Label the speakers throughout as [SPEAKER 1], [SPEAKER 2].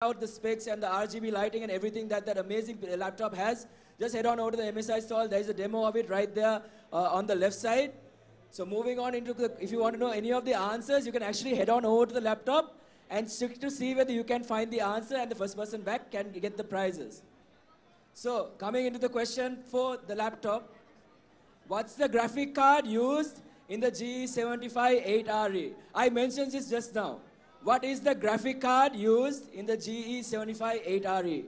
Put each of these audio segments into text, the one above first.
[SPEAKER 1] out the specs and the RGB lighting and everything that amazing laptop has, just head on over to the MSI stall. There is a demo of it right there on the left side. So moving on into the, if you want to know any of the answers, you can actually head on over to the laptop and check to see whether you can find the answer, and the first person back can get the prizes. So coming into the question for the laptop, what's the graphic card used in the GE75-8RE? I mentioned this just now. What is the graphic card used in the GE75-8RE?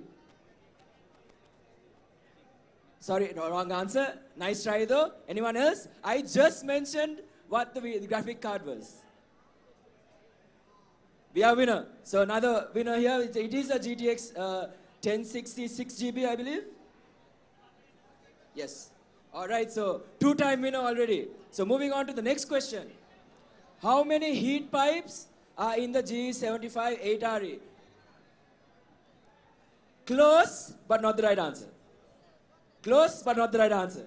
[SPEAKER 1] Sorry, no, wrong answer. Nice try though. Anyone else? I just mentioned what the graphic card was. We have a winner. So another winner here. It is a GTX 1066 GB, I believe. Yes. All right, so two-time winner already. So moving on to the next question. How many heat pipes are in the GE75-8RE? Close, but not the right answer. Close, but not the right answer.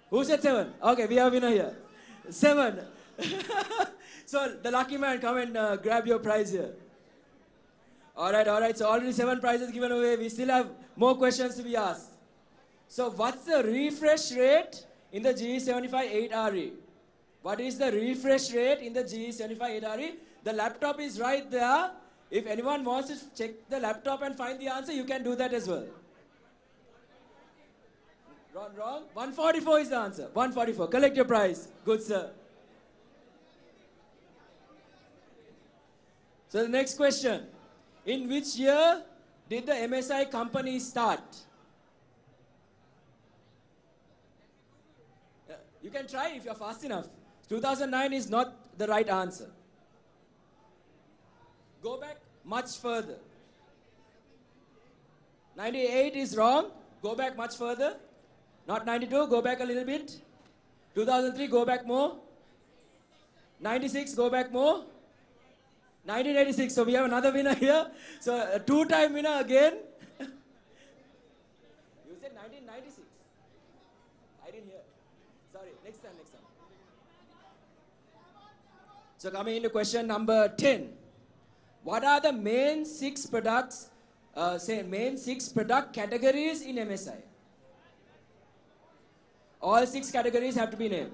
[SPEAKER 1] Who said 7? Okay, we have a winner here. 7. So the lucky man, come and grab your prize here. All right. So already 7 prizes given away. We still have more questions to be asked. So what's the refresh rate in the GE75-8RE? What is the refresh rate in the GE75-8RE? The laptop is right there. If anyone wants to check the laptop and find the answer, you can do that as well. Wrong. 144 is the answer. 144. Collect your prize. Good, sir. So the next question. In which year did the MSI company start? You can try if you're fast enough. 2009 is not the right answer. Go back much further. 98 is wrong. Go back much further. Not 92, go back a little bit. 2003, go back more. 96, go back more. 1986, so we have another winner here. So a two-time winner again. You said 1996. I didn't hear. Sorry, next time. So coming into question number 10. What are the main 6 products, main 6 product categories in MSI? All 6 categories have to be named.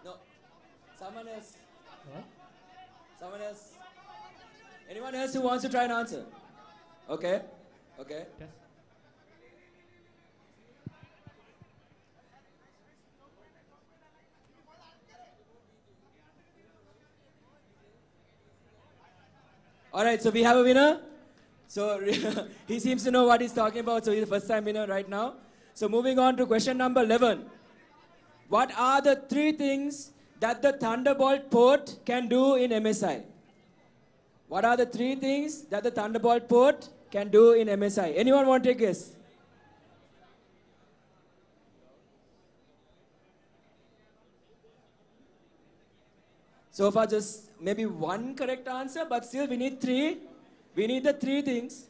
[SPEAKER 1] No. Someone else. What? Someone else. Anyone else who wants to try and answer? Okay. Yes. All right, so we have a winner. So he seems to know what he's talking about, so he's the first time winner right now. So moving on to question number 11. What are the 3 things that the Thunderbolt port can do in MSI? What are the 3 things that the Thunderbolt port can do in MSI? Anyone want to take a guess? So far just maybe 1 correct answer, but still we need 3. We need the 3 things.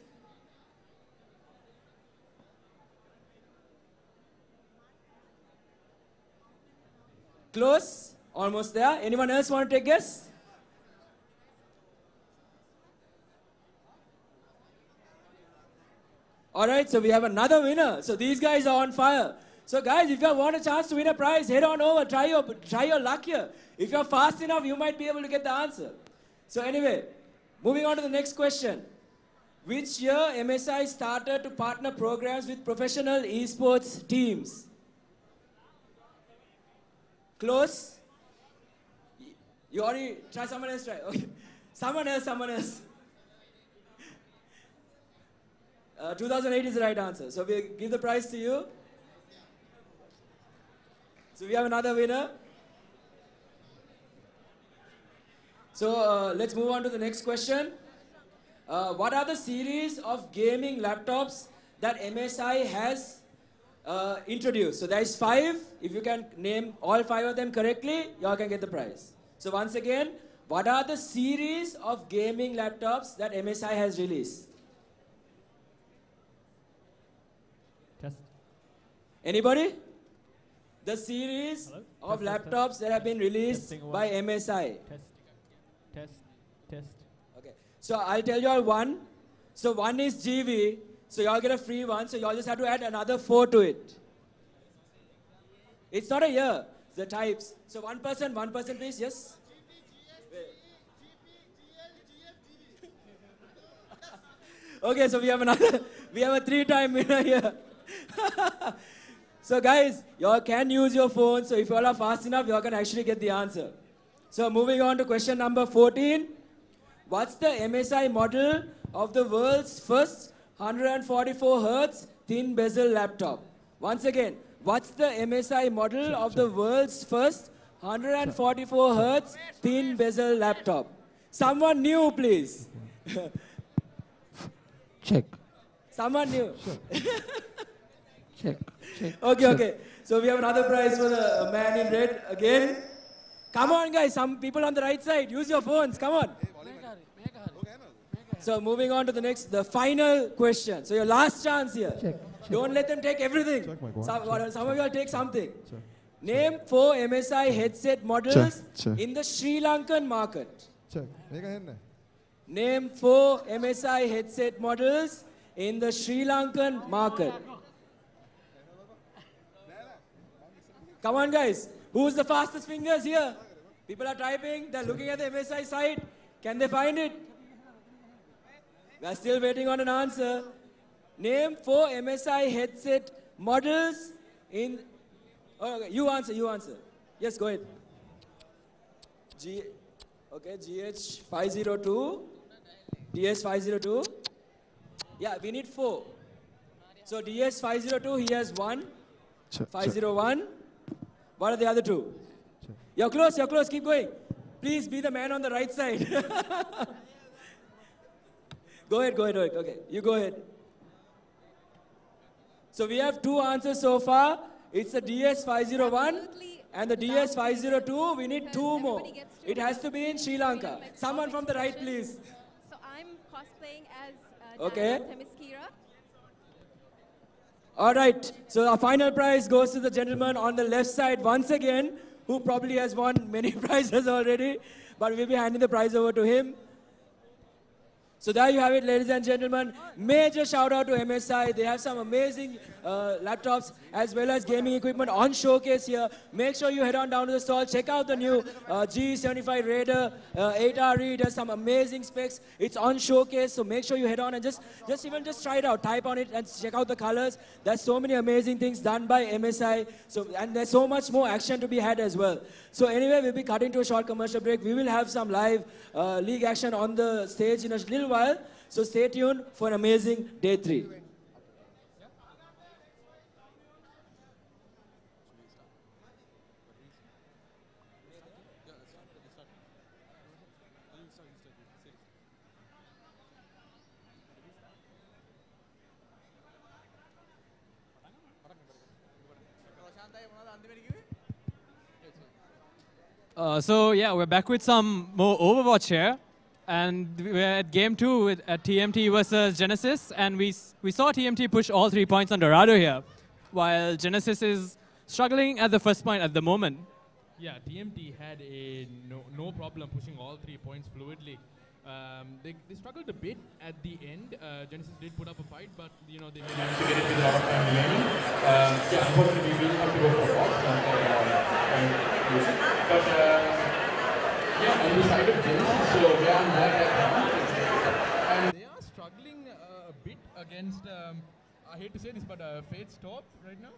[SPEAKER 1] Close, almost there. Anyone else want to take a guess? All right, so we have another winner. So these guys are on fire. So guys, if you want a chance to win a prize, head on over, try your luck here. If you're fast enough, you might be able to get the answer. So anyway, moving on to the next question. Which year MSI started to partner programs with professional esports teams? Close? You already try, someone else try. Okay. Someone else. 2008 is the right answer. So we give the prize to you. So we have another winner. So let's move on to the next question. What are the series of gaming laptops that MSI has introduced? So there is 5. If you can name all 5 of them correctly, you all can get the prize. So once again, what are the series of gaming laptops that MSI has released?
[SPEAKER 2] Test.
[SPEAKER 1] Anybody? The series
[SPEAKER 2] Hello?
[SPEAKER 1] of
[SPEAKER 2] Test, test,
[SPEAKER 1] laptops
[SPEAKER 2] test.
[SPEAKER 1] that have been released
[SPEAKER 2] Testing
[SPEAKER 1] by
[SPEAKER 2] one.
[SPEAKER 1] MSI.
[SPEAKER 2] Test. Test. Test.
[SPEAKER 1] Okay. So I'll tell you all one. So one is GV. So y'all get a free one. So y'all just have to add another 4 to it. It's not a year. It's the types. So one person please. Yes. Okay, so we have another, we have a 3-time winner here. So guys, y'all can use your phone. So if y'all are fast enough, y'all can actually get the answer. So moving on to question number 14. What's the MSI model of the world's first 144 hertz thin bezel laptop? Once again, what's the MSI model of the world's first 144 hertz thin bezel laptop? Someone new, please.
[SPEAKER 3] Check.
[SPEAKER 1] Someone new.
[SPEAKER 3] Check.
[SPEAKER 1] Okay, okay. So we have another prize for the man in red again. Come on, guys. Some people on the right side. Use your phones. Come on. So moving on to the next, the final question. So your last chance here. Don't let them take everything. Some of you will take something. Name 4 MSI headset models in the Sri Lankan market. Name 4 MSI headset models in the Sri Lankan market. Come on, guys. Who's the fastest fingers here? People are typing. They're looking at the MSI site. Can they find it? We're still waiting on an answer. Name 4 MSI headset models in... Oh, okay. You answer. Yes, go ahead. GH502. DS502. Yeah, we need 4. So DS502, he has 1. 501. What are the other 2? You're close, keep going. Please be the man on the right side. Go ahead. Okay, you go ahead. So we have 2 answers so far. It's the DS501 and the DS502. We need 2 more. It has to be in Sri Lanka. Someone from the right, please.
[SPEAKER 4] So I'm cosplaying as
[SPEAKER 1] Okay.
[SPEAKER 4] Dialog Themiskira.
[SPEAKER 1] All right. So our final prize goes to the gentleman on the left side once again, who probably has won many prizes already, but we'll be handing the prize over to him. So there you have it, ladies and gentlemen. Major shout out to MSI. They have some amazing laptops as well as gaming equipment on showcase here. Make sure you head on down to the stall. Check out the new G75 Raider 8RE. It has some amazing specs. It's on showcase, so make sure you head on and just try it out. Type on it and check out the colors. There's so many amazing things done by MSI. So and there's so much more action to be had as well. So anyway, we'll be cutting to a short commercial break. We will have some live league action on the stage in a little while. So stay tuned for an amazing day 3.
[SPEAKER 5] So yeah, we're back with some more Overwatch here. And we're at game 2 at TMT versus Genesis. And we saw TMT push all 3 points on Dorado here, while Genesis is struggling at the first point at the moment.
[SPEAKER 2] Yeah, TMT had a no problem pushing all 3 points fluidly. They struggled a bit at the end. Genesis did put up a fight, but they managed to get it with a lot of time remaining. Yeah, unfortunately, we will have to go for box. But yeah, on the side of Genesis, so they are more and they are struggling a bit against. I hate to say this, but Fate's top right now.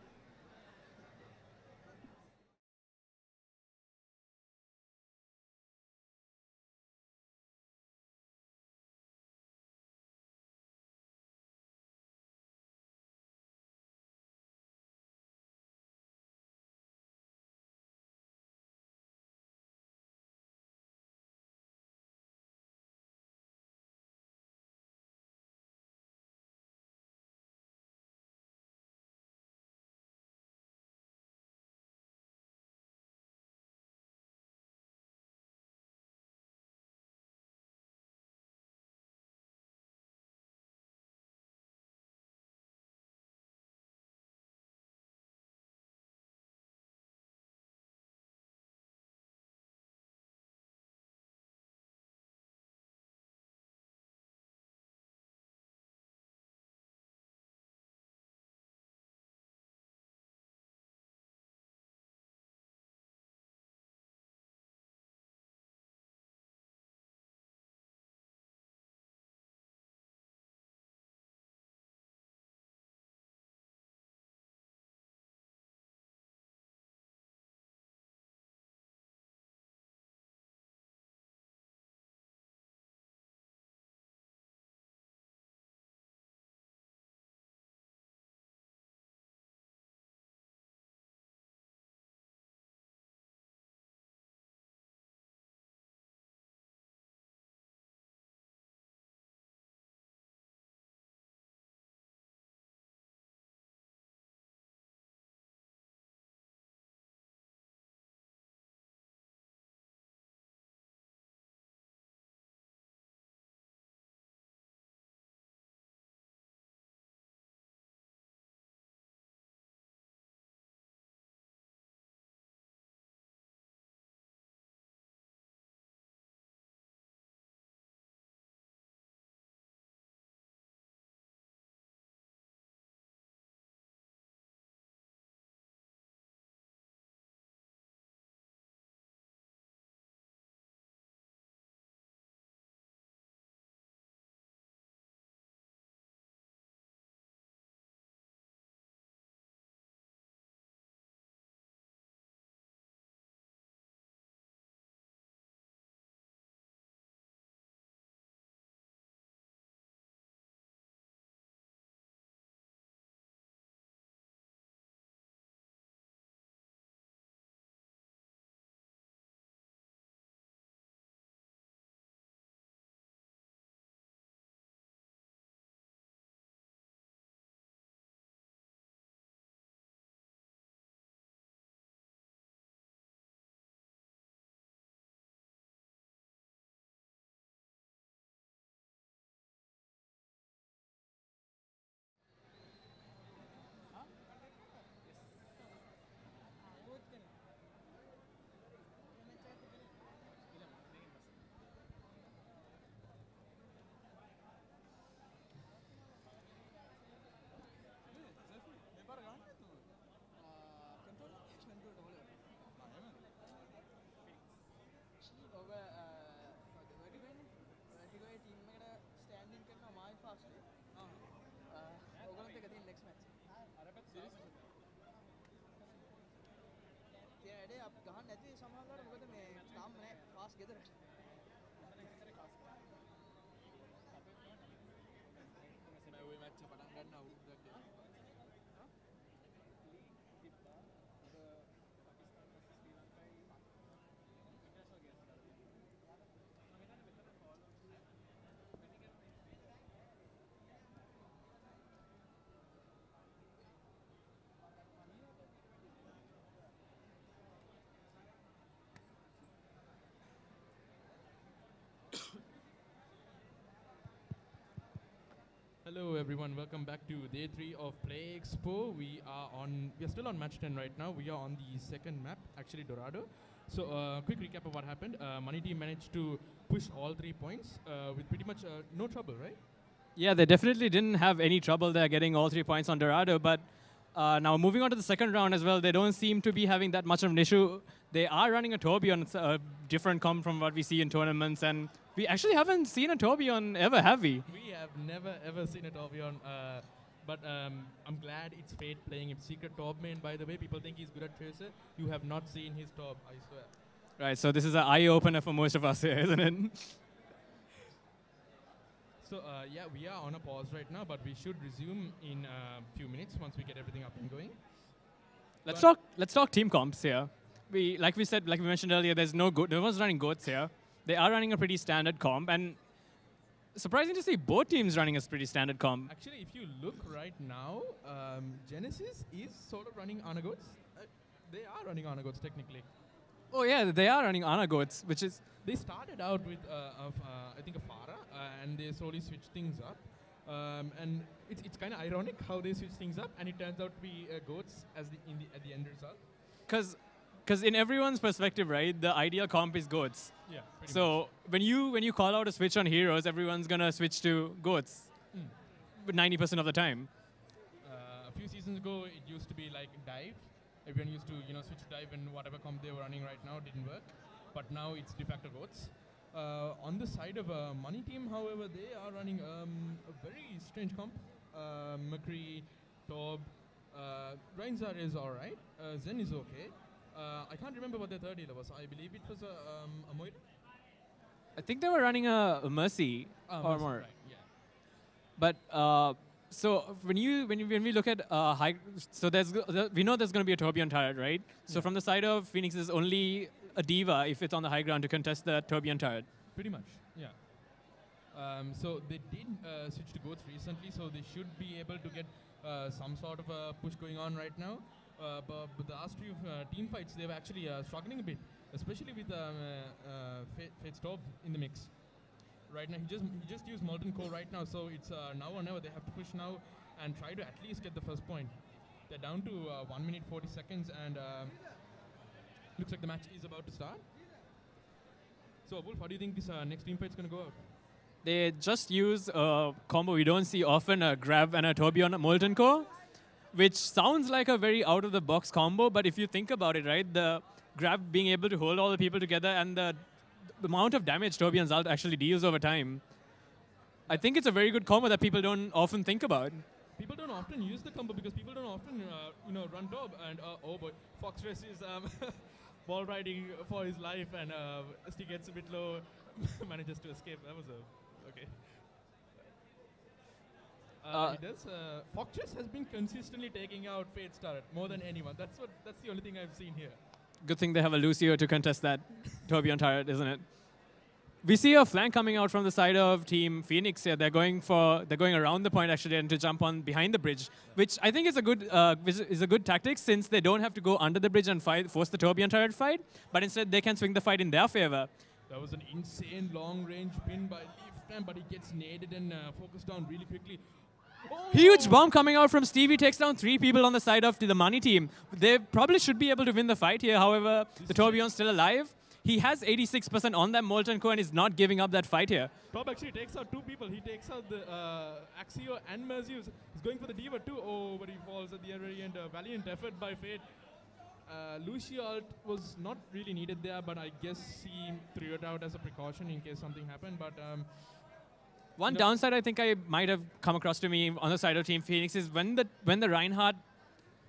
[SPEAKER 2] Hello everyone, welcome back to day 3 of Play Expo. We are still on match 10 right now. We are on the second map, actually Dorado. So quick recap of what happened. Money team managed to push all 3 points with pretty much no trouble, right?
[SPEAKER 5] Yeah, they definitely didn't have any trouble there getting all 3 points on Dorado, but now moving on to the second round as well, they don't seem to be having that much of an issue. They are running a Tourbillon, it's a different comp from what we see in tournaments, and we actually haven't seen a Tourbillon ever, have we?
[SPEAKER 2] We have never ever seen a Tourbillon, but I'm glad it's Fate playing him secret top main. By the way, people think he's good at Tracer. You have not seen his top, I swear.
[SPEAKER 5] Right, so this is an eye-opener for most of us here, isn't it?
[SPEAKER 2] So yeah, we are on a pause right now, but we should resume in a few minutes once we get everything up and going.
[SPEAKER 5] Let's talk team comps here. Like we mentioned earlier, no one's running goats here. They are running a pretty standard comp, and surprising to see both teams running a pretty standard comp.
[SPEAKER 2] Actually, if you look right now, Genesis is sort of running Anagots. They are running Anagots technically.
[SPEAKER 5] Oh yeah, they are running Ana goats, which is...
[SPEAKER 2] They started out with, I think, a Farah, and they slowly switched things up. And it's kind of ironic how they switch things up, and it turns out to be goats as at the end result.
[SPEAKER 5] Because in everyone's perspective, right, the ideal comp is goats.
[SPEAKER 2] Yeah.
[SPEAKER 5] So when you call out a switch on heroes, everyone's gonna switch to goats, 90% of the time.
[SPEAKER 2] A few seasons ago, it used to be like dive. Everyone used to switch to dive, and whatever comp they were running right now didn't work. But now it's de facto goats. On the side of a money team, however, they are running a very strange comp. McCree, Tob, Reinzar is alright. Zen is okay. I can't remember what their third healer was. I believe it was a Moira?
[SPEAKER 5] I think they were running a Mercy or
[SPEAKER 2] Mercy,
[SPEAKER 5] more.
[SPEAKER 2] right, yeah.
[SPEAKER 5] But so when we look at high, so we know there's going to be a Tourbillon turret, right? So from the side of Phoenix, there's only a diva if it's on the high ground to contest the Tourbillon turret.
[SPEAKER 2] Pretty much, yeah. So they did switch to goats recently, so they should be able to get some sort of a push going on right now. But the last few team fights, they were actually struggling a bit, especially with Fate's top in the mix. Right now, he just used Molten Core right now, so it's now or never. They have to push now and try to at least get the first point. They're down to 1 minute 40 seconds, and looks like the match is about to start. So, Wolf, how do you think this next team fight's going to go out?
[SPEAKER 5] They just use a combo we don't see often, a grab and a Tourbillon Molten Core, which sounds like a very out-of-the-box combo, but if you think about it, right, the grab being able to hold all the people together and the amount of damage Tourbillon's ult actually deals over time, I think it's a very good combo that people don't often think about.
[SPEAKER 2] People don't often use the combo because people don't often, run top. And oh boy, Foxtress is ball riding for his life, and as he gets a bit low, manages to escape. That was okay. He does. Foxtress has been consistently taking out Fate's turret more than anyone. That's the only thing I've seen here.
[SPEAKER 5] Good thing they have a Lucio to contest that Tourbillon turret, isn't it? We see a flank coming out from the side of Team Phoenix here. They're going around the point actually and to jump on behind the bridge, which I think is a good tactic since they don't have to go under the bridge and force the Tourbillon turret fight, but instead they can swing the fight in their favor.
[SPEAKER 2] That was an insane long-range pin by Leaf, but he gets naded and focused down really quickly. Oh!
[SPEAKER 5] Huge bomb coming out from Stevie, takes down 3 people on the side of the money team. They probably should be able to win the fight here. However, the Tourbillon's still alive. He has 86% on that Molten Core and is not giving up that fight here.
[SPEAKER 2] Top actually takes out 2 people. He takes out the Axio and Merzius. He's going for the Diva too. Oh, but he falls at the very end. Valiant effort by Fate. Lucio ult was not really needed there, but I guess he threw it out as a precaution in case something happened. But
[SPEAKER 5] one downside I think I might have come across to me on the side of Team Phoenix is when the Reinhardt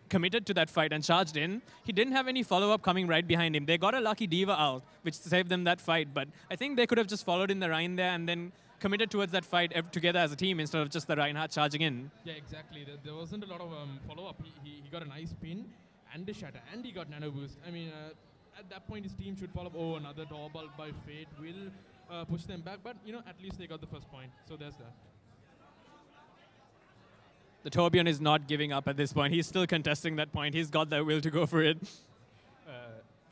[SPEAKER 5] committed to that fight and charged in. He didn't have any follow-up coming right behind him. They got a lucky Diva out, which saved them that fight. But I think they could have just followed in the Rhine there and then committed towards that fight together as a team instead of just the Reinhardt charging in.
[SPEAKER 2] Yeah, exactly. There wasn't a lot of follow-up. He got a nice pin and a shatter, and he got nano boost. I mean, at that point, his team should follow up. Oh, another door ball by Fate will push them back. But, at least they got the first point. So there's that.
[SPEAKER 5] The Torbjorn is not giving up at this point. He's still contesting that point. He's got the will to go for it.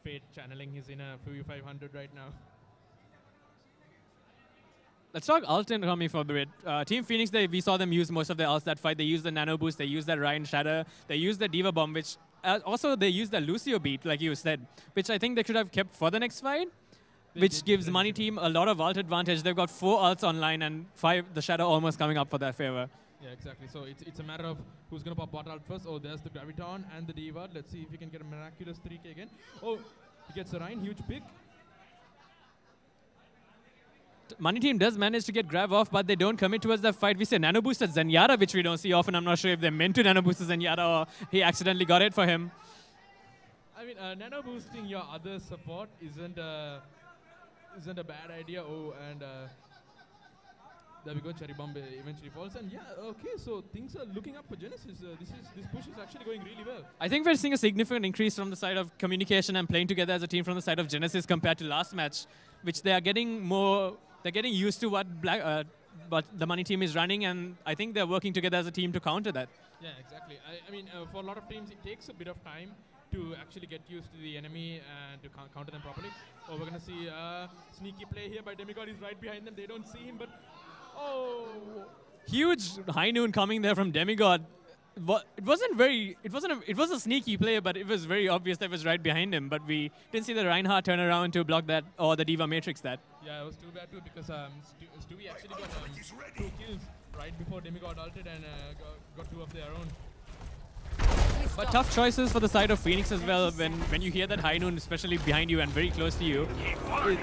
[SPEAKER 2] Fate channeling his inner Fury 500 right now.
[SPEAKER 5] Let's talk ult economy for a bit. Team Phoenix, we saw them use most of their ults that fight. They used the nano boost, they used the Ryan Shatter, they used the Diva Bomb, which also they used the Lucio beat, like you said, which I think they should have kept for the next fight, which gives Money Team a lot of ult advantage. They've got 4 ults online and 5, the Shadow almost coming up for their favor.
[SPEAKER 2] Yeah, exactly. So it's a matter of who's going to pop bot ult first. Oh, there's the Graviton and the Diva. Let's see if he can get a miraculous 3k again. Oh, he gets a Rhine, huge pick.
[SPEAKER 5] Money Team does manage to get grab off, but they don't commit towards the fight. We say nano boost at Zenyatta, which we don't see often. I'm not sure if they're meant to nano boost Zenyatta or he accidentally got it for him.
[SPEAKER 2] I mean, nano boosting your other support isn't a bad idea. Oh, and there we go. Cherry Bomb eventually falls, and yeah, okay. So things are looking up for Genesis. This push is actually going really well.
[SPEAKER 5] I think we're seeing a significant increase from the side of communication and playing together as a team from the side of Genesis compared to last match, which they are getting more. They're getting used to what the Money Team is running, and I think they're working together as a team to counter that.
[SPEAKER 2] Yeah, exactly. I mean, for a lot of teams, it takes a bit of time to actually get used to the enemy and to counter them properly. Oh, we're going to see sneaky play here by Demigod. He's right behind them. They don't see him, but oh!
[SPEAKER 5] Huge high noon coming there from Demigod. It was a sneaky play, but it was very obvious that it was right behind him. But we didn't see the Reinhardt turn around to block that or the Diva Matrix that.
[SPEAKER 2] Yeah, it was too bad too because Stewie actually got 2 kills right before Demigod ulted and got 2 of their own.
[SPEAKER 5] But tough choices for the side of Phoenix as well. When you hear that high noon, especially behind you and very close to you,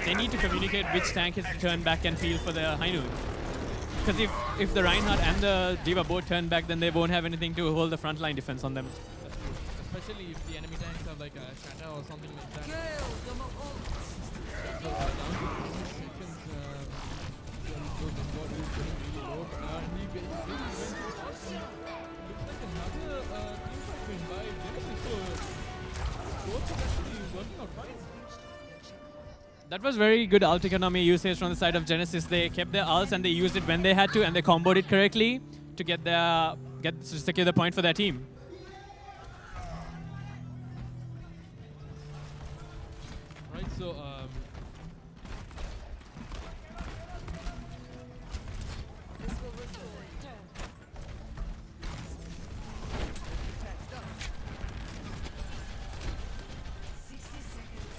[SPEAKER 5] they need to communicate which tank is to turn back and peel for the high noon. Because if the Reinhardt and the Diva both turn back, then they won't have anything to hold the frontline defense on them.
[SPEAKER 2] That's true. Especially if the enemy tanks have like a Shatter or something like that. So down to 2 seconds. Demigod is getting really low. He looks like another team fight win by Genesis. So both are actually working out fine.
[SPEAKER 5] That was very good ult economy usage from the side of Genesis. They kept their ults and they used it when they had to, and they comboed it correctly to secure the point for their team.
[SPEAKER 2] Right, so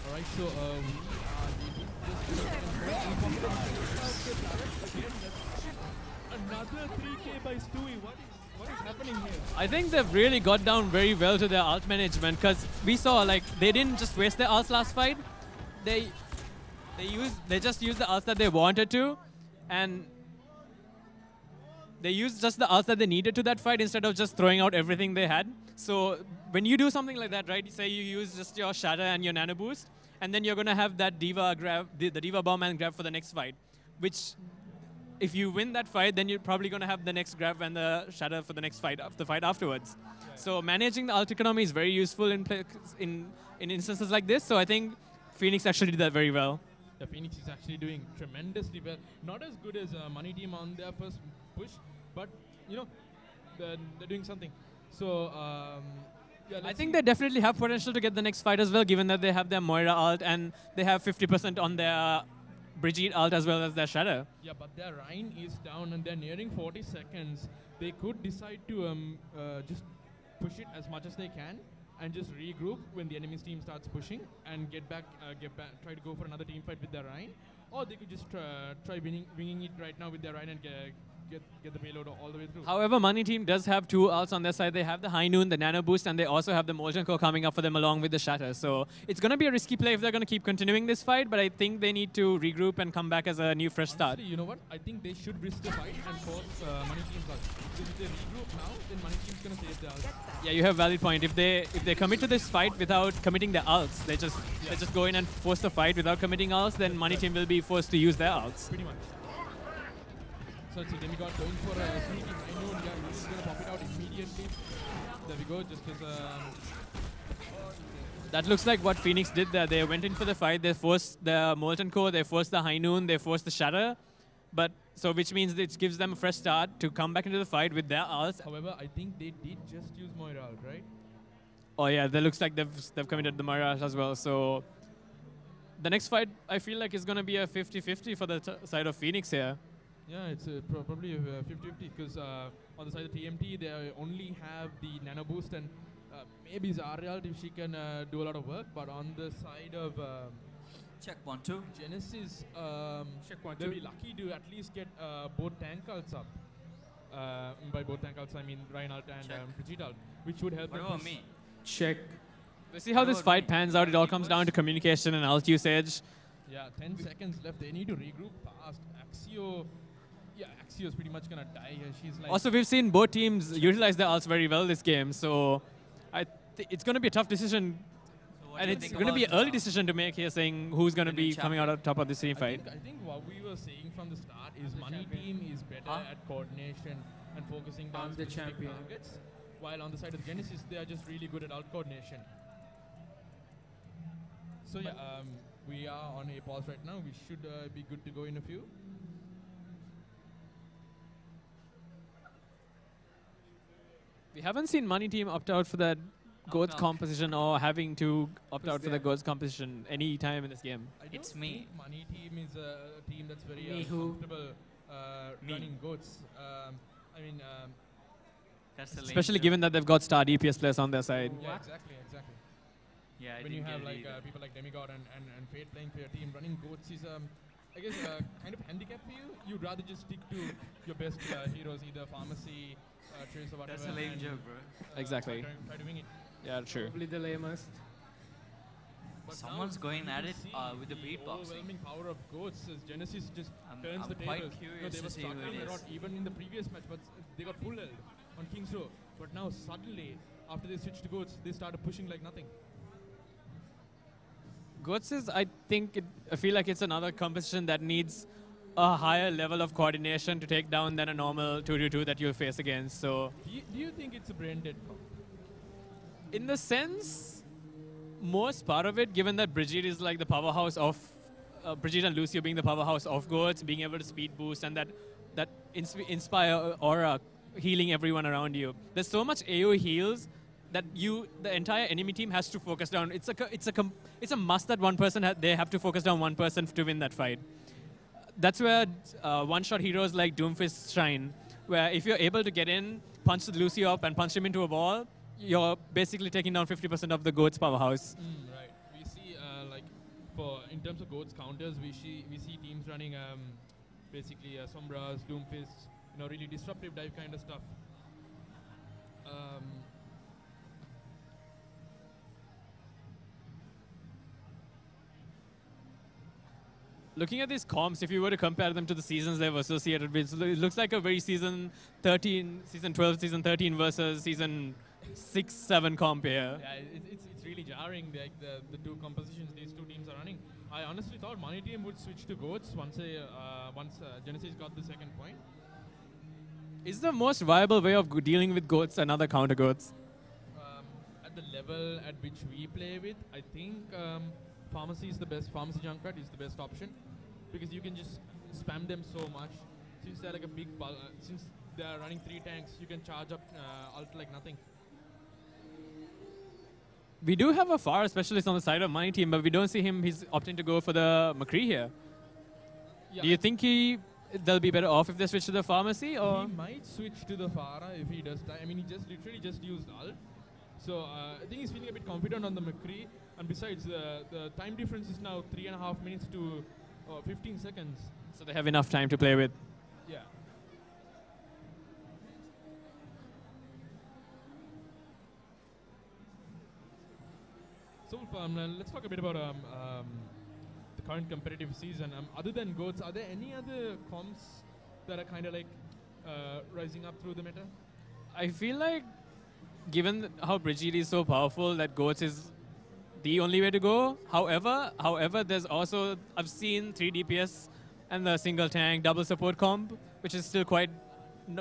[SPEAKER 2] alright, so another 3k by Stewie. What is happening here?
[SPEAKER 5] I think they've really got down very well to their ult management because we saw like they didn't just waste their ults last fight. They just used the ults that they wanted to, and they used just the ults that they needed to that fight instead of just throwing out everything they had. So when you do something like that, right? Say you use just your Shatter and your Nano Boost, and then you're gonna have that Diva grab, the Diva Bomb and grab for the next fight, which. If you win that fight, then you're probably going to have the next grab and the Shatter for the next fight, the fight afterwards. Right. So managing the ult economy is very useful in instances like this. So I think Phoenix actually did that very well.
[SPEAKER 2] The Phoenix is actually doing tremendously well. Not as good as Money Team on their first push, but you know they're doing something. So yeah,
[SPEAKER 5] I think they definitely have potential to get the next fight as well, given that they have their Moira ult and they have 50% on their Brigitte ult as well as their Shadow.
[SPEAKER 2] Yeah, but their Rhine is down and they're nearing 40 seconds. They could decide to just push it as much as they can and just regroup when the enemy's team starts pushing and get back, try to go for another team fight with their Rhine. Or they could just try winging it right now with their Rhine and get the payload all the way through.
[SPEAKER 5] However, Money Team does have two ults on their side. They have the High Noon, the Nano Boost, and they also have the Molten Core coming up for them along with the Shatter. So it's going to be a risky play if they're going to keep continuing this fight, but I think they need to regroup and come back as a new fresh start.
[SPEAKER 2] Honestly, you know what? I think they should risk the fight and force Money Team's ult. Because if they regroup now, then Money Team's going to save their ult.
[SPEAKER 5] Yeah, you have a valid point. If they commit to this fight without committing their ults, they just go in and force the fight without committing ults, then Money Team will be forced to use their ults.
[SPEAKER 2] Pretty much. So it's a Demigod going for a sneaky High Noon. Yeah, he's going to pop it out immediately. There we go, just as
[SPEAKER 5] That looks like what Phoenix did there. They went in for the fight. They forced the Molten Core, they forced the High Noon, they forced the Shatter. But so which means it gives them a fresh start to come back into the fight with their ults.
[SPEAKER 2] However, I think they did just use Moira ult, right?
[SPEAKER 5] Oh yeah, that looks like they've committed the Mirage as well. So the next fight, I feel like is going to be a 50-50 for the side of Phoenix here.
[SPEAKER 2] Yeah, it's probably 50-50 because on the side of TMT, they only have the Nano Boost and maybe Zarya if she can do a lot of work. But on the side of
[SPEAKER 3] Check 1-2.
[SPEAKER 2] Genesis,
[SPEAKER 6] Check 1-2.
[SPEAKER 2] they'll be lucky to at least get both tank ults up. By both tank ults, I mean Reinhardt and
[SPEAKER 3] Check.
[SPEAKER 2] Brigitte ult, which would help
[SPEAKER 3] What
[SPEAKER 2] them
[SPEAKER 3] about
[SPEAKER 2] push.
[SPEAKER 3] me?
[SPEAKER 6] Check.
[SPEAKER 5] We'll see how this fight pans out. It all comes down to communication and ult usage.
[SPEAKER 2] Yeah, 10 seconds left. They need to regroup fast. Axio's pretty much gonna die here. She's like.
[SPEAKER 5] Also, we've seen both teams utilize their ults very well this game, so it's going to be a tough decision.
[SPEAKER 3] So what
[SPEAKER 5] And
[SPEAKER 3] do you
[SPEAKER 5] it's
[SPEAKER 3] think
[SPEAKER 5] going to be an
[SPEAKER 3] about,
[SPEAKER 5] early decision to make here, saying who's going to
[SPEAKER 3] the new
[SPEAKER 5] be coming out on top of this team fight.
[SPEAKER 2] I think what we were saying from the start is Money Team is better
[SPEAKER 3] Huh?
[SPEAKER 2] at coordination and focusing down
[SPEAKER 6] I'm the
[SPEAKER 2] specific
[SPEAKER 6] champion.
[SPEAKER 2] targets, while on the side of Genesis, they are just really good at out coordination. So yeah, we are on a pause right now. We should be good to go in a few.
[SPEAKER 5] We haven't seen Money Team opt out for that Goats
[SPEAKER 3] out.
[SPEAKER 5] composition or having to opt
[SPEAKER 6] Who's
[SPEAKER 5] out for the
[SPEAKER 6] there?
[SPEAKER 5] Goats composition any time in this game.
[SPEAKER 2] I don't
[SPEAKER 3] It's me.
[SPEAKER 2] think Money Team is a team that's very
[SPEAKER 6] Me who?
[SPEAKER 2] comfortable
[SPEAKER 3] Me.
[SPEAKER 2] running goats. I mean,
[SPEAKER 3] That's the lane
[SPEAKER 5] Especially
[SPEAKER 3] too.
[SPEAKER 5] given that they've got star DPS players on their side.
[SPEAKER 2] yeah,
[SPEAKER 6] What?
[SPEAKER 2] exactly.
[SPEAKER 3] Yeah, I
[SPEAKER 2] When you
[SPEAKER 3] didn't
[SPEAKER 2] have
[SPEAKER 3] get it
[SPEAKER 2] like
[SPEAKER 3] either.
[SPEAKER 2] people like Demigod and Fate playing for your team, running goats is I guess kind of handicap for you. You'd rather just stick to your best heroes, either Pharmacy, Trace or whatever.
[SPEAKER 3] That's a lame
[SPEAKER 2] and,
[SPEAKER 3] joke, bro.
[SPEAKER 5] Exactly.
[SPEAKER 2] Try to win it.
[SPEAKER 5] Yeah, true.
[SPEAKER 6] Probably the lamest.
[SPEAKER 2] But
[SPEAKER 3] Someone's
[SPEAKER 2] now
[SPEAKER 3] going
[SPEAKER 2] you
[SPEAKER 3] at
[SPEAKER 2] can
[SPEAKER 3] it,
[SPEAKER 2] see
[SPEAKER 3] with the beatboxing.
[SPEAKER 2] overwhelming power of goats as Genesis just turns the
[SPEAKER 3] I'm quite
[SPEAKER 2] tables.
[SPEAKER 3] curious
[SPEAKER 2] They
[SPEAKER 3] to
[SPEAKER 2] were
[SPEAKER 3] see who
[SPEAKER 2] struggling
[SPEAKER 3] it
[SPEAKER 2] a lot
[SPEAKER 3] is.
[SPEAKER 2] even in the previous match, but they got full held on King's Row. But now suddenly, after they switched to goats, they started pushing like nothing.
[SPEAKER 5] Goats is, I feel like it's another composition that needs a higher level of coordination to take down than a normal 2v2 that you'll face against. So,
[SPEAKER 2] Do you think it's a brain dead comp?
[SPEAKER 5] in the sense, most part of it, given that Brigitte is like the powerhouse of Brigitte and Lucio being the powerhouse of Goats, being able to speed boost and that inspire aura, healing everyone around you. There's so much AoE heals that the entire enemy team has to focus down. It's a must that one person they have to focus down one person to win that fight. That's where one-shot heroes like Doomfist shine, where if you're able to get in, punch the Lucio up and punch him into a wall, you're basically taking down 50% of the Goat's powerhouse.
[SPEAKER 2] Right. We see in terms of goats counters, we see teams running basically Sombras, Doomfist, really disruptive dive kind of stuff.
[SPEAKER 5] Looking at these comps, if you were to compare them to the seasons they've associated with, it looks like a very season 13, season 12, season 13 versus season 6, 7 comp here.
[SPEAKER 2] Yeah, it's really jarring, like the two compositions these two teams are running. I honestly thought Money Team would switch to goats once Genesis got the second point.
[SPEAKER 5] Is the most viable way of dealing with Goats another counter Goats?
[SPEAKER 2] At the level at which we play with, I think Pharmacy is the best. Pharmacy Junkrat is the best option because you can just spam them so much. Since they're like a big since they are running 3 tanks, you can charge up ult like nothing.
[SPEAKER 5] We do have a Pharah specialist on the side of Money Team, but we don't see him. He's opting to go for the McCree here.
[SPEAKER 2] Yeah,
[SPEAKER 5] Do you think they'll be better off if they switch to the Pharmacy? Or
[SPEAKER 2] he might switch to the Pharah if he does die. I mean, he just literally just used ult. So I think he's feeling a bit confident on the McCree. And besides, the time difference is now 3.5 minutes to 15 seconds.
[SPEAKER 5] so they have enough time to play with.
[SPEAKER 2] Yeah. So let's talk a bit about the current competitive season. Other than GOATs, are there any other comps that are kind of like rising up through the meta?
[SPEAKER 5] I feel like, given how Brigitte is so powerful, that GOATs is the only way to go. However, there's also, I've seen 3 DPS and the single tank double support comp, which is still quite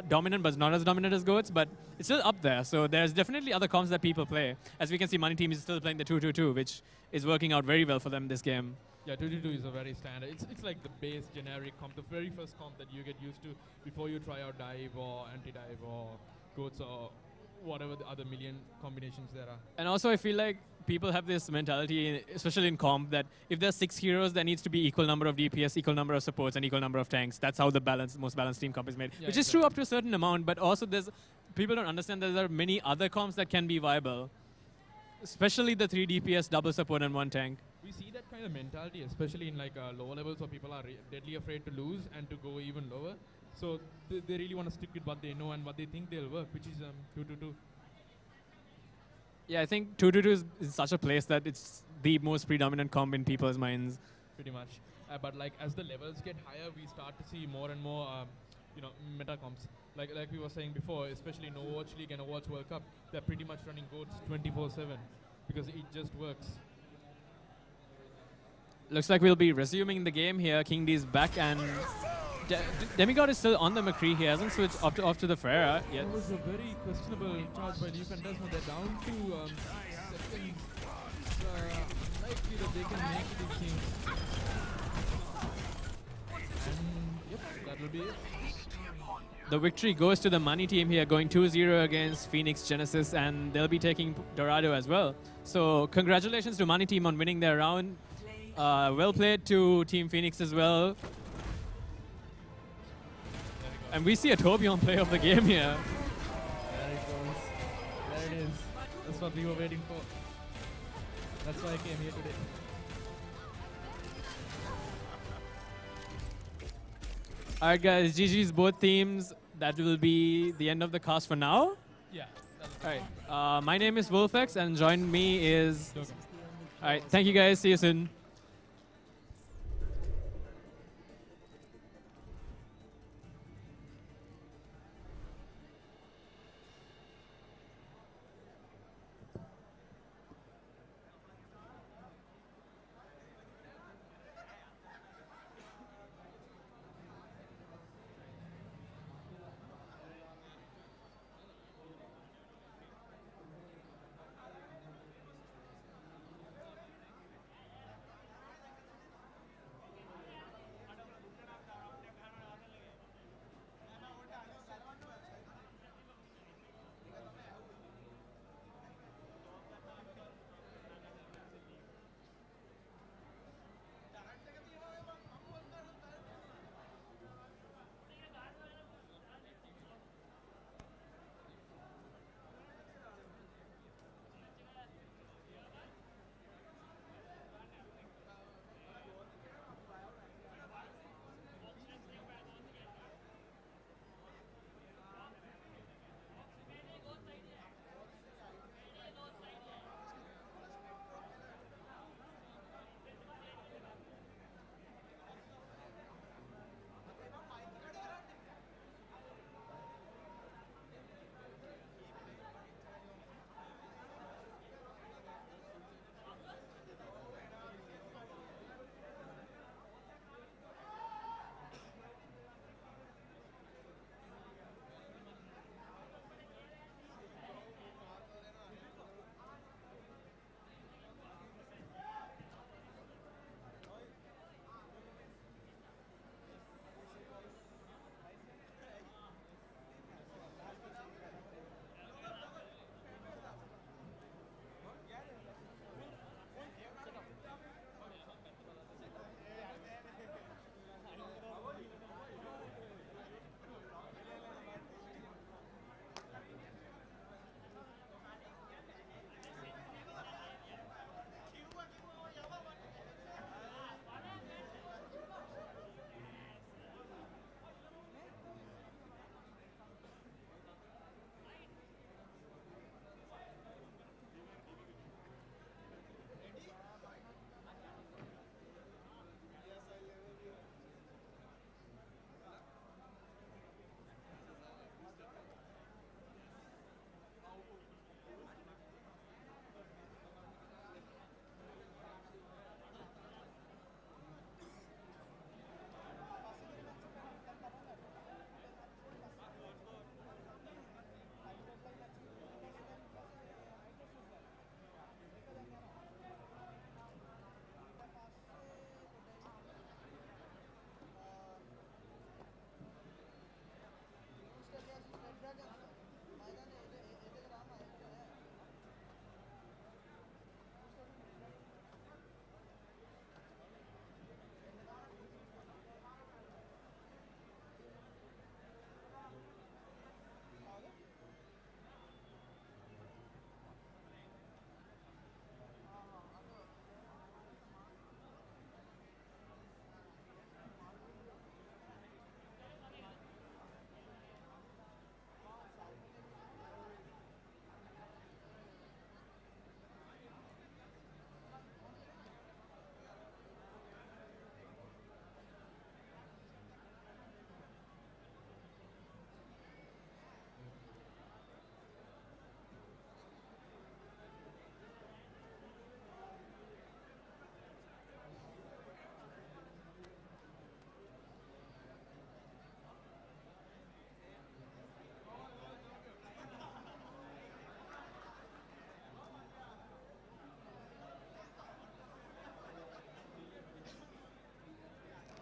[SPEAKER 5] dominant, but not as dominant as GOATs, but it's still up there. So there's definitely other comps that people play. As we can see, Money Team is still playing the 2-2-2, which is working out very well for them this game.
[SPEAKER 2] Yeah, 2-2-2 is a very standard. It's like the base generic comp, the very first comp that you get used to before you try out dive or anti-dive or GOATs or whatever the other million combinations there are.
[SPEAKER 5] And also, I feel like people have this mentality, especially in comp, that if there's 6 heroes, there needs to be equal number of DPS, equal number of supports, and equal number of tanks. That's how the most balanced team comp is made,
[SPEAKER 2] Yeah,
[SPEAKER 5] which is true up to a certain amount. But also, people don't understand that there are many other comps that can be viable, especially the 3 DPS, double support, and 1 tank.
[SPEAKER 2] We see that kind of mentality, especially in like lower levels where people are deadly afraid to lose and to go even lower. So they really want to stick with what they know and what they think they'll work, which is 2-2-2.
[SPEAKER 5] Yeah, I think 2-2-2 is such a place that it's the most predominant comp in people's minds.
[SPEAKER 2] Pretty much. But like as the levels get higher, we start to see more and more, meta comps. Like we were saying before, especially in Overwatch League and Overwatch World Cup, they're pretty much running GOATs 24/7 because it just works.
[SPEAKER 5] Looks like we'll be resuming the game here. King D's back, and Demigod is still on the McCree. He hasn't switched off to the Frera yet.
[SPEAKER 2] That was a very questionable charge by Leaf and Desmond. They're down to seconds. Likely that they can make it, it seems. And yep, that will be it.
[SPEAKER 5] The victory goes to the Money Team here, going 2-0 against Phoenix Genesis, and they'll be taking Dorado as well. So congratulations to Money Team on winning their round. Well played to Team Phoenix as well. And we see a Torbjorn play of the game here.
[SPEAKER 2] There it goes. There it is. That's what we were waiting for. That's why I came here today.
[SPEAKER 5] Alright guys, GG's both teams. That will be the end of the cast for now.
[SPEAKER 2] Yeah.
[SPEAKER 5] Alright, my name is Wolfex, and join me is... Alright, thank you guys, see you soon.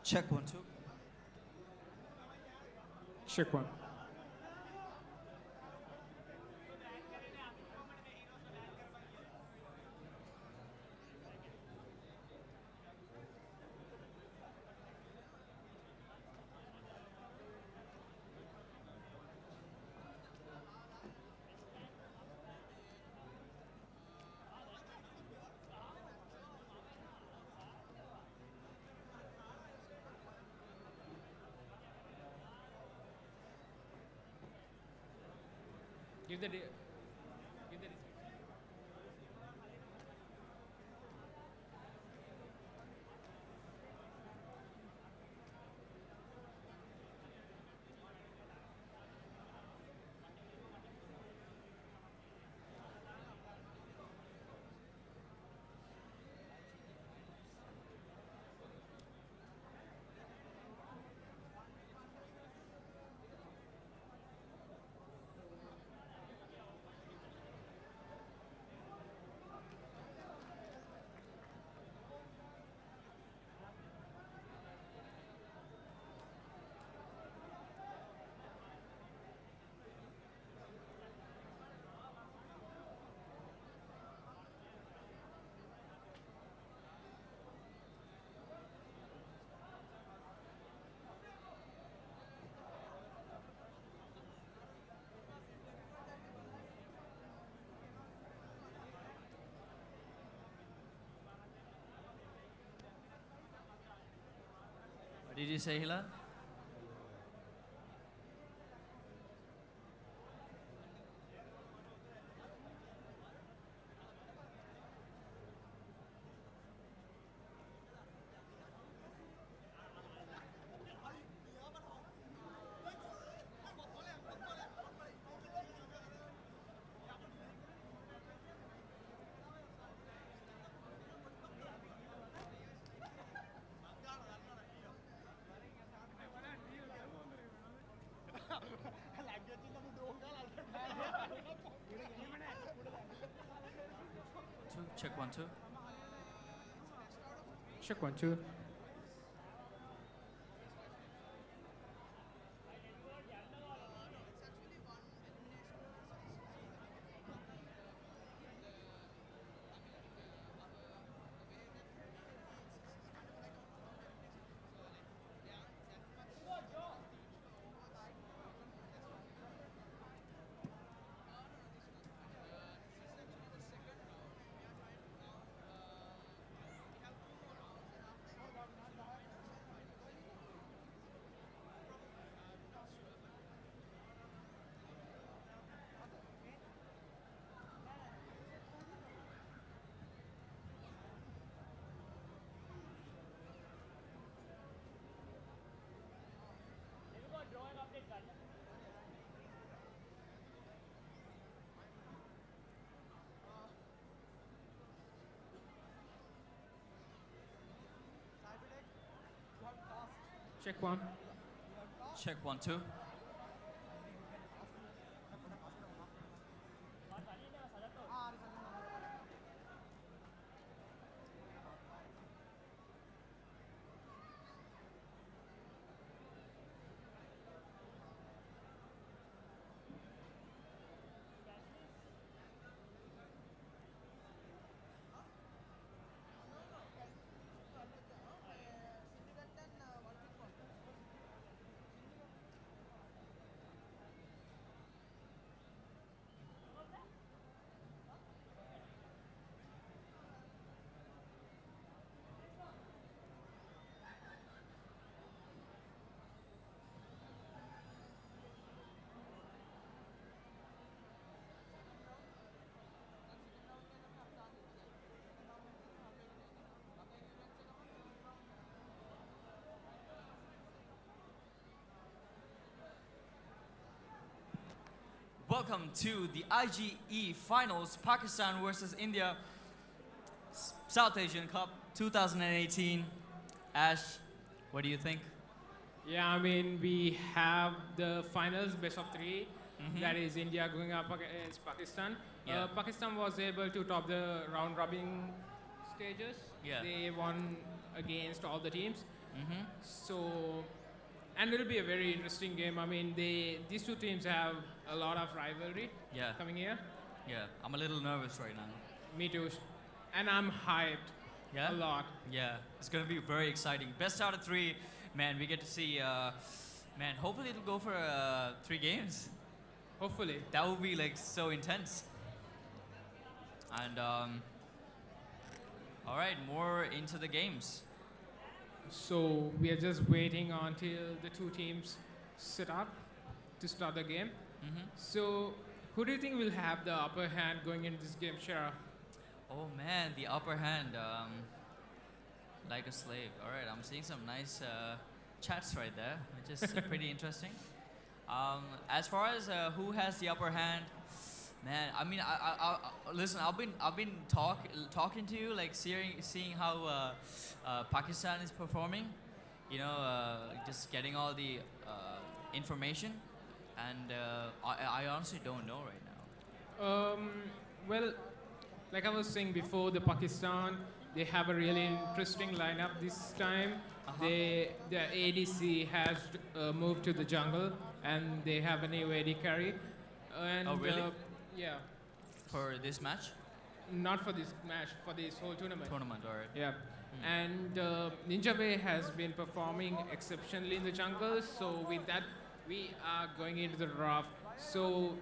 [SPEAKER 6] Check 1, 2.
[SPEAKER 7] Check 1.
[SPEAKER 5] Give the.
[SPEAKER 3] What did you say, Hila? Check 1, 2.
[SPEAKER 7] Check 1, 2. Check 1.
[SPEAKER 3] Check 1, 2. Welcome to the IGE Finals, Pakistan versus India, South Asian Cup 2018. Ash, what do you think?
[SPEAKER 7] Yeah, I mean, we have the finals, best of 3. That is India going up against Pakistan.
[SPEAKER 3] Yeah.
[SPEAKER 7] Pakistan was able to top the round robin stages.
[SPEAKER 3] Yeah.
[SPEAKER 7] They won against all the teams. So, and it'll be a very interesting game. I mean, these two teams have a lot of rivalry
[SPEAKER 3] Yeah.
[SPEAKER 7] coming here.
[SPEAKER 3] Yeah. I'm a little nervous right now.
[SPEAKER 7] Me too. And I'm hyped
[SPEAKER 3] Yeah.
[SPEAKER 7] a lot.
[SPEAKER 3] Yeah. It's gonna be very exciting. Best out of 3, man. We get to see. Man, hopefully it'll go for 3 games.
[SPEAKER 7] Hopefully.
[SPEAKER 3] That would be like so intense. And all right, more into the games.
[SPEAKER 7] So we are just waiting until the two teams sit up to start the game. So who do you think will have the upper hand going into this game, Shara?
[SPEAKER 3] Oh man, the upper hand, like a slave. All right, I'm seeing some nice chats right there, which is pretty interesting. As far as who has the upper hand, man, I mean, I listen. I've been talking to you, like seeing how Pakistan is performing. You know, just getting all the information, and I honestly don't know right now.
[SPEAKER 7] Well, like I was saying before, the Pakistan, they have a really interesting lineup this time. The ADC has moved to the jungle, and they have a new AD carry. And,
[SPEAKER 3] Oh, really?
[SPEAKER 7] Yeah.
[SPEAKER 3] For this match,
[SPEAKER 7] Not for this match, for this whole tournament.
[SPEAKER 3] all right.
[SPEAKER 7] Yeah. And Ninja Way has been performing exceptionally in the jungle, so with that, we are going into the draft. So,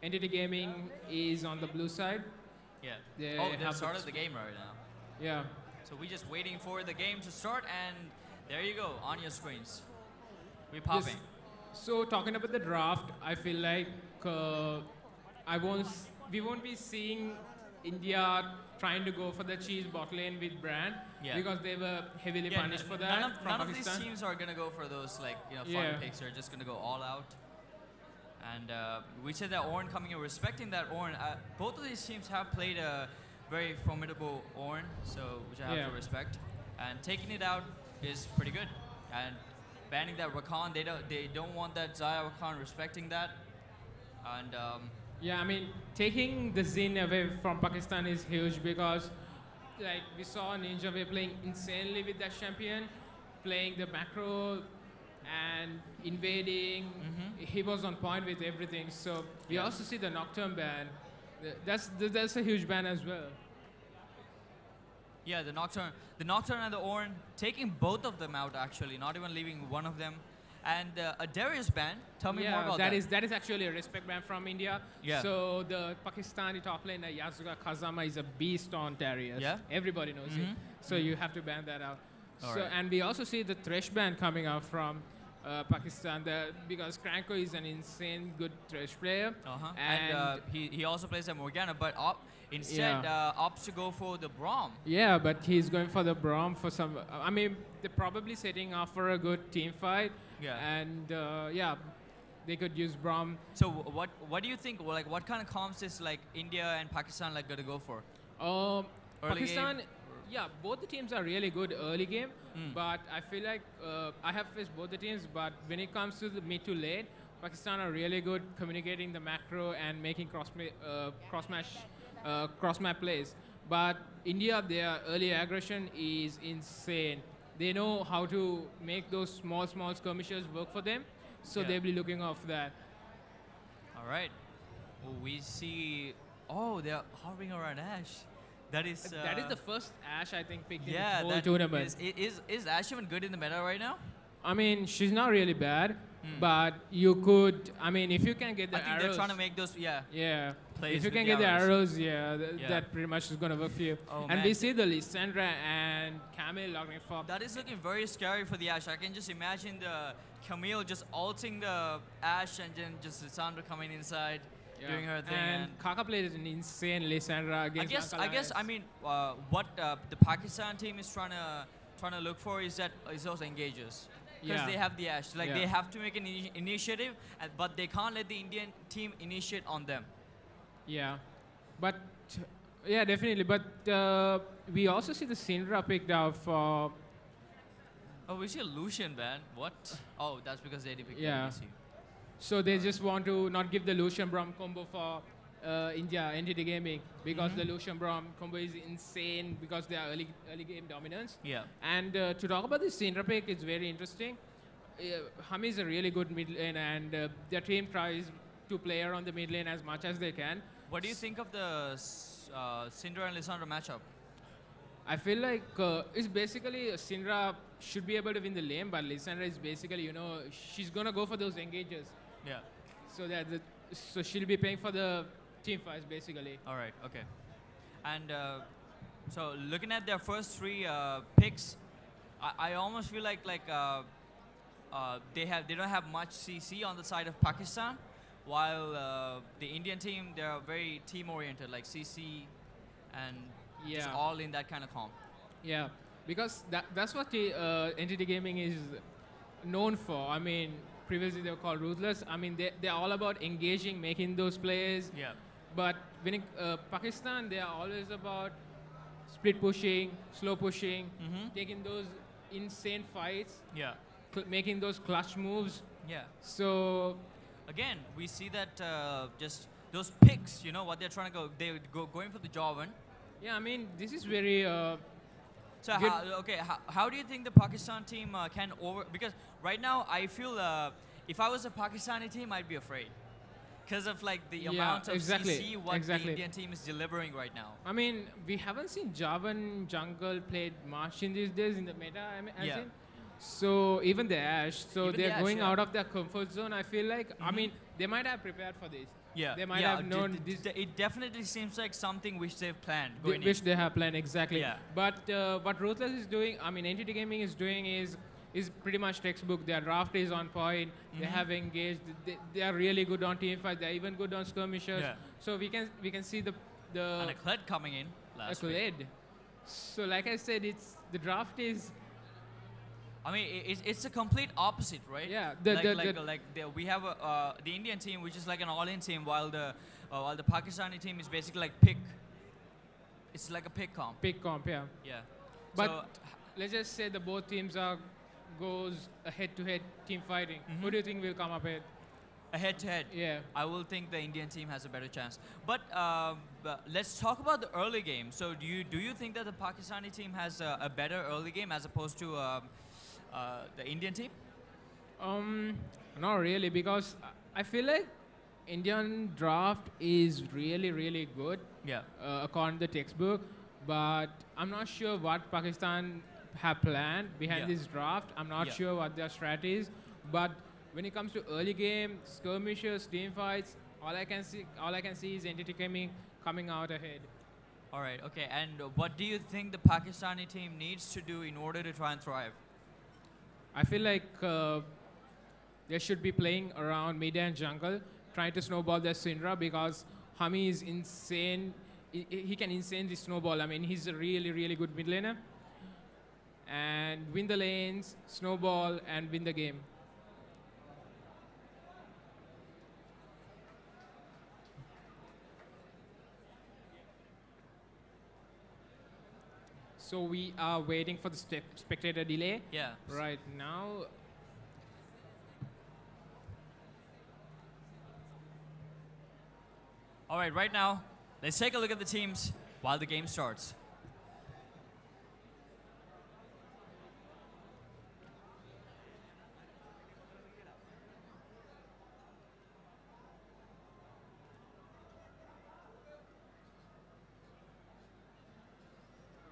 [SPEAKER 7] Entity Gaming is on the blue side.
[SPEAKER 3] Yeah.
[SPEAKER 7] They
[SPEAKER 3] Oh, they
[SPEAKER 7] have
[SPEAKER 3] started the game right now.
[SPEAKER 7] Yeah.
[SPEAKER 3] So we're just waiting for the game to start, and there you go on your screens. We're popping.
[SPEAKER 7] So talking about the draft, I feel like we won't be seeing India trying to go for the cheese bot lane with Brand because they were heavily punished for that
[SPEAKER 3] None
[SPEAKER 7] from
[SPEAKER 3] of these
[SPEAKER 7] Pakistan.
[SPEAKER 3] teams are gonna go for those like fun
[SPEAKER 7] Yeah.
[SPEAKER 3] picks. They're just gonna go all out. And we said that Ornn coming in, respecting that Ornn. Both of these teams have played a very formidable Ornn, so which I have to respect. And taking it out is pretty good. And banning that Rakan, they don't want that Zaya Rakan, respecting that. And
[SPEAKER 7] Yeah, I mean, taking the Zin away from Pakistan is huge because, like, we saw Ninja Way playing insanely with that champion, playing the macro and invading. He was on point with everything. So we also see the Nocturne ban. That's a huge ban as well.
[SPEAKER 3] yeah, the Nocturne and the Ornn, taking both of them out actually, not even leaving one of them. And a Darius ban. Tell me more about that.
[SPEAKER 7] That is actually a respect ban from India.
[SPEAKER 3] Yeah.
[SPEAKER 7] So the Pakistani top laner Yasuga Kazama is a beast on Darius.
[SPEAKER 3] Yeah?
[SPEAKER 7] Everybody knows it. So you have to ban that out.
[SPEAKER 3] All
[SPEAKER 7] So
[SPEAKER 3] right.
[SPEAKER 7] and we also see the Thresh ban coming out from Pakistan because Kranko is an insane good Thresh player.
[SPEAKER 3] And he also plays at Morgana, but instead opts to go for the Braum.
[SPEAKER 7] Yeah, but he's going for the Braum for some. I mean, they're probably setting up for a good team fight.
[SPEAKER 3] Yeah.
[SPEAKER 7] And they could use Braum.
[SPEAKER 3] So what do you think? Well, like, what kind of comps is like India and Pakistan like gonna go for? Early
[SPEAKER 7] Pakistan,
[SPEAKER 3] game?
[SPEAKER 7] yeah, both the teams are really good early game, but I feel like I have faced both the teams. But when it comes to the mid to late, Pakistan are really good communicating the macro and making cross map plays. But India, their early aggression is insane. They know how to make those small skirmishes work for them, so they'll be looking off that.
[SPEAKER 3] All right. Well, we see. Oh, they're hovering around Ash. That is
[SPEAKER 7] the first Ashe I think picked in the
[SPEAKER 3] yeah.
[SPEAKER 7] whole
[SPEAKER 3] That
[SPEAKER 7] tournament.
[SPEAKER 3] is Ash even good in the meta right now?
[SPEAKER 7] I mean, she's not really bad, but you could. I mean, if you can get the
[SPEAKER 3] I think
[SPEAKER 7] arrows.
[SPEAKER 3] they're trying to make those
[SPEAKER 7] Yeah.
[SPEAKER 3] plays
[SPEAKER 7] If you
[SPEAKER 3] with
[SPEAKER 7] can
[SPEAKER 3] the
[SPEAKER 7] get the
[SPEAKER 3] arrows.
[SPEAKER 7] arrows, that pretty much is gonna work for you.
[SPEAKER 3] Oh,
[SPEAKER 7] and
[SPEAKER 3] man.
[SPEAKER 7] we see the Lissandra and Camille logging for.
[SPEAKER 3] That is looking very scary for the Ashe. I can just imagine the Camille just ulting the Ashe and then just Lissandra coming inside, doing her thing.
[SPEAKER 7] And Kaka played an insane Lissandra against.
[SPEAKER 3] I guess. I mean, what the Pakistan team is trying to look for is those engages. Because they have the Ashe. Like, they have to make an initiative, but they can't let the Indian team initiate on them.
[SPEAKER 7] Yeah, but yeah, definitely. But we also see the Syndra picked out for.
[SPEAKER 3] Oh, we see a Lucian ban. What? Oh, that's because they didn't pick
[SPEAKER 7] Yeah.
[SPEAKER 3] the DC.
[SPEAKER 7] So they just want to not give the Lucian Braum combo for India, NTT Gaming, because the Lucian Brom combo is insane because they are early game dominance.
[SPEAKER 3] Yeah.
[SPEAKER 7] And to talk about this Syndra pick, it's very interesting. Hami is a really good mid lane, and their team tries to play around the mid lane as much as they can.
[SPEAKER 3] What do you think of the Syndra and Lissandra matchup?
[SPEAKER 7] I feel like it's basically Syndra should be able to win the lane, but Lissandra is basically, you know, she's gonna go for those engages.
[SPEAKER 3] Yeah.
[SPEAKER 7] So she'll be paying for the team fights basically.
[SPEAKER 3] All right. Okay. And so looking at their first three picks, I almost feel like they don't have much CC on the side of Pakistan, while the Indian team, they are very team oriented, like CC and just all in that kind of comp.
[SPEAKER 7] Yeah, because that's what the NTT Gaming is known for. I mean, previously they were called Ruthless. I mean, they're all about engaging, making those plays.
[SPEAKER 3] Yeah.
[SPEAKER 7] But winning Pakistan, they are always about split pushing, slow pushing, taking those insane fights,
[SPEAKER 3] Yeah.
[SPEAKER 7] making those clutch moves.
[SPEAKER 3] Yeah.
[SPEAKER 7] So
[SPEAKER 3] Again, we see that just those picks, you know, what they're trying to go, they're going for the Javan.
[SPEAKER 7] yeah, I mean, this is very
[SPEAKER 3] So
[SPEAKER 7] Good.
[SPEAKER 3] how do you think the Pakistan team can because right now I feel if I was a Pakistani team, I'd be afraid because of like the amount of CC what the Indian team is delivering right now.
[SPEAKER 7] I mean, we haven't seen Javan jungle played much in these days in the meta. I think. So even the Ash, so
[SPEAKER 3] Even the
[SPEAKER 7] they're
[SPEAKER 3] Ashe,
[SPEAKER 7] going
[SPEAKER 3] yeah.
[SPEAKER 7] out of their comfort zone. I feel like. I mean, they might have prepared for this.
[SPEAKER 3] Yeah,
[SPEAKER 7] They might have known this.
[SPEAKER 3] It definitely seems like something which they've planned.
[SPEAKER 7] They
[SPEAKER 3] Going
[SPEAKER 7] wish they have planned exactly.
[SPEAKER 3] Yeah.
[SPEAKER 7] But what Ruthless is doing, I mean, NTT Gaming is doing is pretty much textbook. Their draft is on point. They have engaged. They are really good on team fight. They're even good on skirmishers.
[SPEAKER 3] Yeah.
[SPEAKER 7] So we can see the
[SPEAKER 3] and a Kled coming in last week.
[SPEAKER 7] Accolade. So like I said, the draft is.
[SPEAKER 3] I mean, it's a complete opposite, right?
[SPEAKER 7] Yeah,
[SPEAKER 3] we have the Indian team, which is like an all-in team, while the Pakistani team is basically like pick. It's like a pick comp.
[SPEAKER 7] Big comp, yeah.
[SPEAKER 3] Yeah.
[SPEAKER 7] But
[SPEAKER 3] so,
[SPEAKER 7] let's just say the both teams goes a head-to-head team fighting. Who do you think will come up ahead?
[SPEAKER 3] a head-to-head.
[SPEAKER 7] Yeah.
[SPEAKER 3] I will think the Indian team has a better chance. But let's talk about the early game. So do you think that the Pakistani team has a better early game as opposed to the Indian team?
[SPEAKER 7] Not really, because I feel like Indian draft is really, really good.
[SPEAKER 3] Yeah.
[SPEAKER 7] According to the textbook, but I'm not sure what Pakistan have planned behind this draft. I'm not sure what their strategy is, but when it comes to early game, skirmishes, team fights, all I can see is NTT Gaming coming out ahead.
[SPEAKER 3] All right. Okay. And what do you think the Pakistani team needs to do in order to try and thrive?
[SPEAKER 7] I feel like they should be playing around mid and jungle, trying to snowball their Syndra, because Hami is insane. He can insanely snowball. I mean, he's a really, really good mid laner. And win the lanes, snowball, and win the game. So we are waiting for the spectator delay.
[SPEAKER 3] Yeah.
[SPEAKER 7] Right now.
[SPEAKER 3] All right. Right now, let's take a look at the teams while the game starts.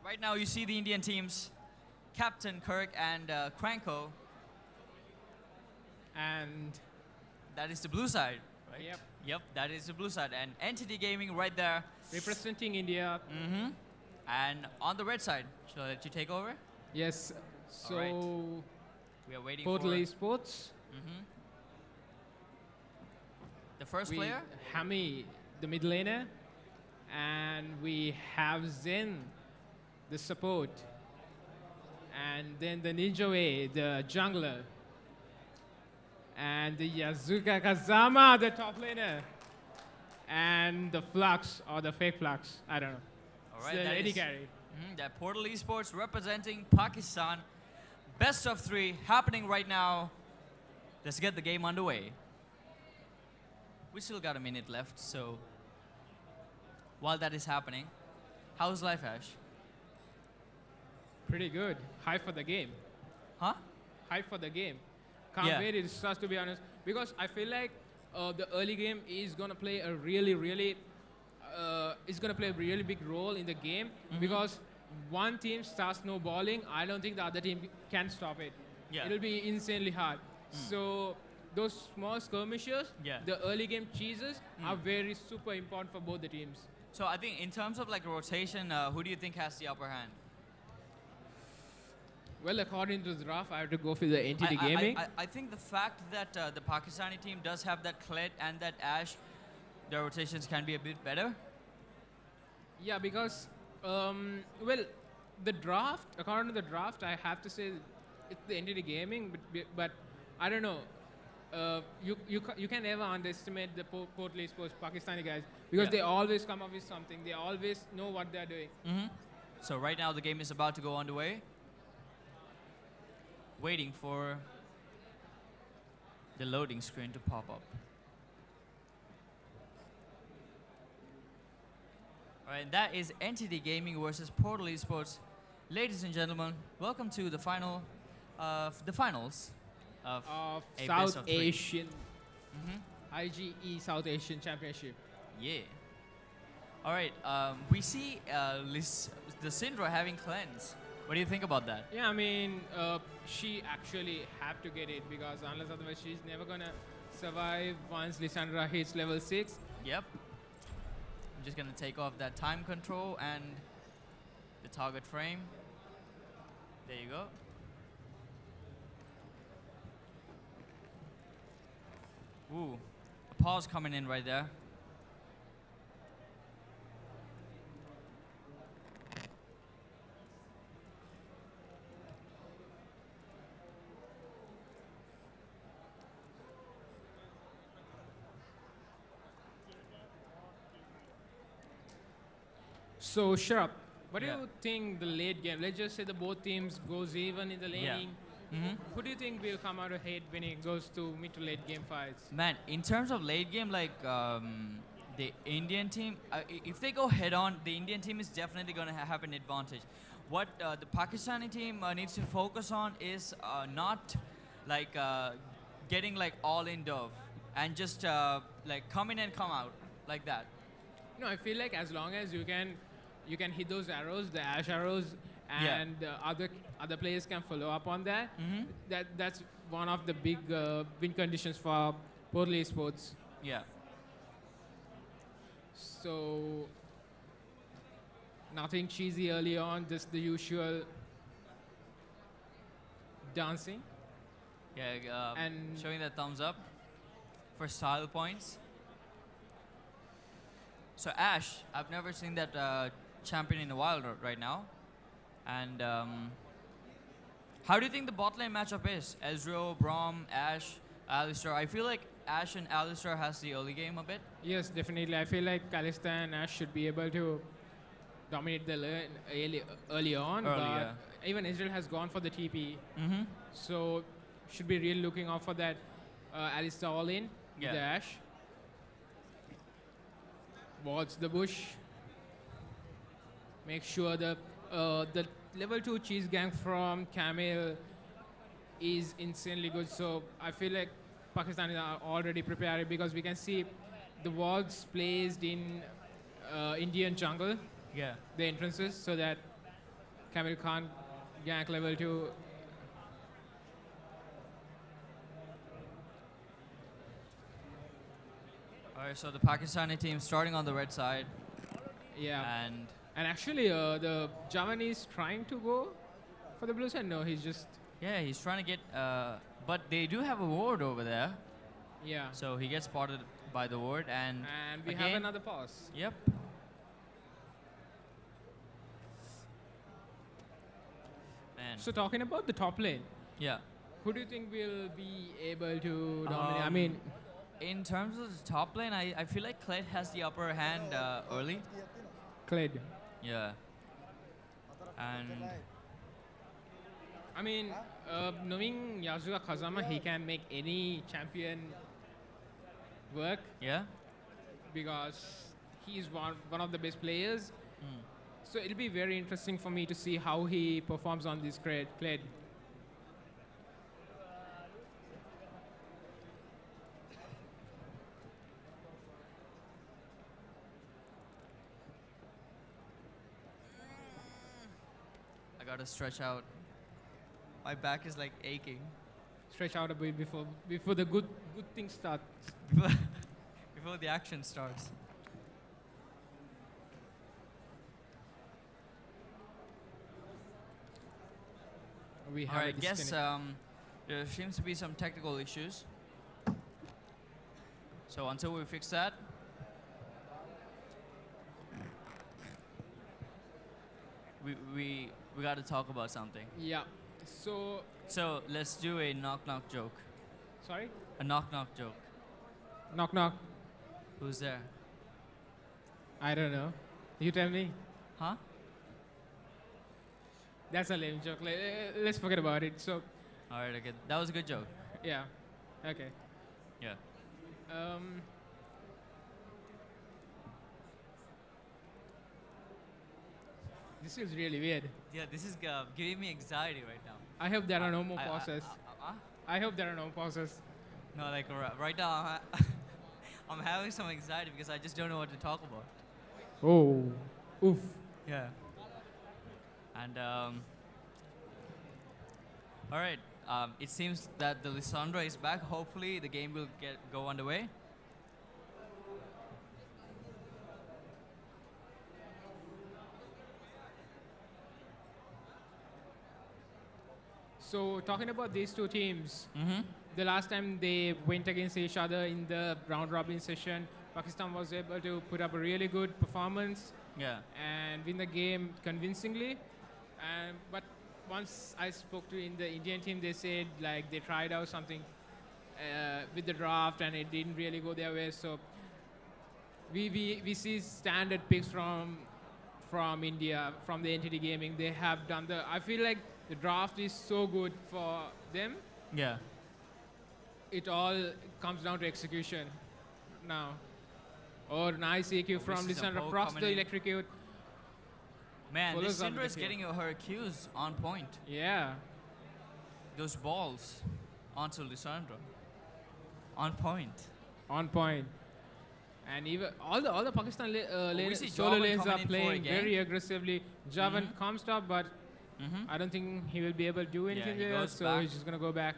[SPEAKER 3] Right now, you see the Indian teams, Captain Kirk and Cranko.
[SPEAKER 7] And
[SPEAKER 3] That is the blue side, right?
[SPEAKER 7] Yep.
[SPEAKER 3] Yep, that is the blue side. And Entity Gaming right there.
[SPEAKER 7] representing India.
[SPEAKER 3] Mm-hmm. And on the red side, shall I let you take over?
[SPEAKER 7] Yes. So
[SPEAKER 3] Alright. We are waiting
[SPEAKER 7] Portal
[SPEAKER 3] for
[SPEAKER 7] Esports.
[SPEAKER 3] the first
[SPEAKER 7] We
[SPEAKER 3] player.
[SPEAKER 7] Hami, the mid laner, and we have Zen, the support, and then the Ninja Way, the jungler, and the Yazuka Kazama, the top laner, and the Flux or the fake Flux. I don't know.
[SPEAKER 3] All
[SPEAKER 7] It's
[SPEAKER 3] right,
[SPEAKER 7] the
[SPEAKER 3] that
[SPEAKER 7] AD
[SPEAKER 3] is-
[SPEAKER 7] carry.
[SPEAKER 3] That Portal Esports representing Pakistan. Best of 3 happening right now. Let's get the game underway. We still got a minute left, so while that is happening. How's life, Ash?
[SPEAKER 7] Pretty good. Hype for the game.
[SPEAKER 3] Huh?
[SPEAKER 7] Hype for the game. Can't
[SPEAKER 3] Yeah.
[SPEAKER 7] wait it starts, to be honest, because I feel like the early game is gonna play a really big role in the game because one team starts snowballing, I don't think the other team can stop it.
[SPEAKER 3] Yeah.
[SPEAKER 7] It'll be insanely hard. So those small skirmishes,
[SPEAKER 3] Yeah.
[SPEAKER 7] the early game cheeses are very super important for both the teams.
[SPEAKER 3] So I think in terms of like rotation, who do you think has the upper hand?
[SPEAKER 7] Well, according to the draft, I have to go for the NTT Gaming.
[SPEAKER 3] I think the fact that the Pakistani team does have that Kled and that Ash, their rotations can be a bit better.
[SPEAKER 7] Yeah, because well, the draft, according to the draft, I have to say it's the NTT Gaming, but I don't know. You can never underestimate the Portal Esports Pakistani guys because
[SPEAKER 3] Yeah.
[SPEAKER 7] they always come up with something. They always know what they're doing.
[SPEAKER 3] So right now the game is about to go underway. Waiting for the loading screen to pop up. Alright, that is NTT Gaming versus Portal Esports. Ladies and gentlemen, welcome to the finals of
[SPEAKER 7] Of
[SPEAKER 3] a best
[SPEAKER 7] South
[SPEAKER 3] of 3.
[SPEAKER 7] Asian, IGE South Asian Championship.
[SPEAKER 3] Yeah. Alright, we see the Syndra having cleanse. What do you think about that?
[SPEAKER 7] Yeah, I mean, she actually had to get it because unless otherwise she's never gonna survive once Lissandra hits level 6.
[SPEAKER 3] Yep. I'm just gonna take off that time control and the target frame. There you go. Ooh, a pause coming in right there.
[SPEAKER 7] So, Sharp, what do
[SPEAKER 3] Yeah.
[SPEAKER 7] you think the late game? Let's just say the both teams goes even in the laning. Who do you think will come out ahead when it goes to mid to late game fights?
[SPEAKER 3] Man, in terms of late game, like the Indian team, if they go head on, the Indian team is definitely going to have an advantage. What the Pakistani team needs to focus on is not like getting like all in dove and just like come in and come out like that.
[SPEAKER 7] No, I feel like as long as you can hit those arrows, the ash arrows,
[SPEAKER 3] Yeah.
[SPEAKER 7] and other players can follow up on that. That's one of the big win conditions for Portal Esports.
[SPEAKER 3] Yeah.
[SPEAKER 7] So nothing cheesy early on, just the usual dancing.
[SPEAKER 3] Yeah,
[SPEAKER 7] And-
[SPEAKER 3] showing that thumbs up for style points. So Ash, I've never seen that champion in a while right now. And how do you think the bot lane matchup is? Ezreal, Braum, Ash, Alistar. I feel like Ash and Alistar has the early game a bit.
[SPEAKER 7] Yes, definitely. I feel like Kalista and Ash should be able to dominate the lane early on.
[SPEAKER 3] Early,
[SPEAKER 7] but
[SPEAKER 3] yeah.
[SPEAKER 7] even Israel has gone for the TP.
[SPEAKER 3] Mm-hmm.
[SPEAKER 7] So should be really looking out for that Alistar all in
[SPEAKER 3] Yeah.
[SPEAKER 7] with the Ash. Wards the bush. Make sure the level 2 cheese gang from Camille is insanely good. So I feel like Pakistanis are already prepared because we can see the wards placed in Indian jungle,
[SPEAKER 3] Yeah.
[SPEAKER 7] the entrances, so that Camille can't gank level 2.
[SPEAKER 3] Alright, so the Pakistani team starting on the red side.
[SPEAKER 7] Yeah.
[SPEAKER 3] And
[SPEAKER 7] And actually, the Javanese trying to go for the blue side. No, he's just,
[SPEAKER 3] yeah, he's trying to get, but they do have a ward over there.
[SPEAKER 7] yeah.
[SPEAKER 3] So he gets spotted by the ward and
[SPEAKER 7] And we
[SPEAKER 3] again,
[SPEAKER 7] have another pause.
[SPEAKER 3] Yep. Man.
[SPEAKER 7] So talking about the top lane,
[SPEAKER 3] Yeah.
[SPEAKER 7] who do you think will be able to dominate? I mean,
[SPEAKER 3] In terms of the top lane, I feel like Kled has the upper hand early.
[SPEAKER 7] Kled.
[SPEAKER 3] Yeah. And
[SPEAKER 7] I mean, knowing Yasuga Kazama, he can make any champion work
[SPEAKER 3] yeah.
[SPEAKER 7] because he's one of the best players.
[SPEAKER 3] Mm.
[SPEAKER 7] So it'll be very interesting for me to see how he performs on this clay.
[SPEAKER 3] I gotta stretch out. My back is like aching.
[SPEAKER 7] Stretch out a bit before the good things start.
[SPEAKER 3] before before the action starts.
[SPEAKER 7] We have
[SPEAKER 3] All
[SPEAKER 7] a
[SPEAKER 3] right, guess
[SPEAKER 7] disconnect.
[SPEAKER 3] there seems to be some technical issues. So until we fix that, we got to talk about something.
[SPEAKER 7] Yeah. So
[SPEAKER 3] So let's do a knock knock joke.
[SPEAKER 7] sorry.
[SPEAKER 3] A knock knock joke.
[SPEAKER 7] Knock knock.
[SPEAKER 3] Who's there?
[SPEAKER 7] I don't know. You tell me.
[SPEAKER 3] Huh?
[SPEAKER 7] That's a lame joke. Let's forget about it. So
[SPEAKER 3] All right, okay. That was a good joke.
[SPEAKER 7] yeah. Okay.
[SPEAKER 3] Yeah.
[SPEAKER 7] This is really weird.
[SPEAKER 3] Yeah, this is giving me anxiety right now.
[SPEAKER 7] I hope there are no more
[SPEAKER 3] I-
[SPEAKER 7] pauses.
[SPEAKER 3] I-
[SPEAKER 7] I hope there are no pauses.
[SPEAKER 3] no, like right now, I'm having some anxiety because I just don't know what to talk about.
[SPEAKER 7] Oh. Oof.
[SPEAKER 3] Yeah. And all right. It seems that the Lissandra is back. Hopefully, the game will go underway.
[SPEAKER 7] So talking about these two teams,
[SPEAKER 3] Mm-hmm.
[SPEAKER 7] the last time they went against each other in the round robin session, Pakistan was able to put up a really good performance
[SPEAKER 3] Yeah.
[SPEAKER 7] and win the game convincingly. But once I spoke to in the Indian team, they said like they tried out something with the draft and it didn't really go their way. So we see standard picks from India, from the entity gaming. They have done I feel like the draft is so good for them.
[SPEAKER 3] Yeah.
[SPEAKER 7] It all comes down to execution now. Or nice EQ from
[SPEAKER 3] this is a
[SPEAKER 7] Lissandra.
[SPEAKER 3] poke
[SPEAKER 7] Props to
[SPEAKER 3] coming in.
[SPEAKER 7] electrocute.
[SPEAKER 3] Man,
[SPEAKER 7] Follows
[SPEAKER 3] this
[SPEAKER 7] on
[SPEAKER 3] Syndra
[SPEAKER 7] the
[SPEAKER 3] is
[SPEAKER 7] field.
[SPEAKER 3] getting her cues on point.
[SPEAKER 7] Yeah.
[SPEAKER 3] Those balls onto Lissandra. On point.
[SPEAKER 7] On point. And even all the Pakistan
[SPEAKER 3] we see
[SPEAKER 7] solo
[SPEAKER 3] Javan
[SPEAKER 7] lanes
[SPEAKER 3] coming
[SPEAKER 7] are
[SPEAKER 3] in for a
[SPEAKER 7] playing
[SPEAKER 3] gank.
[SPEAKER 7] very aggressively. Javan
[SPEAKER 3] Mhm.
[SPEAKER 7] comes top, but
[SPEAKER 3] Mm-hmm.
[SPEAKER 7] I don't think he will be able to do anything
[SPEAKER 3] he
[SPEAKER 7] there.
[SPEAKER 3] goes
[SPEAKER 7] So
[SPEAKER 3] back.
[SPEAKER 7] he's just gonna go back.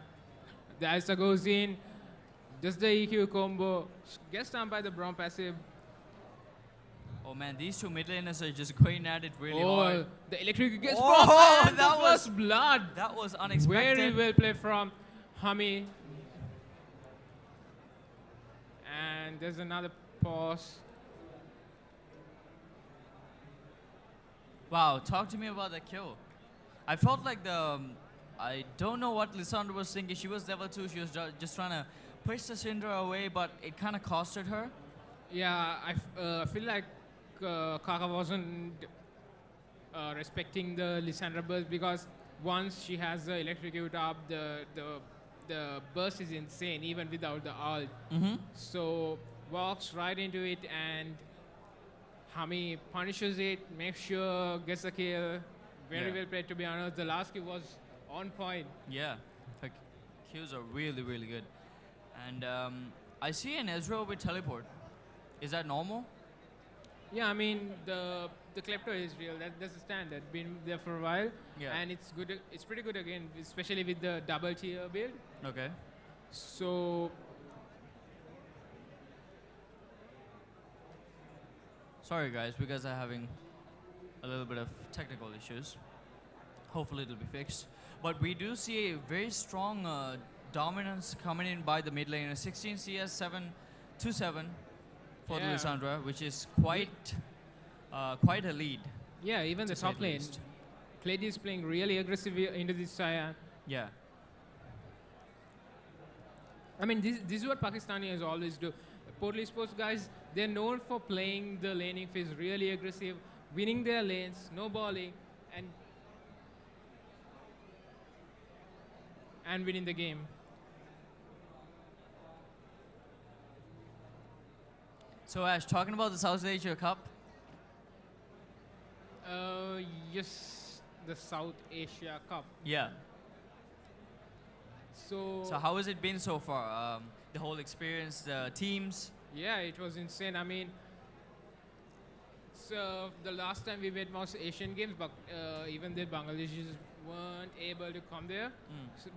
[SPEAKER 7] The Isa goes in. Just the EQ combo. Gets down by the Braum passive.
[SPEAKER 3] Oh man, these two mid laners are just going at it really
[SPEAKER 7] Oh,
[SPEAKER 3] hard.
[SPEAKER 7] the electric gets
[SPEAKER 3] Oh,
[SPEAKER 7] blocked. And
[SPEAKER 3] that
[SPEAKER 7] the
[SPEAKER 3] was-
[SPEAKER 7] first blood.
[SPEAKER 3] That was unexpected.
[SPEAKER 7] Very well played from Hami. And there's another pause.
[SPEAKER 3] Wow, talk to me about the kill. I felt like I don't know what Lissandra was thinking. She was level 2. She was just trying to push the Syndra away, but it kind of costed her.
[SPEAKER 7] Yeah, I feel like Kaka wasn't respecting the Lissandra burst because once she has the electrocute up, the burst is insane even without the ult.
[SPEAKER 3] Mm-hmm.
[SPEAKER 7] So walks right into it and Hami punishes it, makes sure gets the kill. Very
[SPEAKER 3] Yeah.
[SPEAKER 7] well played, to be honest. The last kill was on point.
[SPEAKER 3] Yeah, her Qs are really, really good. And I see an Ezreal with teleport. Is that normal?
[SPEAKER 7] Yeah, I mean the Klepto is real. That's the standard. Been there for a while,
[SPEAKER 3] Yeah.
[SPEAKER 7] and it's good. It's pretty good again, especially with the double tier build.
[SPEAKER 3] Okay.
[SPEAKER 7] So
[SPEAKER 3] Sorry guys, you guys are having a little bit of technical issues. Hopefully it'll be fixed. But we do see a very strong dominance coming in by the mid laner. 16 CS 7-2-7 for
[SPEAKER 7] Yeah.
[SPEAKER 3] the Lissandra, which is quite a lead.
[SPEAKER 7] yeah, even
[SPEAKER 3] To
[SPEAKER 7] the
[SPEAKER 3] say
[SPEAKER 7] top
[SPEAKER 3] the
[SPEAKER 7] lane,
[SPEAKER 3] least.
[SPEAKER 7] Kled is playing really aggressive into this Cyan.
[SPEAKER 3] Yeah.
[SPEAKER 7] I mean, this is what Pakistanis always do. Portly Sports guys, they're known for playing the laning phase really aggressive, winning their lanes, snowballing, and winning the game.
[SPEAKER 3] So Ash, talking about the South Asia Cup,
[SPEAKER 7] Yes, the South Asia Cup.
[SPEAKER 3] yeah.
[SPEAKER 7] So,
[SPEAKER 3] So how has it been so far? The whole experience, the teams.
[SPEAKER 7] yeah, it was insane. I mean, so the last time we made most Asian games, but even the Bangladeshis weren't able to come there. So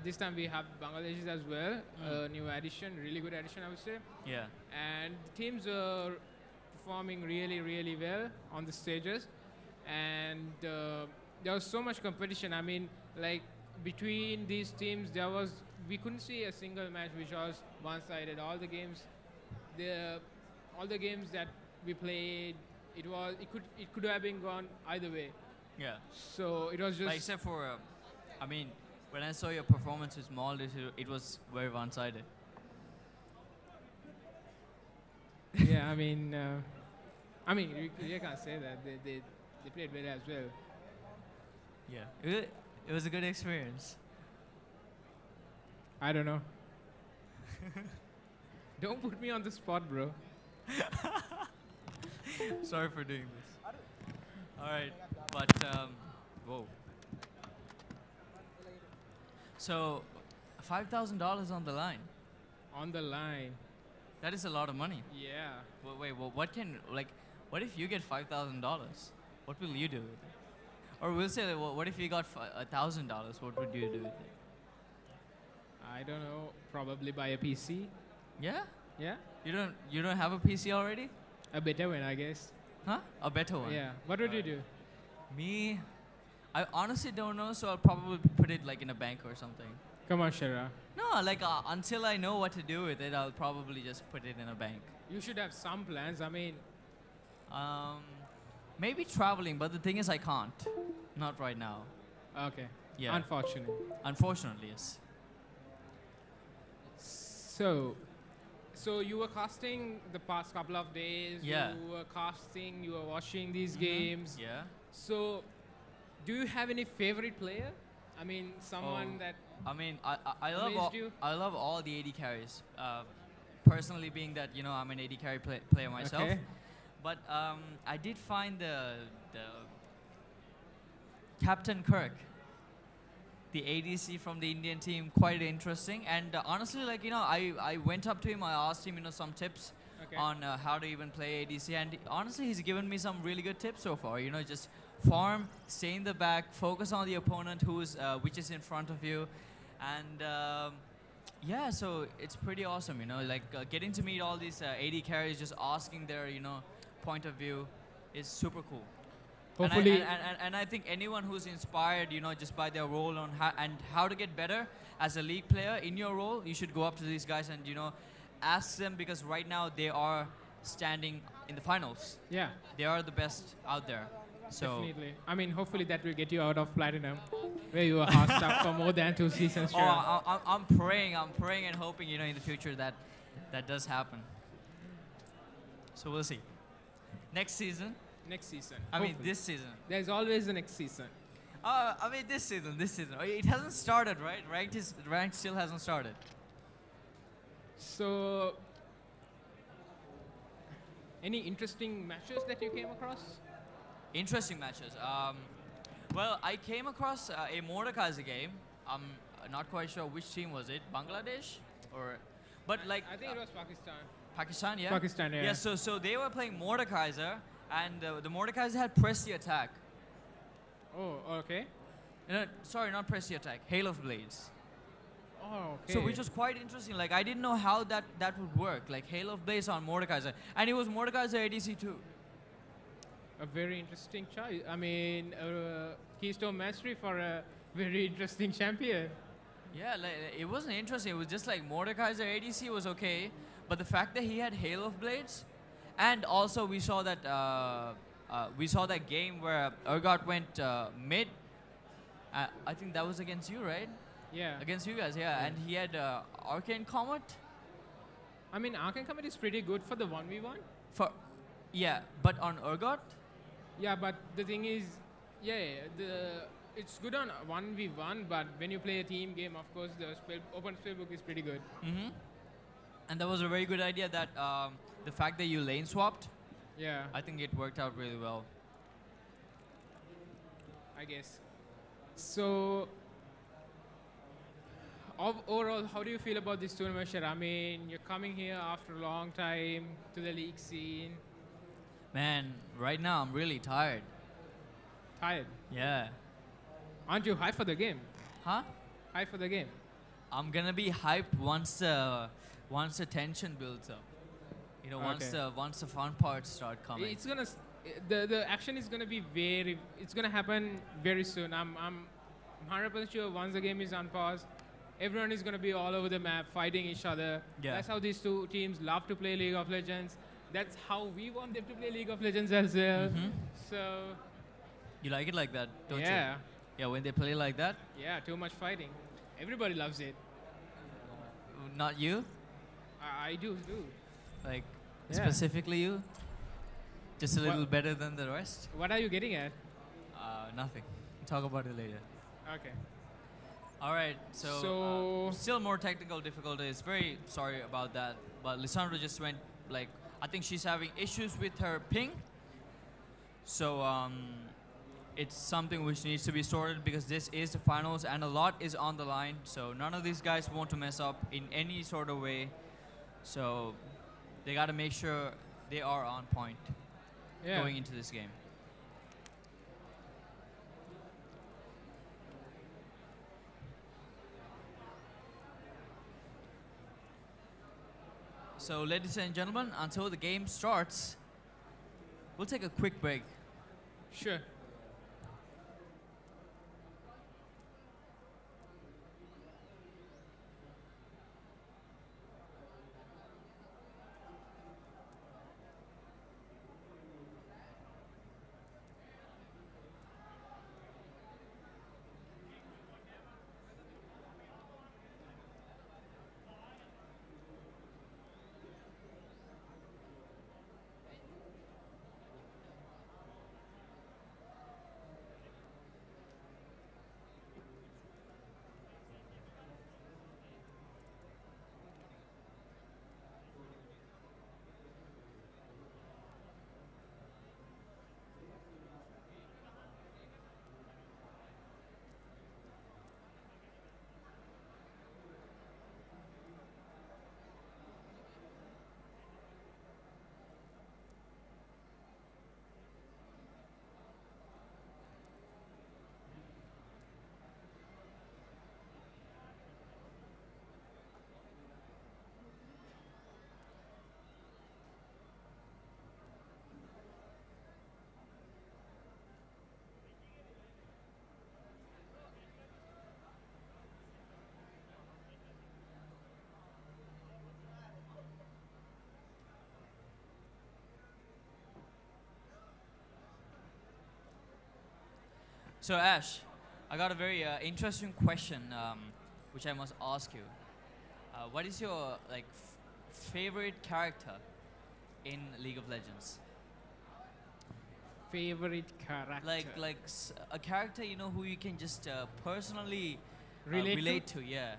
[SPEAKER 7] this time we have Bangladeshis as well. New addition, really good addition, I would say.
[SPEAKER 3] Yeah.
[SPEAKER 7] And the teams are performing really, really well on the stages. And there was so much competition. I mean, like between these teams, we couldn't see a single match which was one-sided. All the games that we played, it could have been gone either way.
[SPEAKER 3] Yeah.
[SPEAKER 7] So it was just
[SPEAKER 3] Like, except for, I mean, when I saw your performance with Maldives, it was very one-sided.
[SPEAKER 7] yeah. I mean, you can't say that they played well as well.
[SPEAKER 3] Yeah. It was a good experience.
[SPEAKER 7] I don't know. Don't put me on the spot, bro.
[SPEAKER 3] Sorry for doing this. All right, but whoa. So, $5,000 on the line.
[SPEAKER 7] On the line.
[SPEAKER 3] That is a lot of money.
[SPEAKER 7] Yeah.
[SPEAKER 3] Wait, what if you get $5,000? What will you do with it? Or we'll say, what if you got $1,000? What would you do with it?
[SPEAKER 7] I don't know. Probably buy a PC.
[SPEAKER 3] Yeah?
[SPEAKER 7] Yeah.
[SPEAKER 3] You don't have a PC already?
[SPEAKER 7] A better one, I guess.
[SPEAKER 3] Huh? A better one.
[SPEAKER 7] Yeah. What would you do?
[SPEAKER 3] Me, I honestly don't know, so I'll probably put it like in a bank or something.
[SPEAKER 7] Come on, Shara.
[SPEAKER 3] No, like until I know what to do with it, I'll probably just put it in a bank.
[SPEAKER 7] You should have some plans. I mean,
[SPEAKER 3] Maybe traveling, but the thing is I can't. Not right now.
[SPEAKER 7] okay.
[SPEAKER 3] Yeah.
[SPEAKER 7] Unfortunate.
[SPEAKER 3] Unfortunately, yes.
[SPEAKER 7] So you were casting the past couple of days.
[SPEAKER 3] Yeah.
[SPEAKER 7] You were casting. You were watching these games.
[SPEAKER 3] Yeah.
[SPEAKER 7] So, do you have any favorite player? I mean, someone
[SPEAKER 3] Oh.
[SPEAKER 7] that
[SPEAKER 3] I mean, I love
[SPEAKER 7] Amazed you?
[SPEAKER 3] I love all the AD carries. Personally, being that I'm an AD carry player myself.
[SPEAKER 7] Okay.
[SPEAKER 3] But I did find the Captain Kirk, the ADC from the Indian team, quite interesting. And honestly, like I went up to him. I asked him some tips
[SPEAKER 7] Okay.
[SPEAKER 3] on how to even play ADC, and honestly, he's given me some really good tips so far. Just farm, stay in the back, focus on the opponent which is in front of you, and yeah, so it's pretty awesome. Like getting to meet all these AD carries, just asking their point of view is super cool.
[SPEAKER 7] hopefully,
[SPEAKER 3] And I think anyone who's inspired, just by their role on how to get better as a league player in your role, you should go up to these guys and ask them, because right now they are standing in the finals.
[SPEAKER 7] yeah,
[SPEAKER 3] They are the best out there. So
[SPEAKER 7] definitely. I mean, hopefully that will get you out of platinum, where you were hard stuck for more than 2 seasons. Shara.
[SPEAKER 3] I'm praying and hoping in the future that does happen. So we'll see. Next season.
[SPEAKER 7] Next season.
[SPEAKER 3] I mean
[SPEAKER 7] hopefully.
[SPEAKER 3] this season.
[SPEAKER 7] There's always the next season.
[SPEAKER 3] I mean this season. It hasn't started, right? Ranked still hasn't started.
[SPEAKER 7] So, any interesting matches that you came across?
[SPEAKER 3] Interesting matches. Well, I came across a Mordekaiser game. I'm not quite sure which team was it. Bangladesh but like
[SPEAKER 7] I think it was Pakistan.
[SPEAKER 3] Pakistan, yeah.
[SPEAKER 7] Pakistan, yeah.
[SPEAKER 3] Yeah. So they were playing Mordekaiser, and the Mordekaiser had pressed the attack.
[SPEAKER 7] Oh, okay.
[SPEAKER 3] No, sorry, not press the attack. Hail of Blades.
[SPEAKER 7] Oh, okay.
[SPEAKER 3] So which was quite interesting. Like I didn't know how that would work. Like Hail of Blades on Mordekaiser, and it was Mordekaiser ADC too.
[SPEAKER 7] A very interesting choice. I mean, Keystone Mastery for a very interesting champion.
[SPEAKER 3] Yeah, like, it wasn't interesting. It was just like Mordekaiser ADC was okay, but the fact that he had Hail of Blades, and also we saw that game where Urgot went mid. I think that was against you, right?
[SPEAKER 7] Yeah.
[SPEAKER 3] Against you guys, yeah. And he had Arcane Comet.
[SPEAKER 7] I mean, Arcane Comet is pretty good for the 1v1.
[SPEAKER 3] But on Urgot,
[SPEAKER 7] Yeah, but the thing is, it's good on 1v1, but when you play a team game, of course, the open spellbook is pretty good.
[SPEAKER 3] and that was a very good idea that the fact that you lane swapped,
[SPEAKER 7] Yeah,
[SPEAKER 3] I think it worked out really well.
[SPEAKER 7] I guess. So, overall, how do you feel about this tournament, Shar? I mean, you're coming here after a long time to the league scene.
[SPEAKER 3] Man, right now I'm really tired.
[SPEAKER 7] Tired.
[SPEAKER 3] Yeah.
[SPEAKER 7] Aren't you hyped for the game?
[SPEAKER 3] Huh?
[SPEAKER 7] Hyped for the game?
[SPEAKER 3] I'm gonna be hyped once the tension builds up. You know,
[SPEAKER 7] Okay.
[SPEAKER 3] once the fun parts start coming.
[SPEAKER 7] It's gonna, the action is gonna be it's gonna happen very soon. I'm 100% sure once the game is unpaused, everyone is gonna be all over the map fighting each other.
[SPEAKER 3] Yeah.
[SPEAKER 7] That's how these two teams love to play League of Legends. That's how we want them to play League of Legends as well.
[SPEAKER 3] Mhm.
[SPEAKER 7] So,
[SPEAKER 3] You like it like that, don't
[SPEAKER 7] yeah,
[SPEAKER 3] you? Yeah, when they play like that.
[SPEAKER 7] yeah, too much fighting. Everybody loves it.
[SPEAKER 3] Not you,
[SPEAKER 7] I do.
[SPEAKER 3] like
[SPEAKER 7] Yeah.
[SPEAKER 3] specifically you. Just a
[SPEAKER 7] What-
[SPEAKER 3] little better than the rest.
[SPEAKER 7] What are you getting at?
[SPEAKER 3] Nothing. Talk about it later.
[SPEAKER 7] Okay.
[SPEAKER 3] All right, so,
[SPEAKER 7] So-
[SPEAKER 3] still more technical difficulties. Very sorry about that, but Lissandra just went like, I think she's having issues with her ping. So it's something which needs to be sorted because this is the finals and a lot is on the line. So none of these guys want to mess up in any sort of way. So they got to make sure they are on point
[SPEAKER 7] Yeah.
[SPEAKER 3] going into this game. So, ladies and gentlemen, until the game starts, we'll take a quick break.
[SPEAKER 7] Sure.
[SPEAKER 3] So, Ash, I got a very interesting question, which I must ask you. What is your favorite character in League of Legends?
[SPEAKER 7] Favorite character.
[SPEAKER 3] A character who you can just personally
[SPEAKER 7] Relate to?
[SPEAKER 3] to. Yeah.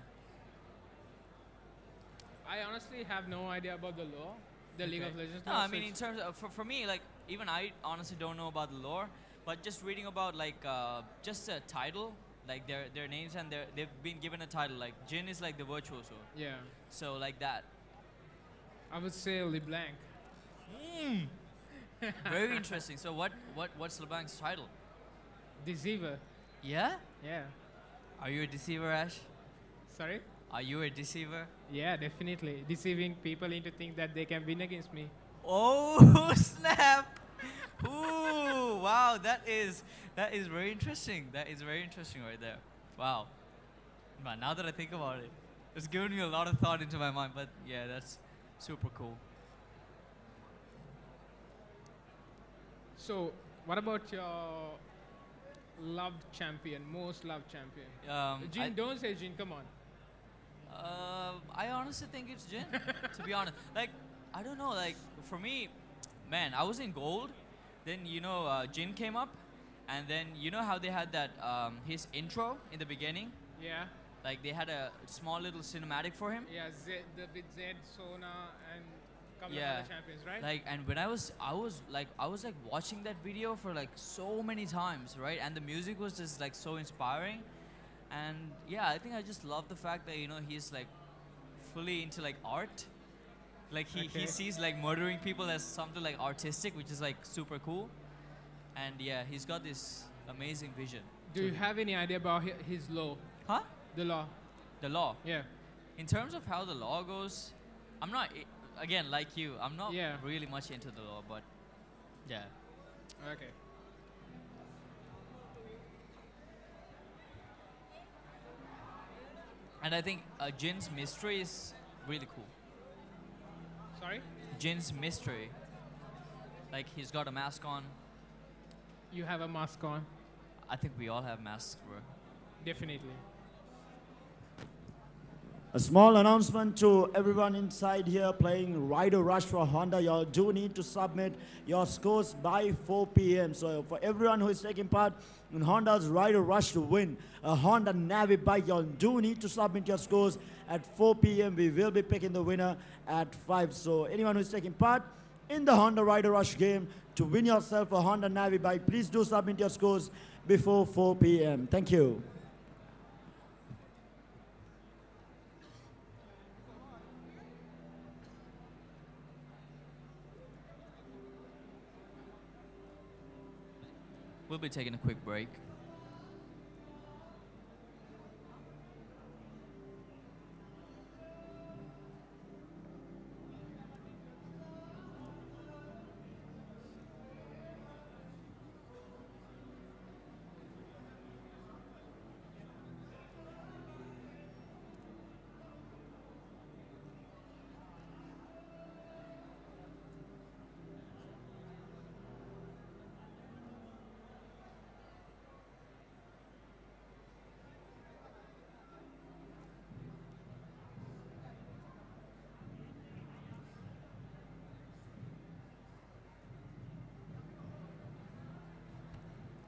[SPEAKER 7] I honestly have no idea about the lore, the League of
[SPEAKER 3] Okay.
[SPEAKER 7] Legends.
[SPEAKER 3] No,
[SPEAKER 7] lore,
[SPEAKER 3] I
[SPEAKER 7] so
[SPEAKER 3] mean in
[SPEAKER 7] it's-
[SPEAKER 3] terms of for me, even I honestly don't know about the lore, but just reading about just a title, like their names and they've been given a title. Like Jin is like the virtuoso,
[SPEAKER 7] yeah,
[SPEAKER 3] so like that.
[SPEAKER 7] I would say LeBlanc.
[SPEAKER 3] Very interesting. So what's LeBlanc's title?
[SPEAKER 7] Deceiver.
[SPEAKER 3] Yeah.
[SPEAKER 7] Yeah.
[SPEAKER 3] Are you a deceiver, Ash?
[SPEAKER 7] Sorry?
[SPEAKER 3] Are you a deceiver?
[SPEAKER 7] Yeah, definitely. Deceiving people into think that they can win against me.
[SPEAKER 3] Oh snap! Ooh, wow, that is very interesting. That is very interesting right there. Wow. But now that I think about it, it's given me a lot of thought into my mind. But yeah, that's super cool.
[SPEAKER 7] So, what about your loved champion, most loved champion? Jin, don't say Jin, come on.
[SPEAKER 3] I honestly think it's Jin. To be honest, I don't know. For me, man, I was in gold. Then Jin came up, and then you know how they had that his intro in the beginning.
[SPEAKER 7] Yeah.
[SPEAKER 3] Like they had a small little cinematic for him.
[SPEAKER 7] Yeah, with Zed, Sona, and couple
[SPEAKER 3] Yeah.
[SPEAKER 7] of other champions, right?
[SPEAKER 3] Like, and when I was like watching that video for like so many times, right? And the music was just like so inspiring, and yeah, I think I just love the fact that he's like fully into like art. Like he
[SPEAKER 7] Okay.
[SPEAKER 3] sees like murdering people as something like artistic, which is like super cool. And yeah, he's got this amazing vision.
[SPEAKER 7] Do you have any idea about his law?
[SPEAKER 3] Huh?
[SPEAKER 7] The law?
[SPEAKER 3] The law.
[SPEAKER 7] Yeah.
[SPEAKER 3] In terms of how the law goes, I'm not again like you. I'm not
[SPEAKER 7] Yeah.
[SPEAKER 3] really much into the law, but yeah.
[SPEAKER 7] Okay.
[SPEAKER 3] And I think Jin's mystery is really cool.
[SPEAKER 7] Sorry?
[SPEAKER 3] Jin's mystery. Like he's got a mask on.
[SPEAKER 7] You have a mask on.
[SPEAKER 3] I think we all have masks, bro.
[SPEAKER 7] Definitely.
[SPEAKER 6] A small announcement to everyone inside here playing Rider Rush for Honda. You do need to submit your scores by 4 p.m. So for everyone who is taking part in Honda's Rider Rush to win a Honda Navi bike, you do need to submit your scores at 4 p.m. We will be picking the winner at 5. So anyone who is taking part in the Honda Rider Rush game to win yourself a Honda Navi bike, please do submit your scores before 4 p.m. Thank you.
[SPEAKER 3] We'll be taking a quick break.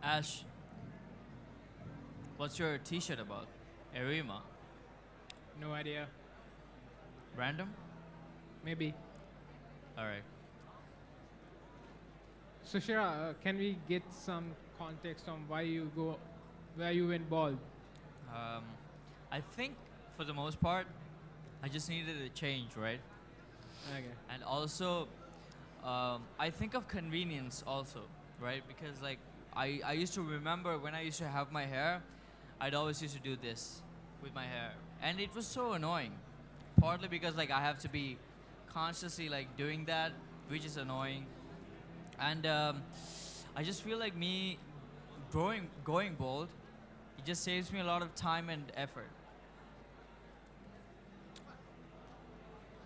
[SPEAKER 3] Ash, what's your t-shirt about? Erima?
[SPEAKER 7] No idea.
[SPEAKER 3] Random?
[SPEAKER 7] Maybe.
[SPEAKER 3] Alright.
[SPEAKER 7] So Shira, can we get some context on where you went bald?
[SPEAKER 3] I think for the most part, I just needed a change, right?
[SPEAKER 7] Okay.
[SPEAKER 3] And also, I think of convenience also, right? Because like, I used to remember when I used to have my hair, I'd always used to do this with my hair. And it was so annoying. Partly because like I have to be consciously like doing that, which is annoying. And I just feel like me going bald, it just saves me a lot of time and effort.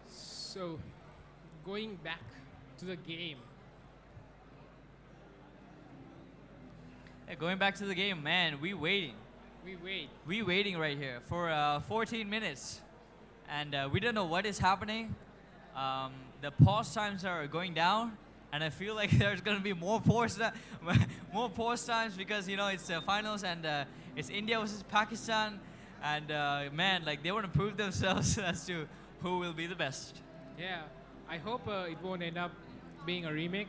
[SPEAKER 7] So, going back to the game.
[SPEAKER 3] Yeah, going back to the game, man, we waiting. We waiting right here for 14 minutes. And we don't know what is happening. The pause times are going down. And I feel like there's going to be more pause times because, it's finals and it's India versus Pakistan. And man, like they want to prove themselves as to who will be the best.
[SPEAKER 7] Yeah. I hope it won't end up being a remake.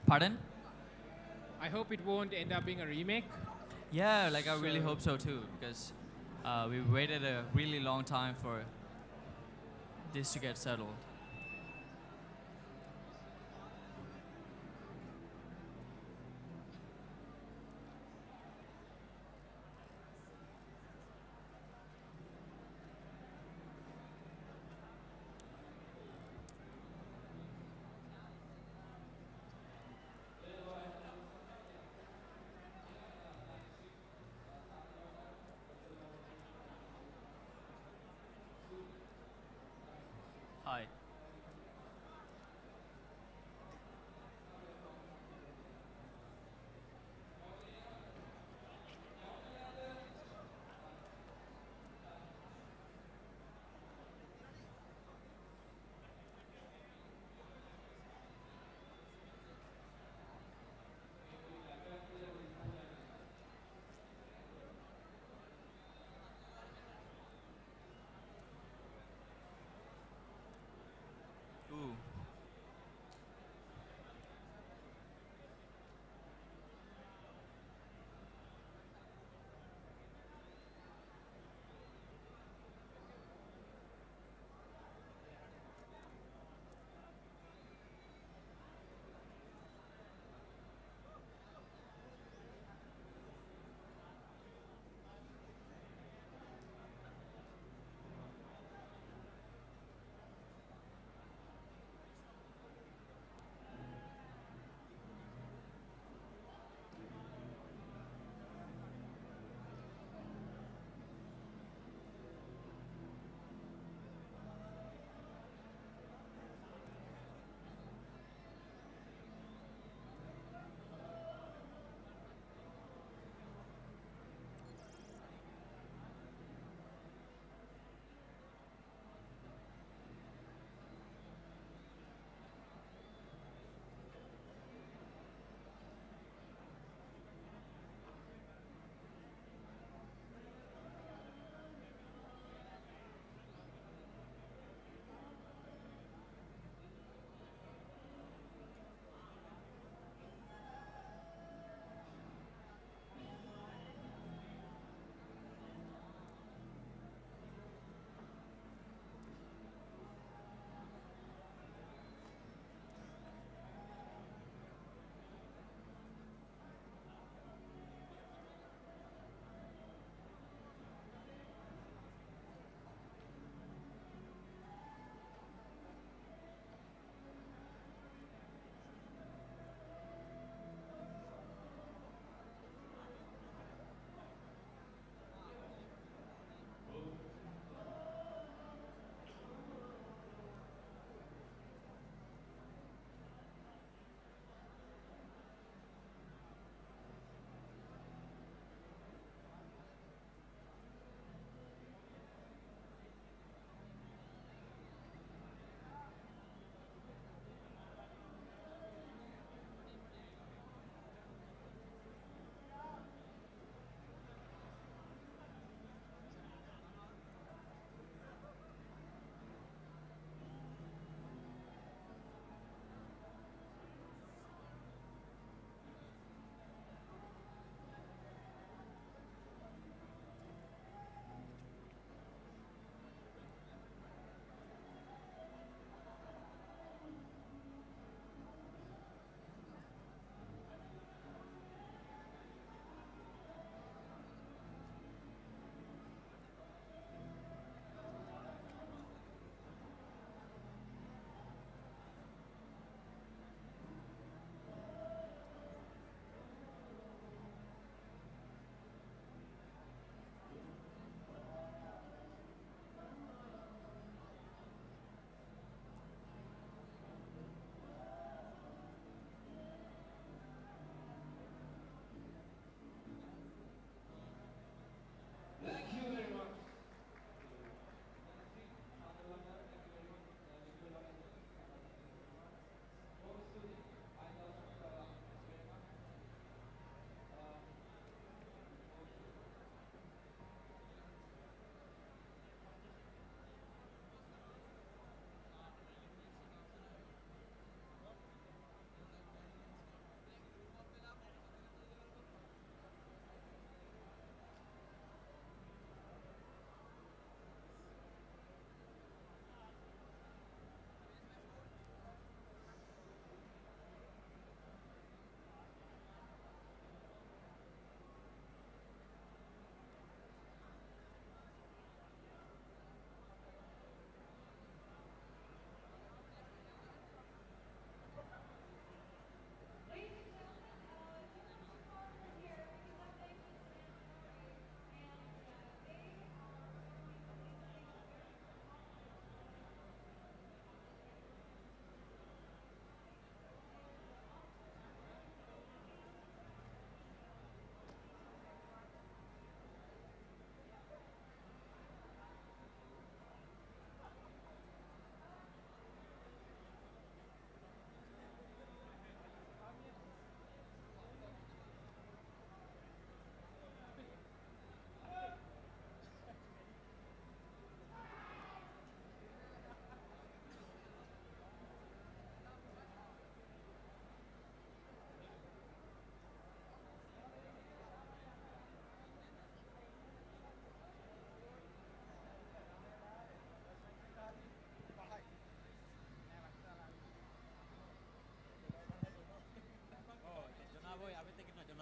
[SPEAKER 3] Pardon?
[SPEAKER 7] I hope it won't end up being a remake.
[SPEAKER 3] Yeah, like I really
[SPEAKER 7] So-
[SPEAKER 3] hope so too, because we waited a really long time for this to get settled. Hi.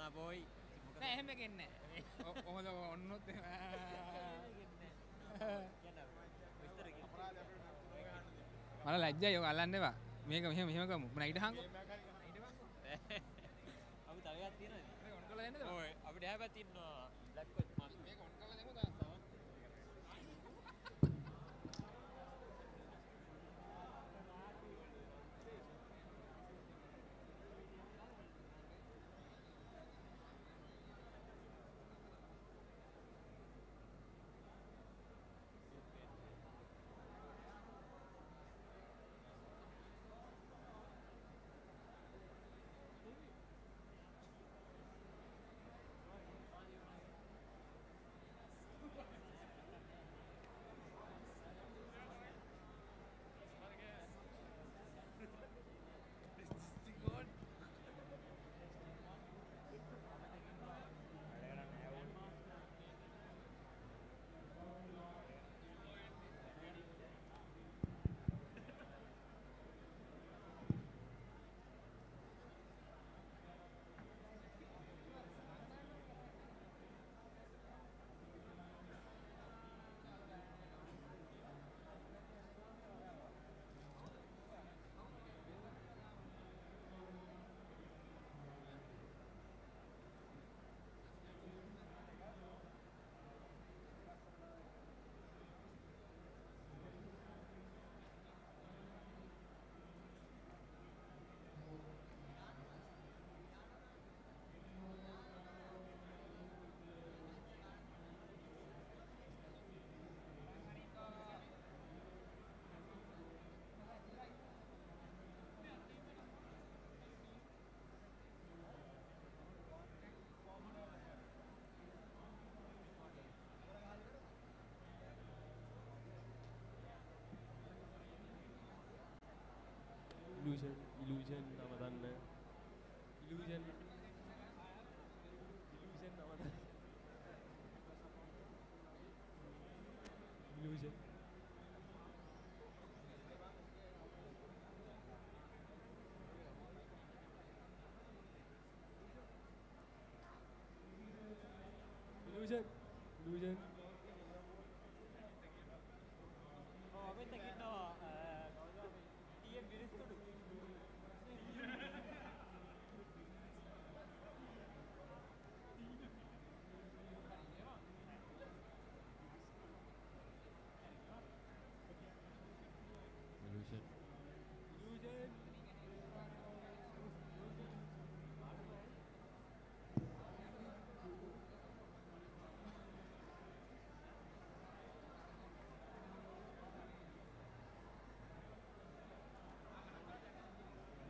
[SPEAKER 7] නෑ එහෙම ගෙන්නේ නැහැ. කොහොමද ඔන්නොත් මල ලැජ්ජයි ඔය අල්ලන්න එපා. මේක මෙහෙම ගමු. මම හිටහන්කෝ.
[SPEAKER 8] අපි තව එකක් තියෙනවද?
[SPEAKER 7] මේක ඔන් කරලා දෙන්නද?
[SPEAKER 8] ඔය අපිට එහා පැත්තේ ඉන්නවා බ්ලැක් කොත් මාස්.
[SPEAKER 7] මේක ඔන් කරලා දෙමු තාත්තා.
[SPEAKER 8] illusion nama danna illusion nama danna illusion illusion oh aben takinno TM diristudu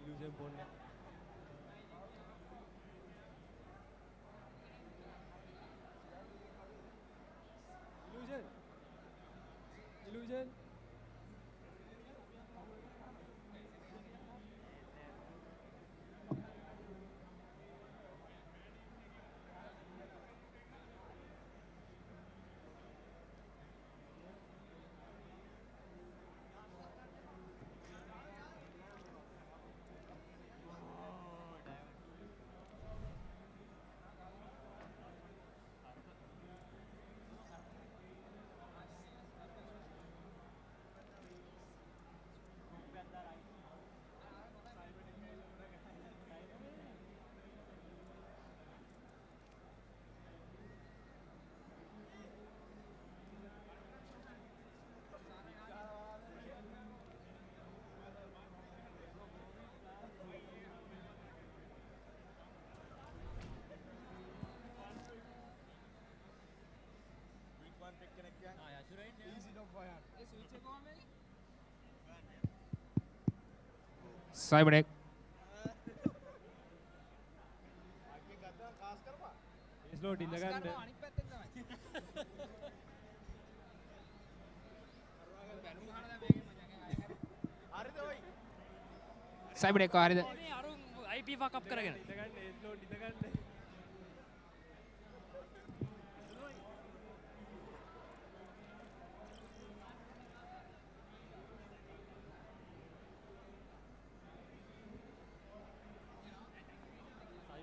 [SPEAKER 8] illusion pon illusion
[SPEAKER 7] Cyberneck.
[SPEAKER 8] slot ඉඳගන්න
[SPEAKER 7] Cyberneck හරිද?
[SPEAKER 8] අරුන් IP fuck up කරගෙන ඉඳගන්න slot ඉඳගන්න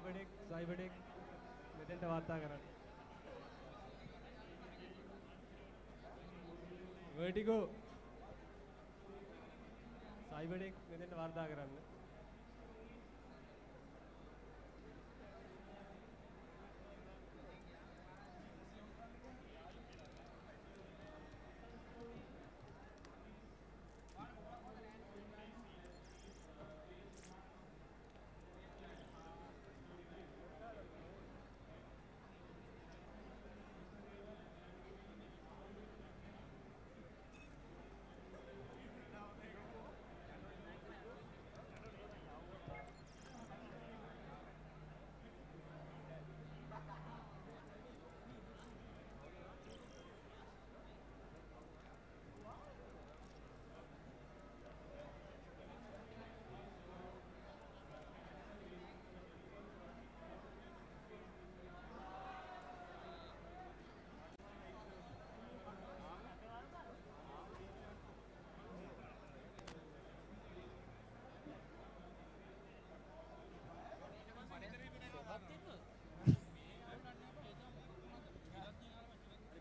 [SPEAKER 9] Cyberdeck මෙතෙන්ට වාර්තා කරන්න. Vertigo Cyberdeck මෙතෙන්ට වාර්තා කරන්න.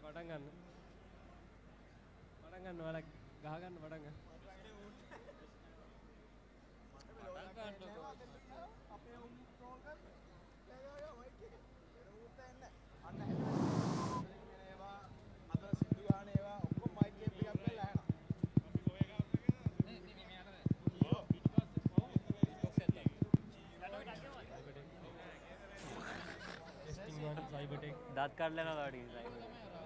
[SPEAKER 9] පටන් ගන්න ඔයාලා ගහ ගන්න පටන් ගන්න. අපේ උන් ට්‍රෝල් කරන. යා වයිට් එකේ. පෙරමුත් එන්න. අන්න ඒවා අතර සිද්ධු ගන්න ඒවා ඔක්කොම මයික් එකේ පිකප් කරලා යනවා. අපි ගෝය ගාප් එක නේ මෙයාට. ඔව් පිටිපස්සේ බොක්ස් එකක් ටෙස්ටිං වල සයිබර්ටෙක්
[SPEAKER 8] दांत काट लेना गाड़ी ड्राइवर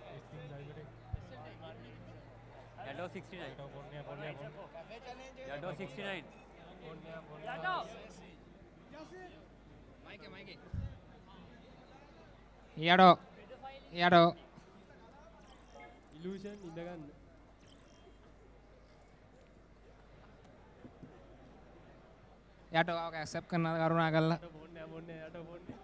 [SPEAKER 9] ටෙස්ටිං සයිබර්ටෙක්
[SPEAKER 8] याडो 69 याडो 69
[SPEAKER 7] याडो माइक याडो
[SPEAKER 9] ඉලූෂන් ඉඳ ගන්න.
[SPEAKER 7] याडो आओ एक्सेप्ट करना करुणा करලා
[SPEAKER 9] බොන්නේ යට බොන්නේ.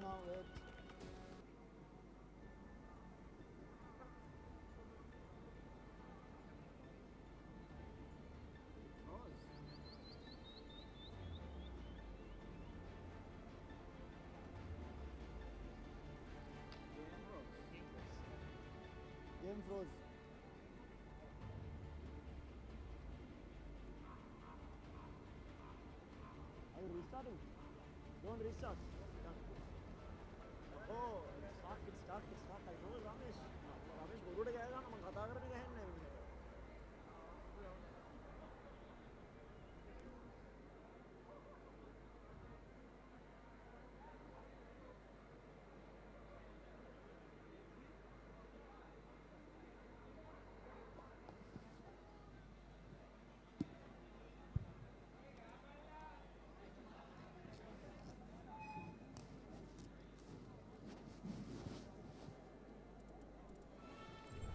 [SPEAKER 6] now. Wait. Game froze. Are you restarting? Don't restart. Oh, it's stuck. It's stuck. It's stuck. I told Ramesh. Ramesh, बोलूँ क्या है ना? हम कथा करने का है नहीं.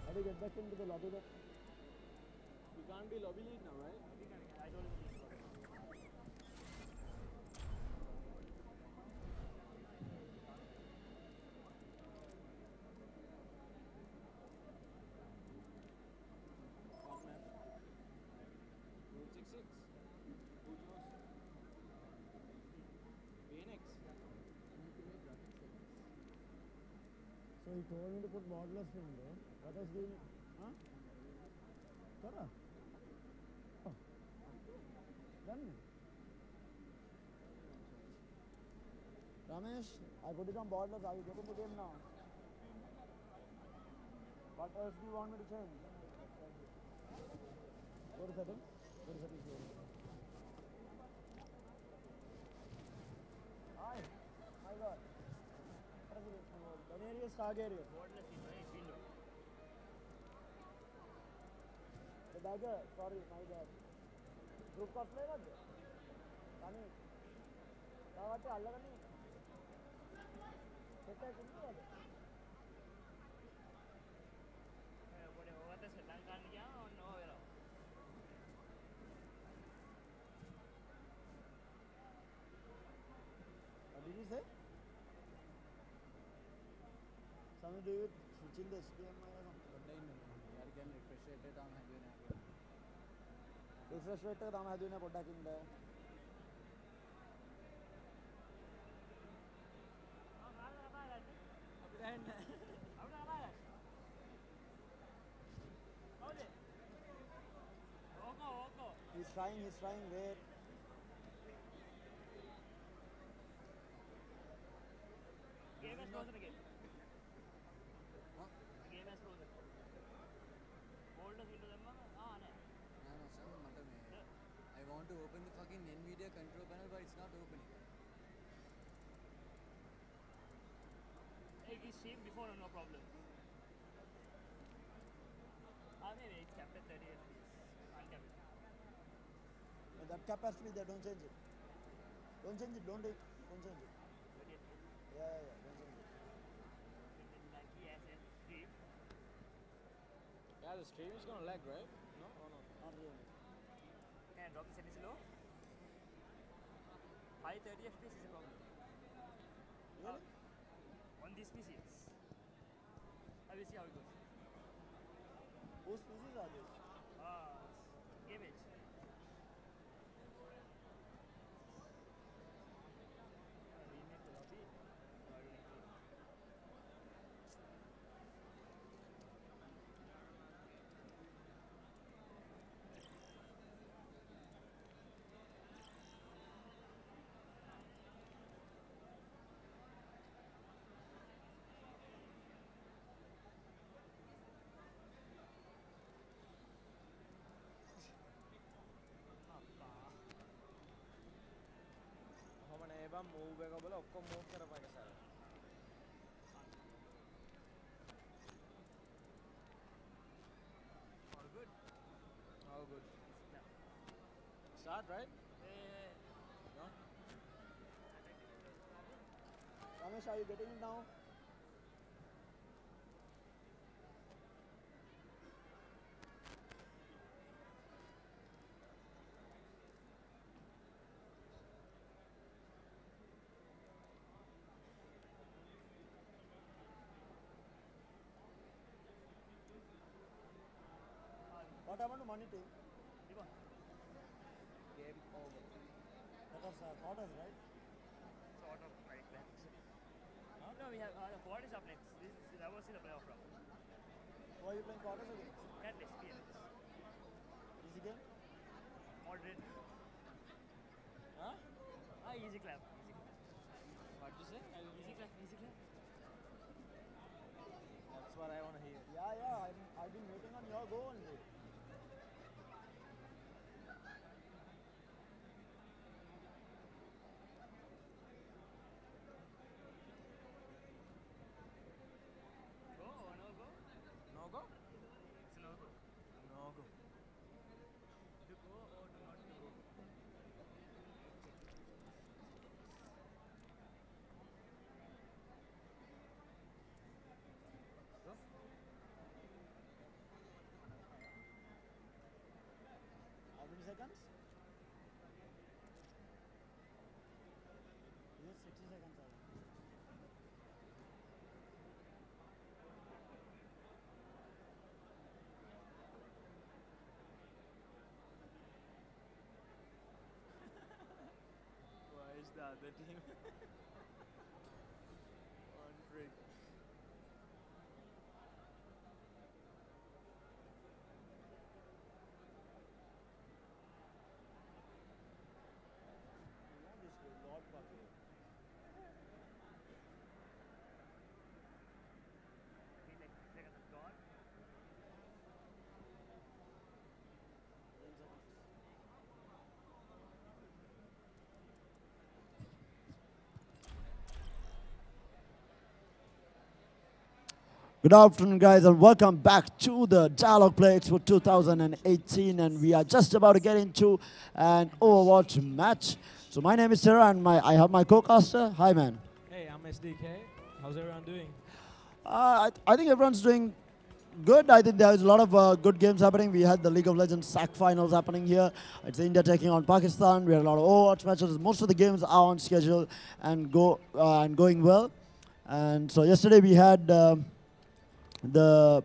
[SPEAKER 6] How do you get back into the lobby then?
[SPEAKER 9] You can't be lobby lead now, right?
[SPEAKER 6] I don't even know.
[SPEAKER 9] What map? Route 66. Who knows? Phoenix.
[SPEAKER 6] So he told me to put modulus in there. What else do you need? Huh? Kara? Oh. Done. Ramesh, I put it on borderless. Are you getting the game now? What else do you want me to change? Go to settings. Go to settings here. Hi. My God. Danarius Targaryen. The dagger. Sorry, my bad. Group cosplay was it? Kani. Kawate allagani. Set hai kunni wale. What did you say? Something to do with switching the HDMI or something? Refresh rate താമ ഹദുവിനെ പൊട്ടാക്കിണ്ട്. He's trying, wait.
[SPEAKER 8] Game has frozen again. What? Game has frozen. Hold us into them.
[SPEAKER 10] I want to open the fucking NVIDIA control panel, but it's not opening.
[SPEAKER 8] Hey, it's saved before, no problem. Maybe it's capped at 30 FPS. Uncap it.
[SPEAKER 6] That capacity there, don't change it. Don't change it, don't change it.
[SPEAKER 8] 30 FPS.
[SPEAKER 6] Yeah, don't change it.
[SPEAKER 8] Lucky as a stream.
[SPEAKER 9] Yeah, the stream is gonna lag, right? No? Or not?
[SPEAKER 6] Not really.
[SPEAKER 8] Can I drop the settings low? High 30 FPS is a problem.
[SPEAKER 6] Really?
[SPEAKER 8] On this PC, yes. I will see how it goes.
[SPEAKER 6] Whose species are these?
[SPEAKER 8] Image. Remake the lobby.
[SPEAKER 9] ඒවා move එක බල ඔක්කොම move කරපන් එක සාර.
[SPEAKER 8] All good.
[SPEAKER 9] All good. Start, right? No?
[SPEAKER 6] Ramesh, are you getting it now? What happened to money team?
[SPEAKER 8] Game over.
[SPEAKER 6] That was quarters, right?
[SPEAKER 8] Sort of like that. No, we have the quad is up next. That was in the playoff round.
[SPEAKER 6] Who are you playing quarters against?
[SPEAKER 8] Catalyst, PLS.
[SPEAKER 6] Easy game?
[SPEAKER 8] Moderate.
[SPEAKER 6] Huh?
[SPEAKER 8] Easy clap. Easy clap.
[SPEAKER 6] What did you say?
[SPEAKER 8] Easy clap. Easy clap.
[SPEAKER 6] That's what I want to hear. Yeah. I've been waiting on your goal only.
[SPEAKER 8] Go or no go?
[SPEAKER 6] No go?
[SPEAKER 8] It's a no go.
[SPEAKER 6] No go.
[SPEAKER 8] To go or to not to go?
[SPEAKER 6] Go. How many seconds? Yes, 60 seconds. Why is the other team on break?
[SPEAKER 8] Seconds gone.
[SPEAKER 6] Good afternoon, guys, and welcome back to the Dialog Play Expo 2018. And we are just about to get into an Overwatch match. So my name is Sarah, and I have my co-caster. Hi, man.
[SPEAKER 11] Hey, I'm SDK. How's everyone doing?
[SPEAKER 6] I think everyone's doing good. I think there's a lot of good games happening. We had the League of Legends SAC finals happening here. It's India taking on Pakistan. We had a lot of Overwatch matches. Most of the games are on schedule and going well. And so yesterday we had the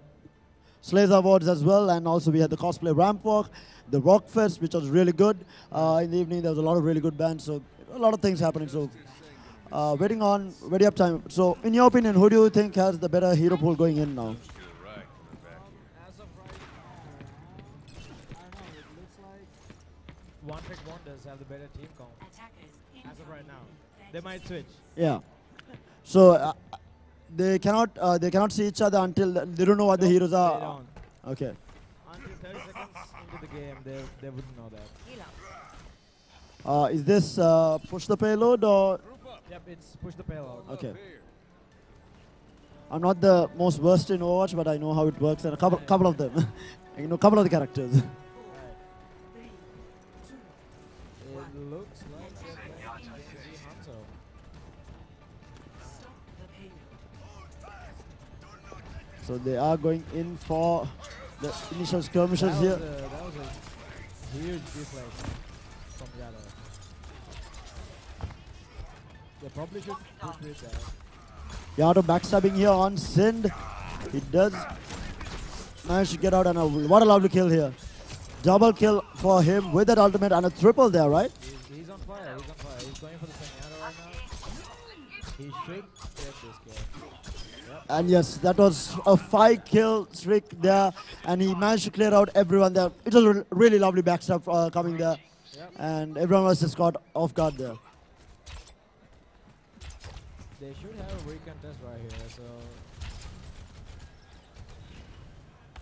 [SPEAKER 6] Slays Awards as well, and also we had the cosplay ramp walk, the Rock Fest, which was really good. In the evening there was a lot of really good bands, so a lot of things happening. So waiting up time. So in your opinion, who do you think has the better hero pool going in now?
[SPEAKER 11] As of right now, I don't know, it looks like One Trick Wonders have the better team comp. As of right now. They might switch.
[SPEAKER 6] Yeah. So they cannot see each other until they don't know what the heroes are.
[SPEAKER 11] They don't.
[SPEAKER 6] Okay.
[SPEAKER 11] Until 30 seconds into the game, they wouldn't know that.
[SPEAKER 6] Is this push the payload or?
[SPEAKER 11] Yep, it's push the payload.
[SPEAKER 6] Okay. I'm not the most versed in Overwatch, but I know how it works, and a couple of them. I know a couple of the characters.
[SPEAKER 11] It looks like they're playing Genji Hanzo.
[SPEAKER 6] So they are going in for the initial skirmishes here.
[SPEAKER 11] That was a huge deflex from Yada. They probably should push with that.
[SPEAKER 6] Yado backstabbing here on Sind. He does manage to get out, and what a lovely kill here. Double kill for him with that ultimate and a triple there, right?
[SPEAKER 11] He's on fire, He's going for the Senyato right now. He should get this kill. Yep.
[SPEAKER 6] And yes, that was a 5-kill streak there, and he managed to clear out everyone there. It was a really lovely backstab coming there, and everyone was just caught off guard there.
[SPEAKER 11] They should have a recontest right here, so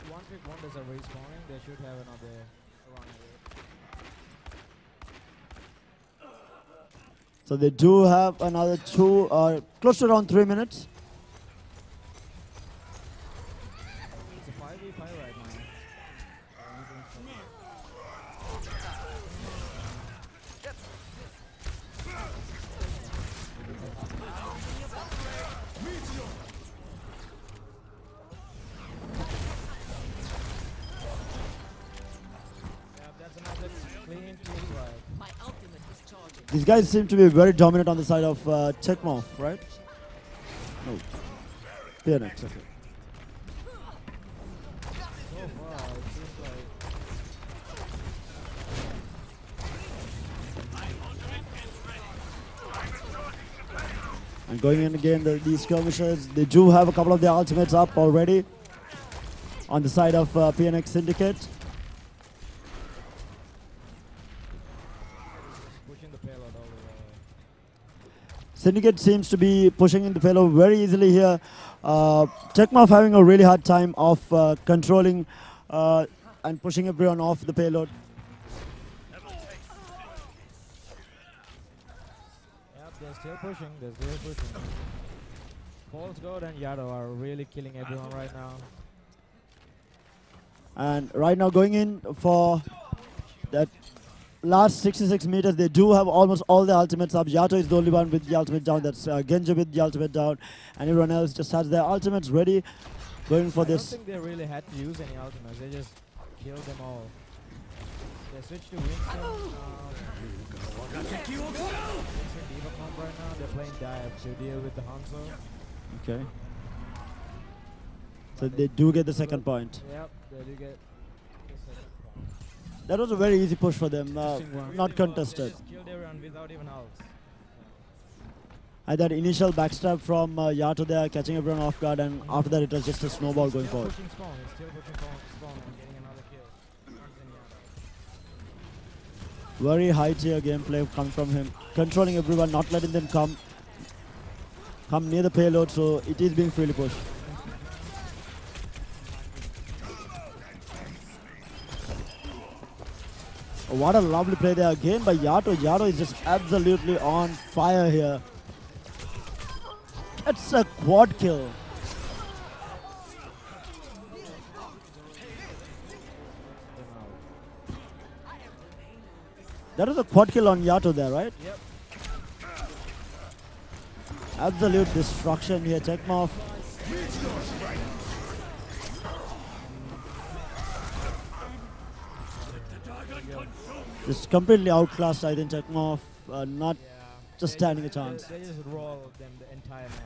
[SPEAKER 11] One Trick Wonders are respawning. They should have another run here.
[SPEAKER 6] So they do have another close to around 3 minutes.
[SPEAKER 11] It's a 5v5 right now.
[SPEAKER 6] These guys seem to be very dominant on the side of Checkmouth, right? No. Phoenix, okay.
[SPEAKER 11] So far, it seems like
[SPEAKER 6] And going in again, these skirmishers, they do have a couple of their ultimates up already on the side of PNX Syndicate.
[SPEAKER 11] Pushing the payload all the way.
[SPEAKER 6] Syndicate seems to be pushing in the payload very easily here. Tekmaf having a really hard time of controlling and pushing everyone off the payload.
[SPEAKER 11] Yep, they're still pushing. They're still pushing. False God and Yado are really killing everyone right now.
[SPEAKER 6] And right now going in for that last 66 meters, they do have almost all the ultimates up. Yato is the only one with the ultimate down. That's Genja with the ultimate down. And everyone else just has their ultimates ready, going for this.
[SPEAKER 11] I don't think they really had to use any ultimates. They just killed them all. They switched to Winston. Winston Diva comp right now. They're playing dive to deal with the Hanzo.
[SPEAKER 6] Okay. So they do get the second point.
[SPEAKER 11] Yep, they do get the second point.
[SPEAKER 6] That was a very easy push for them, not contested.
[SPEAKER 11] They just killed everyone without even ults.
[SPEAKER 6] And that initial backstab from Yato there, catching everyone off guard, and after that it was just a snowball going forward.
[SPEAKER 11] Pushing spawn. He's still pushing spawn and getting another kill.
[SPEAKER 6] Very high tier gameplay coming from him, controlling everyone, not letting them come near the payload, so it is being freely pushed. Oh, what a lovely play there again by Yato. Yato is just absolutely on fire here. That's a quad kill. That was a quad kill on Yato there, right?
[SPEAKER 11] Yep.
[SPEAKER 6] Absolute destruction here. Tekmaf. Just completely outclassed, I think, Tekmaf. Not just standing a chance.
[SPEAKER 11] They just roll them the entire map.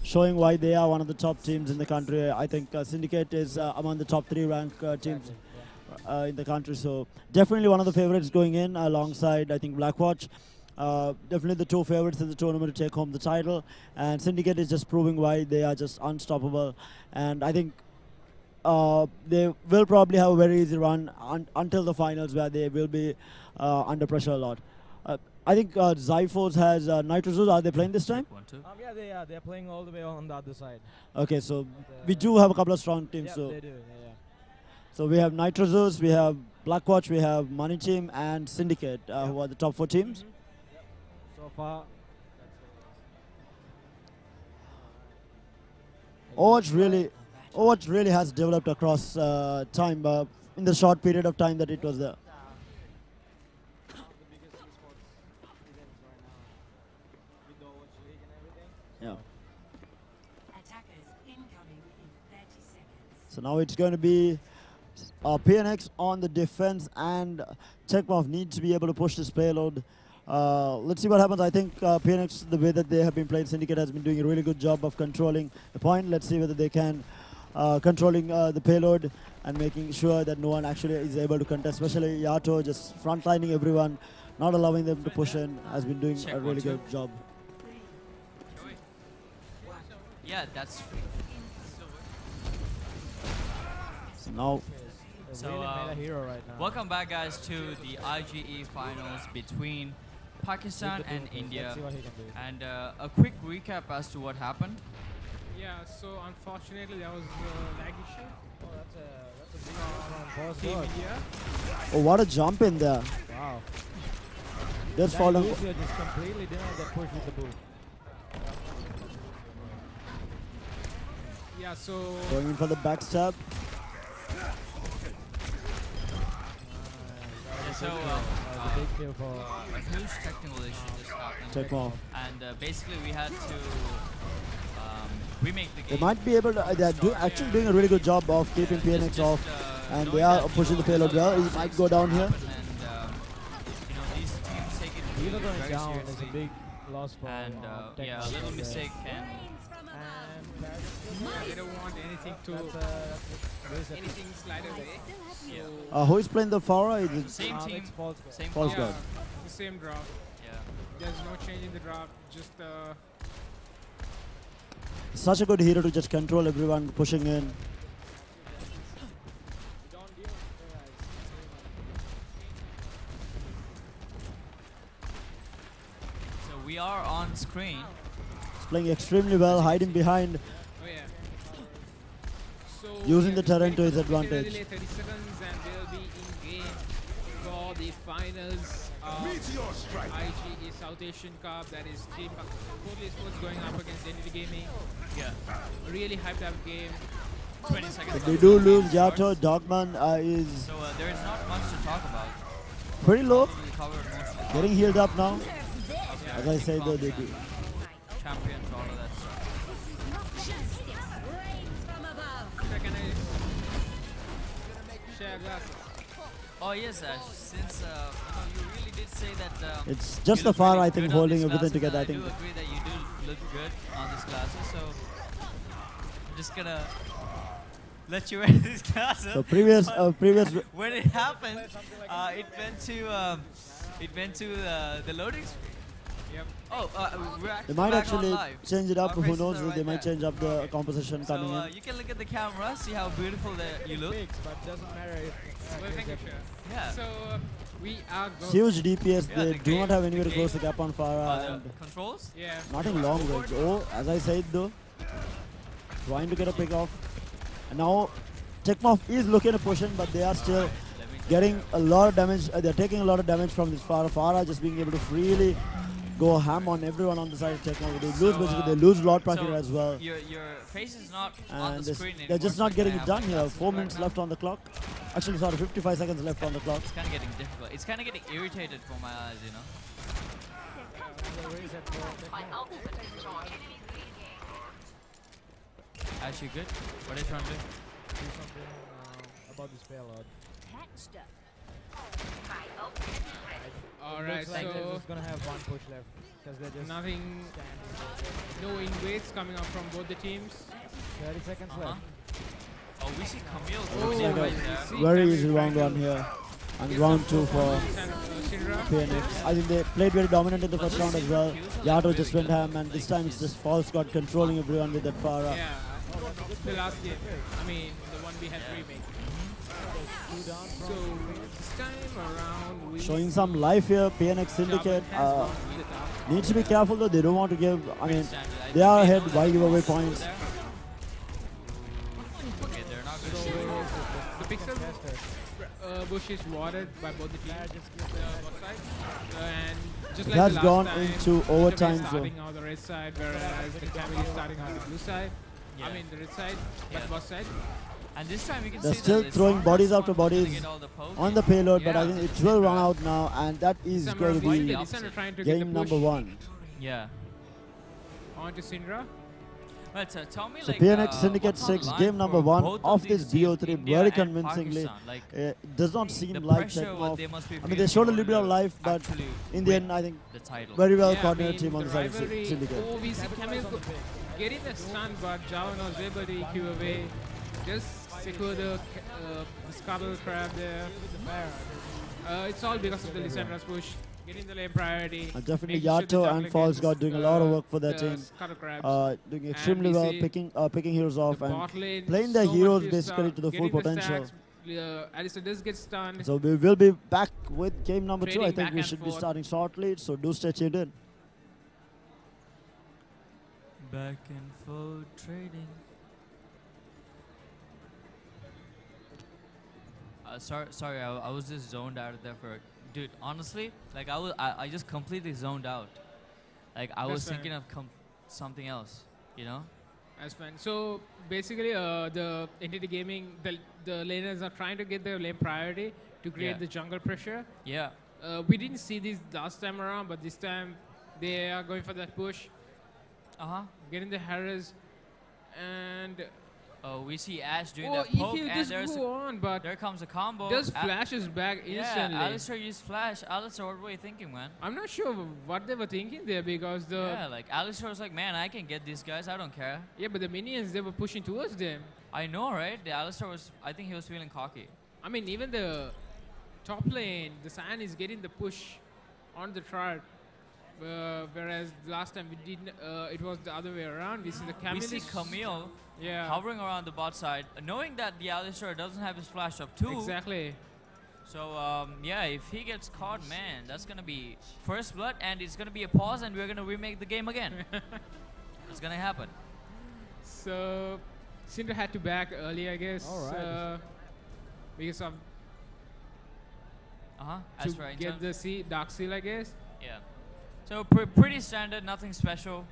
[SPEAKER 6] Showing why they are one of the top teams in the country. I think Syndicate is among the top 3 ranked teams in the country. So definitely one of the favorites going in alongside, I think, Blackwatch. Definitely the 2 favorites in the tournament to take home the title. And Syndicate is just proving why they are just unstoppable. And I think they will probably have a very easy run until the finals, where they will be under pressure a lot. I think Zyphos has Nitrozoos. Are they playing this time?
[SPEAKER 11] Yeah, they are. They're playing all the way on the other side.
[SPEAKER 6] Okay, so we do have a couple of strong teams.
[SPEAKER 11] Yeah,
[SPEAKER 6] so
[SPEAKER 11] they do. Yeah.
[SPEAKER 6] So we have Nitrozoos, we have Blackwatch, we have Money Team, and Syndicate, who are the top 4 teams.
[SPEAKER 11] So far,
[SPEAKER 6] Overwatch really has developed across time, in the short period of time that it was there. Yeah. So now it's going to be PNX on the defense, and Tekmaf needs to be able to push this payload. Let's see what happens. I think PNX, the way that they have been playing Syndicate, has been doing a really good job of controlling the point. Let's see whether they can controlling the payload and making sure that no one actually is able to contest, especially Yato, just frontlining everyone, not allowing them to push in, has been doing a really good job.
[SPEAKER 3] Yeah, that's
[SPEAKER 6] So now,
[SPEAKER 3] welcome back, guys, to the IGE finals between Pakistan and India. And a quick recap as to what happened.
[SPEAKER 7] Yeah, so unfortunately there was a lag issue.
[SPEAKER 11] Oh, that's a big one from
[SPEAKER 7] Team India.
[SPEAKER 6] oh, what a jump in there.
[SPEAKER 11] Wow.
[SPEAKER 6] That's fallen.
[SPEAKER 11] Just completely denied that push with the boot.
[SPEAKER 7] Yeah, so
[SPEAKER 6] Going in for the backstab.
[SPEAKER 3] So, a huge technical issue just happened.
[SPEAKER 6] Tekmaf.
[SPEAKER 3] And basically we had to remake the game.
[SPEAKER 6] They might be able to, they're actually doing a really good job of keeping PNX off, and they are pushing the payload well. He might go down here.
[SPEAKER 3] And, these teams take it really very
[SPEAKER 11] down
[SPEAKER 3] seriously.
[SPEAKER 11] is a big loss for
[SPEAKER 3] And yeah, a little mistake can...
[SPEAKER 7] they don't want anything to anything slide away.
[SPEAKER 3] Yeah.
[SPEAKER 6] Who is playing the Farah? Is it
[SPEAKER 3] Same team,
[SPEAKER 11] False
[SPEAKER 3] same
[SPEAKER 6] False
[SPEAKER 3] team.
[SPEAKER 6] God.
[SPEAKER 7] The same draw.
[SPEAKER 3] Yeah.
[SPEAKER 7] there's no change in the drop. Just
[SPEAKER 6] Such a good hero to just control everyone pushing in.
[SPEAKER 3] So we are on screen.
[SPEAKER 6] He's playing extremely well, hiding behind,
[SPEAKER 7] oh yeah. So
[SPEAKER 6] using the
[SPEAKER 7] just
[SPEAKER 6] terrain to his
[SPEAKER 7] waiting for
[SPEAKER 6] advantage.
[SPEAKER 7] delay, 30 seconds, and they'll be in game for the finals of IGE South Asian Cup. That is Team Portly Sports going up against Entity Gaming.
[SPEAKER 3] Yeah.
[SPEAKER 7] Really hyped up game.
[SPEAKER 3] 20 seconds.
[SPEAKER 6] If they
[SPEAKER 3] left
[SPEAKER 6] do
[SPEAKER 3] on the
[SPEAKER 6] lose,
[SPEAKER 3] starts.
[SPEAKER 6] Yato, Dogman is
[SPEAKER 3] So there is not much to talk about.
[SPEAKER 6] pretty low.
[SPEAKER 3] We covered most of it.
[SPEAKER 6] Getting healed up now.
[SPEAKER 3] Yeah,
[SPEAKER 6] As I said, though, they
[SPEAKER 3] comps
[SPEAKER 6] do.
[SPEAKER 3] and champions, all of that stuff.
[SPEAKER 7] Can I share glasses?
[SPEAKER 3] Oh yes, Ash. Since you really did say that.
[SPEAKER 6] It's just
[SPEAKER 3] you
[SPEAKER 6] the
[SPEAKER 3] look
[SPEAKER 6] far,
[SPEAKER 3] really
[SPEAKER 6] I think,
[SPEAKER 3] good on
[SPEAKER 6] holding
[SPEAKER 3] these
[SPEAKER 6] everything
[SPEAKER 3] glasses,
[SPEAKER 6] together. I
[SPEAKER 3] and
[SPEAKER 6] think
[SPEAKER 3] I do agree that you do look good on these glasses. So I'm just gonna let you wear these glasses.
[SPEAKER 6] so previous
[SPEAKER 3] But when it happened, it went to the loading screen.
[SPEAKER 7] Yep.
[SPEAKER 3] Oh, we're
[SPEAKER 6] they
[SPEAKER 3] actually
[SPEAKER 6] might
[SPEAKER 3] back
[SPEAKER 6] actually
[SPEAKER 3] on live.
[SPEAKER 6] change it up.
[SPEAKER 3] Our
[SPEAKER 6] Who
[SPEAKER 3] faces
[SPEAKER 6] knows?
[SPEAKER 3] are right
[SPEAKER 6] They might
[SPEAKER 3] there.
[SPEAKER 6] change up the composition
[SPEAKER 3] So
[SPEAKER 6] coming in.
[SPEAKER 3] you can look at the camera, see how beautiful you look.
[SPEAKER 11] But doesn't matter if.
[SPEAKER 7] Well, thank you, Share.
[SPEAKER 3] Yeah.
[SPEAKER 7] So we are going.
[SPEAKER 6] Huge DPS.
[SPEAKER 3] Yeah,
[SPEAKER 6] They
[SPEAKER 3] the
[SPEAKER 6] do not
[SPEAKER 3] game-
[SPEAKER 6] have
[SPEAKER 3] the
[SPEAKER 6] anywhere to
[SPEAKER 3] game-
[SPEAKER 6] close the gap on Farah.
[SPEAKER 3] The
[SPEAKER 6] And
[SPEAKER 3] controls?
[SPEAKER 7] Yeah.
[SPEAKER 6] nothing long range. Oh, as I said though, trying to get a pick off. And now Tekmoff is looking to push in, but they are still getting a lot of damage. They're taking a lot of damage from this Farah. Farah just being able to freely go ham on everyone on the side of Tekmoff. They lose basically. They lose Lord Prakir
[SPEAKER 3] so
[SPEAKER 6] as well.
[SPEAKER 3] Your face is not on
[SPEAKER 6] And
[SPEAKER 3] the screen
[SPEAKER 6] they're
[SPEAKER 3] anymore,
[SPEAKER 6] just
[SPEAKER 3] so
[SPEAKER 6] not
[SPEAKER 3] you
[SPEAKER 6] getting
[SPEAKER 3] can
[SPEAKER 6] it
[SPEAKER 3] have
[SPEAKER 6] done
[SPEAKER 3] my
[SPEAKER 6] here.
[SPEAKER 3] glasses
[SPEAKER 6] 4
[SPEAKER 3] right
[SPEAKER 6] minutes
[SPEAKER 3] now.
[SPEAKER 6] left on the clock. Actually, sorry, 55 seconds left on the clock.
[SPEAKER 3] It's kind of getting difficult. It's kind of getting irritated for my eyes, you know. Ash, you good? What are you trying to do?
[SPEAKER 11] Do something about this payload.
[SPEAKER 7] Alright,
[SPEAKER 11] Looks like they're
[SPEAKER 7] so
[SPEAKER 11] just gonna have one push left because they're just
[SPEAKER 7] nothing, no invades coming up from both the teams.
[SPEAKER 11] 30 seconds left.
[SPEAKER 3] Oh, we see Camille
[SPEAKER 7] Oh,
[SPEAKER 3] coming in right
[SPEAKER 7] we
[SPEAKER 3] there.
[SPEAKER 7] see
[SPEAKER 6] Very
[SPEAKER 7] Camille
[SPEAKER 6] easy
[SPEAKER 7] trying
[SPEAKER 6] round
[SPEAKER 7] to
[SPEAKER 6] one here. And
[SPEAKER 7] get
[SPEAKER 6] round
[SPEAKER 7] some
[SPEAKER 6] 2 for
[SPEAKER 7] performance and, Shinra.
[SPEAKER 6] PNX. I think they played very dominant in the first round as well. Yato just went ham, and this time it's just False God controlling everyone with that Farah.
[SPEAKER 7] Yeah, the last game. I mean, the one we had remake. So this time around, we
[SPEAKER 6] Showing some life here, PNX Syndicate. Needs to be careful though, they don't want to give, I mean, they are ahead, why give away points?
[SPEAKER 3] Okay, they're not
[SPEAKER 7] So
[SPEAKER 3] good.
[SPEAKER 7] the pixel bush is watered by both the teams, both sides, and just like
[SPEAKER 6] That's
[SPEAKER 7] the last
[SPEAKER 6] gone
[SPEAKER 7] time,
[SPEAKER 6] into
[SPEAKER 7] Ninja Way
[SPEAKER 6] overtime
[SPEAKER 7] is
[SPEAKER 6] zone.
[SPEAKER 7] starting on the red side, whereas the Camille is starting on the blue side.
[SPEAKER 3] Yeah.
[SPEAKER 7] I mean the red side, but
[SPEAKER 3] Yeah.
[SPEAKER 7] both side.
[SPEAKER 3] And this time you can
[SPEAKER 6] They're
[SPEAKER 3] see
[SPEAKER 6] still
[SPEAKER 3] that
[SPEAKER 6] throwing
[SPEAKER 3] it's
[SPEAKER 6] bodies
[SPEAKER 3] not
[SPEAKER 6] after
[SPEAKER 3] someone who's
[SPEAKER 6] bodies
[SPEAKER 3] gonna get all the poke.
[SPEAKER 6] on the payload, but I
[SPEAKER 3] Yeah.
[SPEAKER 6] think it will run out now, and that is
[SPEAKER 7] This time
[SPEAKER 6] going
[SPEAKER 7] around
[SPEAKER 6] to
[SPEAKER 7] we see
[SPEAKER 6] be
[SPEAKER 7] the Lissandra trying to get the
[SPEAKER 6] game
[SPEAKER 7] push
[SPEAKER 6] number 1.
[SPEAKER 3] Yeah.
[SPEAKER 7] onto Syndra.
[SPEAKER 3] But tell me,
[SPEAKER 6] So
[SPEAKER 3] like,
[SPEAKER 6] PNX Syndicate
[SPEAKER 3] what's on
[SPEAKER 6] 6,
[SPEAKER 3] line
[SPEAKER 6] game number
[SPEAKER 3] for
[SPEAKER 6] 1
[SPEAKER 3] both
[SPEAKER 6] of
[SPEAKER 3] these
[SPEAKER 6] this
[SPEAKER 3] teams,
[SPEAKER 6] BO3
[SPEAKER 3] India
[SPEAKER 6] very
[SPEAKER 3] and
[SPEAKER 6] convincingly.
[SPEAKER 3] Pakistan? Like,
[SPEAKER 6] It does not seem
[SPEAKER 3] the
[SPEAKER 6] like
[SPEAKER 3] pressure what they
[SPEAKER 6] Tekmoff.
[SPEAKER 3] must be
[SPEAKER 6] I mean, they
[SPEAKER 3] feeling
[SPEAKER 6] showed a
[SPEAKER 3] in
[SPEAKER 6] little bit of
[SPEAKER 3] order
[SPEAKER 6] life, but
[SPEAKER 3] actually
[SPEAKER 6] in the
[SPEAKER 3] win
[SPEAKER 6] end, I think
[SPEAKER 3] the title.
[SPEAKER 6] very well
[SPEAKER 7] Yeah, I
[SPEAKER 6] coordinated
[SPEAKER 7] mean,
[SPEAKER 6] team on the side of
[SPEAKER 7] rivalry-
[SPEAKER 6] Syndicate.
[SPEAKER 7] Oh, we see Camille getting the stun, but Java was able to EQ away. Just secure the scuttle crab there. It's all because of the Lissandra's push. Getting the lane priority.
[SPEAKER 6] Definitely
[SPEAKER 7] making sure the
[SPEAKER 6] Yato
[SPEAKER 7] jungler
[SPEAKER 6] and False
[SPEAKER 7] gets,
[SPEAKER 6] God doing a lot of work for their
[SPEAKER 7] the
[SPEAKER 6] team.
[SPEAKER 7] scuttle crabs.
[SPEAKER 6] Doing
[SPEAKER 7] And
[SPEAKER 6] extremely
[SPEAKER 7] we
[SPEAKER 6] well,
[SPEAKER 7] see
[SPEAKER 6] picking heroes off
[SPEAKER 7] the
[SPEAKER 6] and
[SPEAKER 7] bot lane,
[SPEAKER 6] playing their
[SPEAKER 7] so much
[SPEAKER 6] heroes
[SPEAKER 7] use
[SPEAKER 6] basically
[SPEAKER 7] out,
[SPEAKER 6] to the full
[SPEAKER 7] getting the
[SPEAKER 6] potential.
[SPEAKER 7] stacks. Alistair does get stunned.
[SPEAKER 6] So we will be back with game number 2. I
[SPEAKER 7] Trading
[SPEAKER 6] think
[SPEAKER 7] back
[SPEAKER 6] we
[SPEAKER 7] and
[SPEAKER 6] should be
[SPEAKER 7] forth.
[SPEAKER 6] starting shortly, so do stay tuned in.
[SPEAKER 3] Back and forth trading. Sorry, I was just zoned out there for, dude. Honestly, like I just completely zoned out. Like I was
[SPEAKER 7] That's
[SPEAKER 3] thinking of something else, you know.
[SPEAKER 7] That's fine. So basically, the Entity Gaming, the laners are trying to get their lane priority to create
[SPEAKER 3] Yeah.
[SPEAKER 7] the jungle pressure.
[SPEAKER 3] Yeah.
[SPEAKER 7] We didn't see this last time around, but this time they are going for that push. Getting the Harris, and
[SPEAKER 3] we see Ash doing
[SPEAKER 7] oh,
[SPEAKER 3] that
[SPEAKER 7] if
[SPEAKER 3] poke,
[SPEAKER 7] you
[SPEAKER 3] and
[SPEAKER 7] just
[SPEAKER 3] there's
[SPEAKER 7] go on, but
[SPEAKER 3] there comes a combo.
[SPEAKER 7] does flashes back instantly.
[SPEAKER 3] Yeah, Alistair used flash. Alistair, what were you thinking, man?
[SPEAKER 7] I'm not sure what they were thinking there because the
[SPEAKER 3] Yeah, like Alistair was like, man, I can get these guys. I don't care.
[SPEAKER 7] yeah, but the minions they were pushing towards them.
[SPEAKER 3] I know, right? The Alistair was. I think he was feeling cocky.
[SPEAKER 7] I mean, even the top lane, the Saiyan is getting the push on the chart. Whereas last time we didn't, it was the other way around. We see the Camille.
[SPEAKER 3] We see Camille
[SPEAKER 7] Yeah.
[SPEAKER 3] hovering around the bot side, knowing that the Alistar doesn't have his flash up too.
[SPEAKER 7] Exactly.
[SPEAKER 3] So yeah, if he gets caught, man, that's gonna be first blood, and it's gonna be a pause, and we're gonna remake the game again. It's gonna happen.
[SPEAKER 7] So Cinder had to back early, I guess.
[SPEAKER 11] All right.
[SPEAKER 7] Because of
[SPEAKER 3] As
[SPEAKER 7] to
[SPEAKER 3] for in
[SPEAKER 7] get
[SPEAKER 3] terms-
[SPEAKER 7] the Dark Seal, I guess.
[SPEAKER 3] Yeah. So pretty standard, nothing special.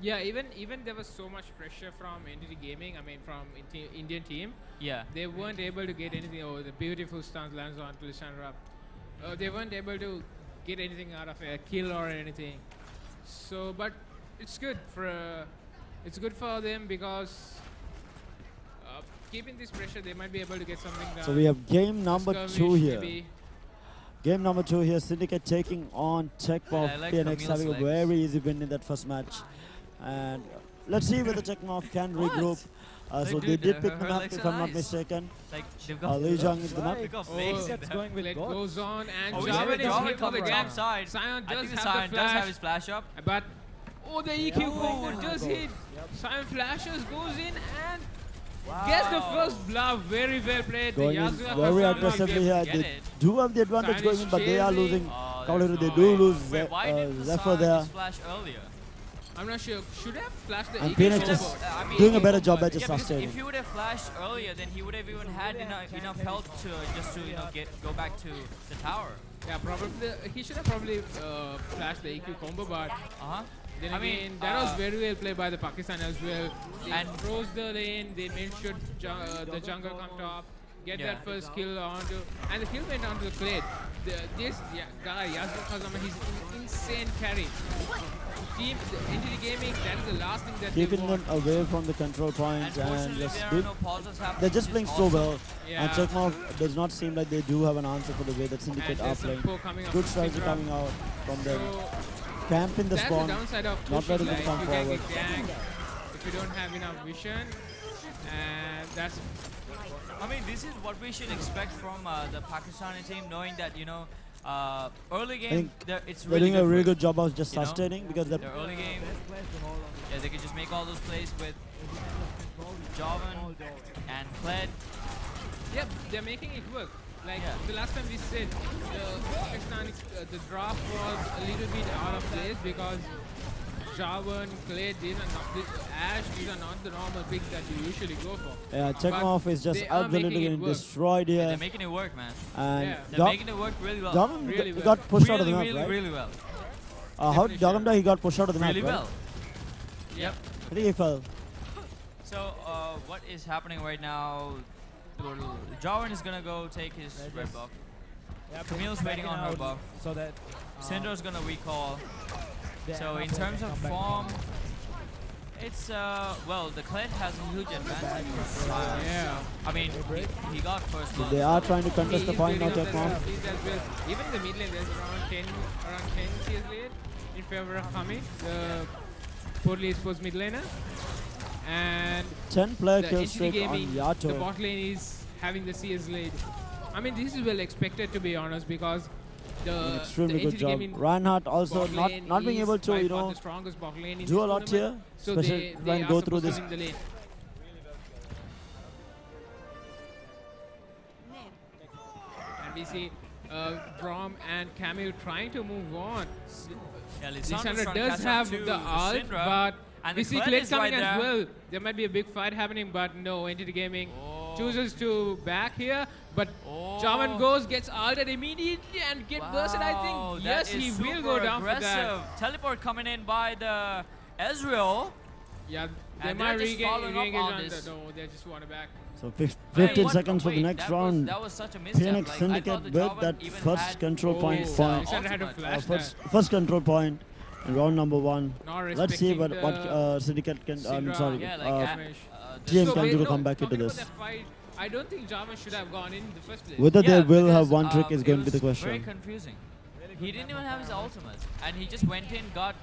[SPEAKER 7] Yeah, even there was so much pressure from Entity Gaming. I mean, from Indian team.
[SPEAKER 3] Yeah.
[SPEAKER 7] They weren't able to get anything. Oh, the beautiful stance lands on to Lisandra. They weren't able to get anything out of a kill or anything. So, but it's good for them because keeping this pressure, they might be able to get something done.
[SPEAKER 6] So we have game number
[SPEAKER 7] Skirmish
[SPEAKER 6] 2 here.
[SPEAKER 7] maybe.
[SPEAKER 6] Game number 2 here, Syndicate taking on Techmoff.
[SPEAKER 3] I like
[SPEAKER 6] PNX
[SPEAKER 3] Camille's
[SPEAKER 6] having a
[SPEAKER 3] legs.
[SPEAKER 6] very easy win in that first match. And let's see whether Techmoff can regroup. So they did pick the
[SPEAKER 3] her
[SPEAKER 6] map,
[SPEAKER 3] legs
[SPEAKER 6] if
[SPEAKER 3] are
[SPEAKER 6] I'm not
[SPEAKER 3] nice.
[SPEAKER 6] mistaken.
[SPEAKER 3] Like they've got
[SPEAKER 6] Lee Jung is the map.
[SPEAKER 3] They've got
[SPEAKER 7] Oh,
[SPEAKER 3] legs.
[SPEAKER 11] That's going with
[SPEAKER 7] Let
[SPEAKER 11] God.
[SPEAKER 7] goes on and
[SPEAKER 3] Oh, we
[SPEAKER 7] Javan
[SPEAKER 3] see
[SPEAKER 7] is
[SPEAKER 3] Javan
[SPEAKER 7] hit
[SPEAKER 3] comes
[SPEAKER 7] again.
[SPEAKER 3] top side.
[SPEAKER 7] Sion
[SPEAKER 3] I
[SPEAKER 7] does
[SPEAKER 3] think the
[SPEAKER 7] have
[SPEAKER 3] Sion
[SPEAKER 7] the
[SPEAKER 3] does have
[SPEAKER 7] flash,
[SPEAKER 3] his flash up.
[SPEAKER 7] but the EQ combo
[SPEAKER 11] Oh,
[SPEAKER 7] just
[SPEAKER 11] goes.
[SPEAKER 7] hit.
[SPEAKER 11] Yep.
[SPEAKER 7] Sion flashes, goes in and gets the first bluff. Very well played.
[SPEAKER 6] Going
[SPEAKER 7] the
[SPEAKER 6] in
[SPEAKER 7] Yasuo
[SPEAKER 6] very
[SPEAKER 7] Hassan
[SPEAKER 6] aggressively
[SPEAKER 7] will
[SPEAKER 6] here.
[SPEAKER 3] get
[SPEAKER 6] They
[SPEAKER 3] it.
[SPEAKER 6] do have the advantage
[SPEAKER 7] Sion
[SPEAKER 6] going
[SPEAKER 7] is
[SPEAKER 6] in, but they are
[SPEAKER 7] chasing.
[SPEAKER 6] losing.
[SPEAKER 3] Oh,
[SPEAKER 6] However,
[SPEAKER 3] there's
[SPEAKER 6] they
[SPEAKER 3] no
[SPEAKER 6] do
[SPEAKER 3] way.
[SPEAKER 6] lose
[SPEAKER 3] Wait, why didn't the
[SPEAKER 6] Zephyr
[SPEAKER 3] Sion
[SPEAKER 6] there.
[SPEAKER 3] just flash earlier?
[SPEAKER 7] I'm not sure. Should have flashed the
[SPEAKER 6] And
[SPEAKER 7] EQ
[SPEAKER 6] PNX
[SPEAKER 7] combo.
[SPEAKER 6] just
[SPEAKER 3] I mean,
[SPEAKER 6] doing a
[SPEAKER 3] he-
[SPEAKER 6] better job at just
[SPEAKER 3] Yeah, because
[SPEAKER 6] sustaining.
[SPEAKER 3] if he would have flashed earlier, then he would have even had enough health to just to go back to the tower.
[SPEAKER 7] Yeah, probably he should have probably flashed the EQ combo, but then
[SPEAKER 3] I mean,
[SPEAKER 7] again, that was very well played by the Pakistan as well. They
[SPEAKER 3] and-
[SPEAKER 7] froze the lane. They made sure the jungle come top, get
[SPEAKER 3] Yeah.
[SPEAKER 7] that first kill onto, and the kill went onto the plate. This guy Yasuo Kazama, he's an insane carry. Team Entity Gaming, that is the last thing that
[SPEAKER 6] Keeping
[SPEAKER 7] they
[SPEAKER 6] them
[SPEAKER 7] want.
[SPEAKER 6] away from the control points and
[SPEAKER 3] Unfortunately,
[SPEAKER 6] just
[SPEAKER 3] there are
[SPEAKER 6] good.
[SPEAKER 3] no pauses happening.
[SPEAKER 6] They're just
[SPEAKER 3] which
[SPEAKER 6] playing
[SPEAKER 3] is
[SPEAKER 6] so
[SPEAKER 3] awesome.
[SPEAKER 6] well.
[SPEAKER 7] Yeah.
[SPEAKER 6] And Techmoff does not seem like they do have an answer for the way that Syndicate
[SPEAKER 7] And
[SPEAKER 6] are
[SPEAKER 7] there's some
[SPEAKER 6] playing.
[SPEAKER 7] poke coming up
[SPEAKER 6] Good
[SPEAKER 7] from
[SPEAKER 6] strategy
[SPEAKER 7] Syndra.
[SPEAKER 6] coming out from them.
[SPEAKER 7] So
[SPEAKER 6] Camp in the
[SPEAKER 7] that's
[SPEAKER 6] spawn.
[SPEAKER 7] the downside of
[SPEAKER 6] Not
[SPEAKER 7] pushing,
[SPEAKER 6] letting them
[SPEAKER 7] like,
[SPEAKER 6] come
[SPEAKER 7] you can
[SPEAKER 6] forward.
[SPEAKER 7] get ganked if you don't have enough vision, and that's
[SPEAKER 3] I mean, this is what we should expect from the Pakistani team, knowing that early
[SPEAKER 6] I
[SPEAKER 3] game
[SPEAKER 6] think
[SPEAKER 3] it's
[SPEAKER 6] they're
[SPEAKER 3] really
[SPEAKER 6] doing a really
[SPEAKER 3] for
[SPEAKER 6] good job of just
[SPEAKER 3] you know,
[SPEAKER 6] sustaining because
[SPEAKER 3] their early game. Yeah, they can just make all those plays with Javan and Kled.
[SPEAKER 7] Yep, they're making it work. Like
[SPEAKER 3] Yeah.
[SPEAKER 7] the last time we said, Pakistan, the draft was a little bit out of place because Javan, Clay, Ash, these are not the normal picks that you usually go for.
[SPEAKER 6] Yeah, Techmoff is just
[SPEAKER 7] they are
[SPEAKER 6] absolutely
[SPEAKER 7] making it
[SPEAKER 6] getting
[SPEAKER 7] work.
[SPEAKER 6] destroyed
[SPEAKER 3] Yeah,
[SPEAKER 6] here.
[SPEAKER 3] they're making it work, man.
[SPEAKER 6] And
[SPEAKER 7] Yeah.
[SPEAKER 3] They're making it work really well.
[SPEAKER 6] Javan
[SPEAKER 7] Really well.
[SPEAKER 6] got pushed out of the map,
[SPEAKER 3] really,
[SPEAKER 6] right?
[SPEAKER 3] really well.
[SPEAKER 6] How
[SPEAKER 7] Definitely
[SPEAKER 6] Jagamda, he got pushed out of the map,
[SPEAKER 3] Really
[SPEAKER 6] right?
[SPEAKER 3] well. Yep.
[SPEAKER 6] I think he fell.
[SPEAKER 3] So, what is happening right now? Javan is gonna go take his red buff.
[SPEAKER 11] Yeah,
[SPEAKER 3] Camille's waiting on her
[SPEAKER 11] out
[SPEAKER 3] buff.
[SPEAKER 11] so that
[SPEAKER 3] Syndra's gonna recall.
[SPEAKER 11] they
[SPEAKER 3] So
[SPEAKER 11] end
[SPEAKER 3] in
[SPEAKER 11] up
[SPEAKER 3] terms of
[SPEAKER 11] come back
[SPEAKER 3] form,
[SPEAKER 11] down.
[SPEAKER 3] it's well, the Kled has a huge advantage.
[SPEAKER 7] Yeah.
[SPEAKER 3] I mean, he got first
[SPEAKER 6] So
[SPEAKER 3] blood.
[SPEAKER 6] they are trying to contest
[SPEAKER 7] He
[SPEAKER 6] the
[SPEAKER 7] is
[SPEAKER 6] point now,
[SPEAKER 7] building up
[SPEAKER 6] Techmoff.
[SPEAKER 7] that speed as well. Even in the mid lane, there's around 10 CS lead in favor of Kami, the poorly exposed mid laner. And
[SPEAKER 6] 10-player
[SPEAKER 7] the
[SPEAKER 6] kill
[SPEAKER 7] Entity
[SPEAKER 6] streak on
[SPEAKER 7] Gaming, the
[SPEAKER 6] Yato.
[SPEAKER 7] bot lane is having the CS lead. I mean, this is well expected, to be honest, because
[SPEAKER 6] An extremely
[SPEAKER 7] the
[SPEAKER 6] good
[SPEAKER 7] Entity
[SPEAKER 6] job.
[SPEAKER 7] Gaming
[SPEAKER 6] Reinhardt also
[SPEAKER 7] bot
[SPEAKER 6] not
[SPEAKER 7] lane
[SPEAKER 6] being
[SPEAKER 7] is
[SPEAKER 6] able to,
[SPEAKER 7] by
[SPEAKER 6] you
[SPEAKER 7] far
[SPEAKER 6] know,
[SPEAKER 7] the strongest bot lane in
[SPEAKER 6] do a
[SPEAKER 7] this
[SPEAKER 6] lot
[SPEAKER 7] tournament.
[SPEAKER 6] here,
[SPEAKER 7] So
[SPEAKER 6] especially
[SPEAKER 7] they
[SPEAKER 6] try and
[SPEAKER 7] are
[SPEAKER 6] go through
[SPEAKER 7] supposed
[SPEAKER 6] this.
[SPEAKER 7] to win the lane. And we see Brom and Camille trying to move on.
[SPEAKER 3] Yeah,
[SPEAKER 7] Lissandra
[SPEAKER 3] trying to
[SPEAKER 7] does
[SPEAKER 3] catch up
[SPEAKER 7] have
[SPEAKER 3] to
[SPEAKER 7] the ult,
[SPEAKER 3] Syndra,
[SPEAKER 7] but
[SPEAKER 3] and
[SPEAKER 7] we
[SPEAKER 3] the
[SPEAKER 7] see
[SPEAKER 3] Kled
[SPEAKER 7] Kled
[SPEAKER 3] is
[SPEAKER 7] coming
[SPEAKER 3] right
[SPEAKER 7] as
[SPEAKER 3] there.
[SPEAKER 7] well. There might be a big fight happening, but no, Entity Gaming
[SPEAKER 3] Oh.
[SPEAKER 7] chooses to back here. But
[SPEAKER 3] Oh.
[SPEAKER 7] Javan goes, gets ulted immediately and get bursted, I
[SPEAKER 3] Wow,
[SPEAKER 7] think.
[SPEAKER 3] that
[SPEAKER 7] Yes, he
[SPEAKER 3] is
[SPEAKER 7] will go
[SPEAKER 3] super
[SPEAKER 7] down for that.
[SPEAKER 3] aggressive. Teleport coming in by the Ezreal.
[SPEAKER 7] Yeah, they
[SPEAKER 3] And
[SPEAKER 7] might
[SPEAKER 3] they're just following up
[SPEAKER 7] re-engage
[SPEAKER 3] on
[SPEAKER 7] on
[SPEAKER 3] this.
[SPEAKER 7] the... No, they just want to back.
[SPEAKER 6] So
[SPEAKER 3] Man,
[SPEAKER 6] 15
[SPEAKER 3] what-
[SPEAKER 6] seconds for the
[SPEAKER 3] wait,
[SPEAKER 6] next
[SPEAKER 3] that
[SPEAKER 6] round.
[SPEAKER 3] that was such a misstep.
[SPEAKER 6] PNX
[SPEAKER 3] Like, I
[SPEAKER 6] Syndicate
[SPEAKER 3] thought the
[SPEAKER 6] with
[SPEAKER 3] Javan
[SPEAKER 6] that
[SPEAKER 3] even
[SPEAKER 6] first
[SPEAKER 3] had
[SPEAKER 6] control point
[SPEAKER 7] his,
[SPEAKER 6] point.
[SPEAKER 7] Lissandra had to
[SPEAKER 3] ultimate.
[SPEAKER 7] flash that.
[SPEAKER 6] First control point in round number 1.
[SPEAKER 7] Not
[SPEAKER 6] Let's see
[SPEAKER 7] respecting
[SPEAKER 6] what
[SPEAKER 7] the
[SPEAKER 6] Syndicate can. I'm
[SPEAKER 7] Syndra.
[SPEAKER 6] sorry.
[SPEAKER 3] Yeah, like,
[SPEAKER 6] TM
[SPEAKER 7] So
[SPEAKER 6] can
[SPEAKER 7] wait,
[SPEAKER 6] do to
[SPEAKER 7] no,
[SPEAKER 6] come back into
[SPEAKER 7] talking
[SPEAKER 6] this.
[SPEAKER 7] about that fight, I don't think Javan should have gone in the first place.
[SPEAKER 6] Whether they
[SPEAKER 3] Yeah,
[SPEAKER 6] will have
[SPEAKER 3] because,
[SPEAKER 6] one trick is
[SPEAKER 3] it
[SPEAKER 6] going to be the
[SPEAKER 3] was Very
[SPEAKER 6] question.
[SPEAKER 3] confusing. He didn't even have his ultimate, and he just went in, got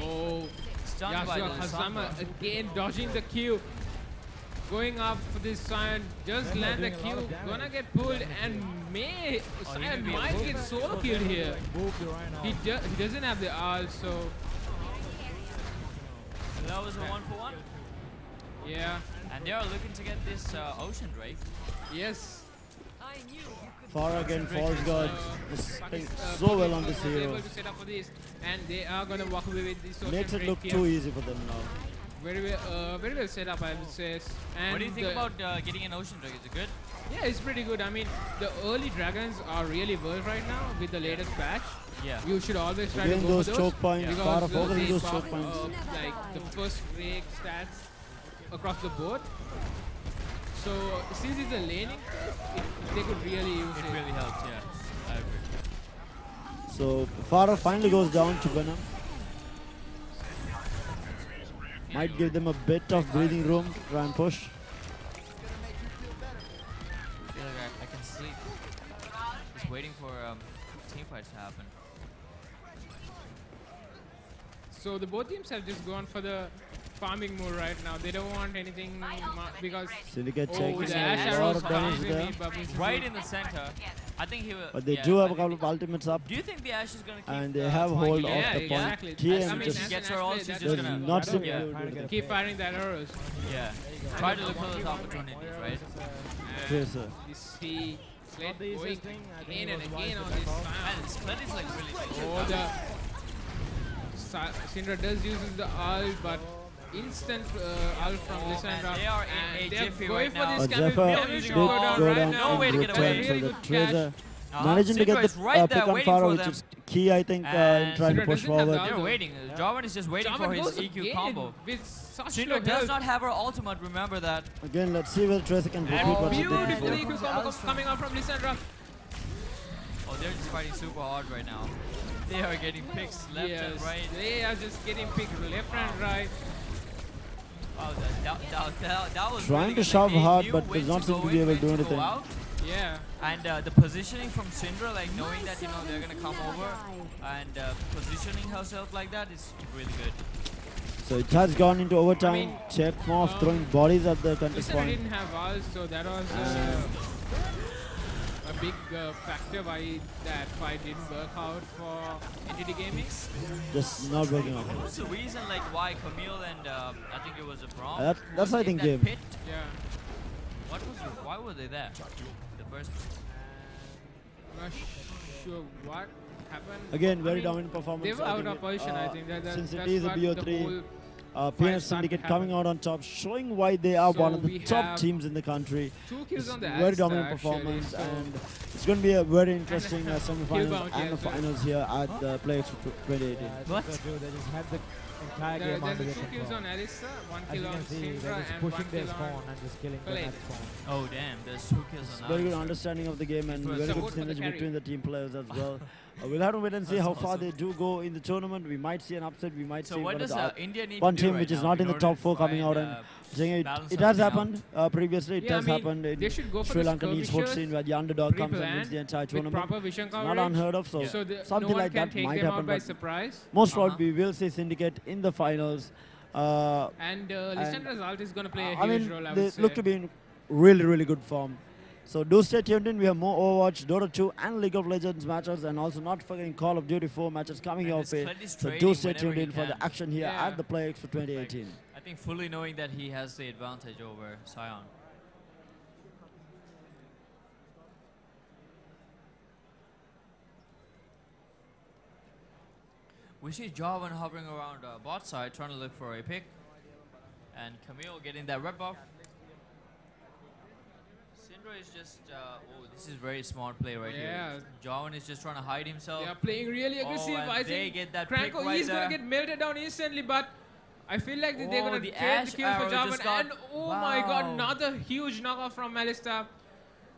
[SPEAKER 7] Oh,
[SPEAKER 3] stunned by
[SPEAKER 7] Yasuo
[SPEAKER 3] the
[SPEAKER 7] Hazama
[SPEAKER 3] Lissandra.
[SPEAKER 7] again dodging the Q. going up for this Sion, just
[SPEAKER 11] They're
[SPEAKER 7] land the
[SPEAKER 11] doing a lot of
[SPEAKER 7] Q,
[SPEAKER 11] damage.
[SPEAKER 7] gonna get pulled, and Sion might get solo killed here. He doesn't have the ult, so
[SPEAKER 3] That was a 1-for-1.
[SPEAKER 7] yeah.
[SPEAKER 3] And they are looking to get this Ocean Drake.
[SPEAKER 7] Yes.
[SPEAKER 6] Far again, false god is playing so
[SPEAKER 7] Pokemon
[SPEAKER 6] well on this
[SPEAKER 7] was
[SPEAKER 6] hero.
[SPEAKER 7] able to set up for this, and they are gonna walk away with this Ocean
[SPEAKER 6] Makes it
[SPEAKER 7] Drake
[SPEAKER 6] look
[SPEAKER 7] here.
[SPEAKER 6] too easy for them now.
[SPEAKER 7] Very well set up, I would say. And
[SPEAKER 3] What do you think
[SPEAKER 7] the-
[SPEAKER 3] about getting an Ocean Drake? Is it good?
[SPEAKER 7] Yeah, it's pretty good. I mean, the early dragons are really worth right now with the latest patch.
[SPEAKER 3] Yeah.
[SPEAKER 7] You should always try
[SPEAKER 6] Again,
[SPEAKER 7] to go
[SPEAKER 6] those
[SPEAKER 7] for
[SPEAKER 6] choke points,
[SPEAKER 7] because
[SPEAKER 6] far of focusing
[SPEAKER 7] they
[SPEAKER 6] those
[SPEAKER 7] buff,
[SPEAKER 6] choke points.
[SPEAKER 7] like the first rake stats across the board. So since it's a laning, they could really use it.
[SPEAKER 3] It really helps, yeah. I agree.
[SPEAKER 6] So Farah finally goes down to Venom. Might give them a bit of breathing room to try and push.
[SPEAKER 3] I feel like I can sleep. Just waiting for team fights to happen.
[SPEAKER 7] So the both teams have just gone for the farming mode right now. They don't want anything because
[SPEAKER 6] Syndicate
[SPEAKER 7] oh,
[SPEAKER 6] taking
[SPEAKER 7] the
[SPEAKER 6] a
[SPEAKER 7] Ash
[SPEAKER 6] lot
[SPEAKER 7] arrows
[SPEAKER 6] of damage
[SPEAKER 7] comes in
[SPEAKER 6] there.
[SPEAKER 7] it, but this is
[SPEAKER 3] Right in the center. I think he will.
[SPEAKER 6] But they
[SPEAKER 3] yeah,
[SPEAKER 6] do have
[SPEAKER 3] I
[SPEAKER 6] a couple
[SPEAKER 3] think
[SPEAKER 6] of ultimates up.
[SPEAKER 3] Do you think the Ash is gonna keep?
[SPEAKER 6] And they have hold of
[SPEAKER 7] yeah,
[SPEAKER 6] the point.
[SPEAKER 7] exactly.
[SPEAKER 6] TM
[SPEAKER 7] I mean,
[SPEAKER 6] just
[SPEAKER 7] as
[SPEAKER 3] gets
[SPEAKER 7] an
[SPEAKER 3] her
[SPEAKER 7] Ash
[SPEAKER 3] all,
[SPEAKER 7] player,
[SPEAKER 3] she's
[SPEAKER 7] that's
[SPEAKER 3] just
[SPEAKER 6] does
[SPEAKER 3] gonna-
[SPEAKER 6] not
[SPEAKER 3] yeah.
[SPEAKER 6] seem
[SPEAKER 3] Yeah.
[SPEAKER 6] to be able to do
[SPEAKER 7] keep firing that arrows.
[SPEAKER 3] Yeah. Try to look for those opportunities, right?
[SPEAKER 6] Tracer.
[SPEAKER 7] You see Sled
[SPEAKER 11] the
[SPEAKER 7] going
[SPEAKER 11] easiest thing. I think
[SPEAKER 7] again
[SPEAKER 11] it
[SPEAKER 7] and
[SPEAKER 11] was
[SPEAKER 7] again
[SPEAKER 11] wise
[SPEAKER 7] on
[SPEAKER 11] to
[SPEAKER 7] this
[SPEAKER 11] back off.
[SPEAKER 7] side.
[SPEAKER 3] And Sled is like really big.
[SPEAKER 7] Oh, the Syndra does uses the ult, but instant ult from Lissandra.
[SPEAKER 3] They are in a
[SPEAKER 7] and they're
[SPEAKER 3] jiffy
[SPEAKER 7] going
[SPEAKER 3] right
[SPEAKER 7] for
[SPEAKER 3] now.
[SPEAKER 7] this
[SPEAKER 6] But
[SPEAKER 7] camel.
[SPEAKER 6] Zephyr
[SPEAKER 7] Camel
[SPEAKER 6] did
[SPEAKER 7] should
[SPEAKER 6] go
[SPEAKER 7] go down
[SPEAKER 6] down
[SPEAKER 7] right now.
[SPEAKER 3] No way
[SPEAKER 6] in
[SPEAKER 3] to
[SPEAKER 6] good
[SPEAKER 3] get away.
[SPEAKER 6] time. So
[SPEAKER 7] Really
[SPEAKER 6] the
[SPEAKER 7] good
[SPEAKER 6] Tracer
[SPEAKER 7] catch.
[SPEAKER 6] managing to
[SPEAKER 3] Syndra
[SPEAKER 6] get
[SPEAKER 3] is
[SPEAKER 6] the
[SPEAKER 3] right there
[SPEAKER 6] pick on
[SPEAKER 3] waiting for
[SPEAKER 6] Farah, which
[SPEAKER 3] them.
[SPEAKER 6] is key, I think, in
[SPEAKER 3] And
[SPEAKER 6] trying to
[SPEAKER 7] Syndra
[SPEAKER 6] push
[SPEAKER 7] doesn't have the
[SPEAKER 6] forward.
[SPEAKER 7] ult.
[SPEAKER 3] They're waiting. Jarvan is just waiting for
[SPEAKER 7] Jarvan
[SPEAKER 3] his
[SPEAKER 7] goes
[SPEAKER 3] EQ
[SPEAKER 7] again
[SPEAKER 3] combo.
[SPEAKER 7] with such
[SPEAKER 3] Syndra
[SPEAKER 7] low
[SPEAKER 3] does
[SPEAKER 7] health.
[SPEAKER 3] not have her ultimate, remember that.
[SPEAKER 6] Again, let's see whether Tracer can repeat
[SPEAKER 7] And
[SPEAKER 6] what she did
[SPEAKER 7] beautiful
[SPEAKER 6] before.
[SPEAKER 7] EQ combo coming out from Lissandra.
[SPEAKER 3] Oh, they're just fighting super hard right now. They are getting picks left
[SPEAKER 7] Yes,
[SPEAKER 3] and right.
[SPEAKER 7] they are just getting picked left and right.
[SPEAKER 3] Wow, that was
[SPEAKER 6] Trying
[SPEAKER 3] really
[SPEAKER 6] to
[SPEAKER 3] good.
[SPEAKER 6] shove
[SPEAKER 3] Like, they
[SPEAKER 6] hard,
[SPEAKER 3] knew
[SPEAKER 6] but
[SPEAKER 3] when
[SPEAKER 6] does not
[SPEAKER 3] to
[SPEAKER 6] seem
[SPEAKER 3] go
[SPEAKER 6] to be
[SPEAKER 3] in,
[SPEAKER 6] able to
[SPEAKER 3] when
[SPEAKER 6] do
[SPEAKER 3] go
[SPEAKER 6] anything.
[SPEAKER 3] out.
[SPEAKER 7] Yeah.
[SPEAKER 3] And the positioning from Syndra, like knowing that they're gonna come over and positioning herself like that is really good.
[SPEAKER 6] So it has gone into overtime.
[SPEAKER 7] I mean,
[SPEAKER 6] Checkmov throwing bodies at the contest
[SPEAKER 7] Lissandra
[SPEAKER 6] point.
[SPEAKER 7] didn't have ult, so that was a big factor why that fight didn't work out for Entity Gaming.
[SPEAKER 6] Just not working out.
[SPEAKER 3] What's the reason like why Camille and I think it was a Braum?
[SPEAKER 6] That's
[SPEAKER 3] was
[SPEAKER 6] I
[SPEAKER 3] in
[SPEAKER 6] think
[SPEAKER 3] that
[SPEAKER 6] game.
[SPEAKER 3] pit?
[SPEAKER 7] Yeah.
[SPEAKER 3] Why were they there? The first.
[SPEAKER 7] I'm not sure what happened.
[SPEAKER 6] Again,
[SPEAKER 7] I
[SPEAKER 6] very
[SPEAKER 7] mean,
[SPEAKER 6] dominant performance.
[SPEAKER 7] They were
[SPEAKER 6] I
[SPEAKER 7] out
[SPEAKER 6] think
[SPEAKER 7] of position, I think.
[SPEAKER 6] Since
[SPEAKER 7] That's
[SPEAKER 6] it is a
[SPEAKER 7] what the
[SPEAKER 6] BO3,
[SPEAKER 7] whole
[SPEAKER 6] PNS
[SPEAKER 7] fight
[SPEAKER 6] Syndicate
[SPEAKER 7] started
[SPEAKER 6] coming out on top, showing why they are
[SPEAKER 7] So
[SPEAKER 6] one of
[SPEAKER 7] we
[SPEAKER 6] the top
[SPEAKER 7] have
[SPEAKER 6] teams in the country.
[SPEAKER 7] 2 kills
[SPEAKER 6] It's
[SPEAKER 7] on the
[SPEAKER 6] very
[SPEAKER 7] Asta,
[SPEAKER 6] dominant
[SPEAKER 7] actually,
[SPEAKER 6] performance,
[SPEAKER 7] so
[SPEAKER 6] and it's going to be a very interesting
[SPEAKER 7] kill
[SPEAKER 6] semi-finals
[SPEAKER 7] bounty
[SPEAKER 6] and the
[SPEAKER 7] as well.
[SPEAKER 6] finals here at the Play Expo 2018.
[SPEAKER 11] What? They just had the entire game under
[SPEAKER 7] There's
[SPEAKER 11] their
[SPEAKER 7] 2 kills
[SPEAKER 11] control.
[SPEAKER 7] on Alissa, 1
[SPEAKER 11] As
[SPEAKER 7] kill
[SPEAKER 11] you
[SPEAKER 7] on
[SPEAKER 11] can see,
[SPEAKER 7] Syndra,
[SPEAKER 11] they're just
[SPEAKER 7] and 1
[SPEAKER 11] pushing their
[SPEAKER 7] kill
[SPEAKER 11] spawn
[SPEAKER 7] on
[SPEAKER 11] and just killing them
[SPEAKER 7] Blade.
[SPEAKER 11] at spawn.
[SPEAKER 3] Oh damn, there's 2 kills on
[SPEAKER 6] Very good
[SPEAKER 3] Alex.
[SPEAKER 6] understanding of the game and
[SPEAKER 3] was
[SPEAKER 6] very good
[SPEAKER 7] support for the
[SPEAKER 6] synergy
[SPEAKER 7] carry.
[SPEAKER 6] between the team players as well. We'll have to wait and see
[SPEAKER 3] That's
[SPEAKER 6] how far
[SPEAKER 3] awesome.
[SPEAKER 6] they do go in the tournament. We might see an upset. We might
[SPEAKER 3] So
[SPEAKER 6] see
[SPEAKER 3] what
[SPEAKER 6] one of
[SPEAKER 3] does
[SPEAKER 6] the
[SPEAKER 3] India need
[SPEAKER 6] one
[SPEAKER 3] to do
[SPEAKER 6] team
[SPEAKER 3] right
[SPEAKER 6] which is
[SPEAKER 3] now
[SPEAKER 6] not in the
[SPEAKER 3] order
[SPEAKER 6] top
[SPEAKER 3] to
[SPEAKER 6] 4
[SPEAKER 3] try
[SPEAKER 6] coming out and saying
[SPEAKER 3] balance
[SPEAKER 6] it has
[SPEAKER 3] everything out?
[SPEAKER 6] happened previously. It
[SPEAKER 7] Yeah,
[SPEAKER 6] has
[SPEAKER 7] I mean,
[SPEAKER 6] happened in
[SPEAKER 7] they should go for
[SPEAKER 6] Sri
[SPEAKER 7] the
[SPEAKER 6] Lankan esports
[SPEAKER 7] skirmishers,
[SPEAKER 6] scene where the underdog comes and
[SPEAKER 7] pre-planned
[SPEAKER 6] wins the entire
[SPEAKER 7] with
[SPEAKER 6] tournament.
[SPEAKER 7] proper vision
[SPEAKER 6] It's not
[SPEAKER 7] coverage,
[SPEAKER 6] unheard of, so
[SPEAKER 7] so that
[SPEAKER 6] something
[SPEAKER 7] no one
[SPEAKER 6] like
[SPEAKER 7] can
[SPEAKER 6] that
[SPEAKER 7] take
[SPEAKER 6] might
[SPEAKER 7] them
[SPEAKER 6] happen.
[SPEAKER 7] out by
[SPEAKER 6] But
[SPEAKER 7] surprise.
[SPEAKER 6] most probably we will see Syndicate in the finals.
[SPEAKER 7] And Lissandra's ult is going to play a
[SPEAKER 6] I
[SPEAKER 7] huge
[SPEAKER 6] mean,
[SPEAKER 7] role, I
[SPEAKER 6] they
[SPEAKER 7] would say.
[SPEAKER 6] look to be in really, really good form. So do stay tuned in. We have more Overwatch, Dota 2 and League of Legends matches, and also not forgetting Call of Duty 4 matches coming
[SPEAKER 3] And
[SPEAKER 6] your
[SPEAKER 3] this
[SPEAKER 6] way.
[SPEAKER 3] Kled is
[SPEAKER 6] So do
[SPEAKER 3] trading
[SPEAKER 6] stay tuned
[SPEAKER 3] whenever
[SPEAKER 6] in
[SPEAKER 3] he
[SPEAKER 6] for the
[SPEAKER 3] can.
[SPEAKER 6] action here
[SPEAKER 7] Yeah.
[SPEAKER 6] at the Play Expo 2018.
[SPEAKER 3] I think fully knowing that he has the advantage over Sion. We see Jarvan hovering around bot side trying to look for a pick. And Camille getting that red buff. Syndra is just, oh, this is very smart play right
[SPEAKER 7] Yeah.
[SPEAKER 3] here. Jarvan is just trying to hide himself.
[SPEAKER 7] They are playing really aggressive.
[SPEAKER 3] and
[SPEAKER 7] I
[SPEAKER 3] they
[SPEAKER 7] think
[SPEAKER 3] get that pick
[SPEAKER 7] Cranko
[SPEAKER 3] right
[SPEAKER 7] is going
[SPEAKER 3] there.
[SPEAKER 7] to get melted down instantly, but I feel like they're
[SPEAKER 3] Oh,
[SPEAKER 7] going to
[SPEAKER 3] the
[SPEAKER 7] get
[SPEAKER 3] Ash
[SPEAKER 7] the kill for
[SPEAKER 3] arrow just
[SPEAKER 7] Jarvan.
[SPEAKER 3] got-
[SPEAKER 7] And oh my god,
[SPEAKER 3] wow.
[SPEAKER 7] another huge knockoff from Alistar.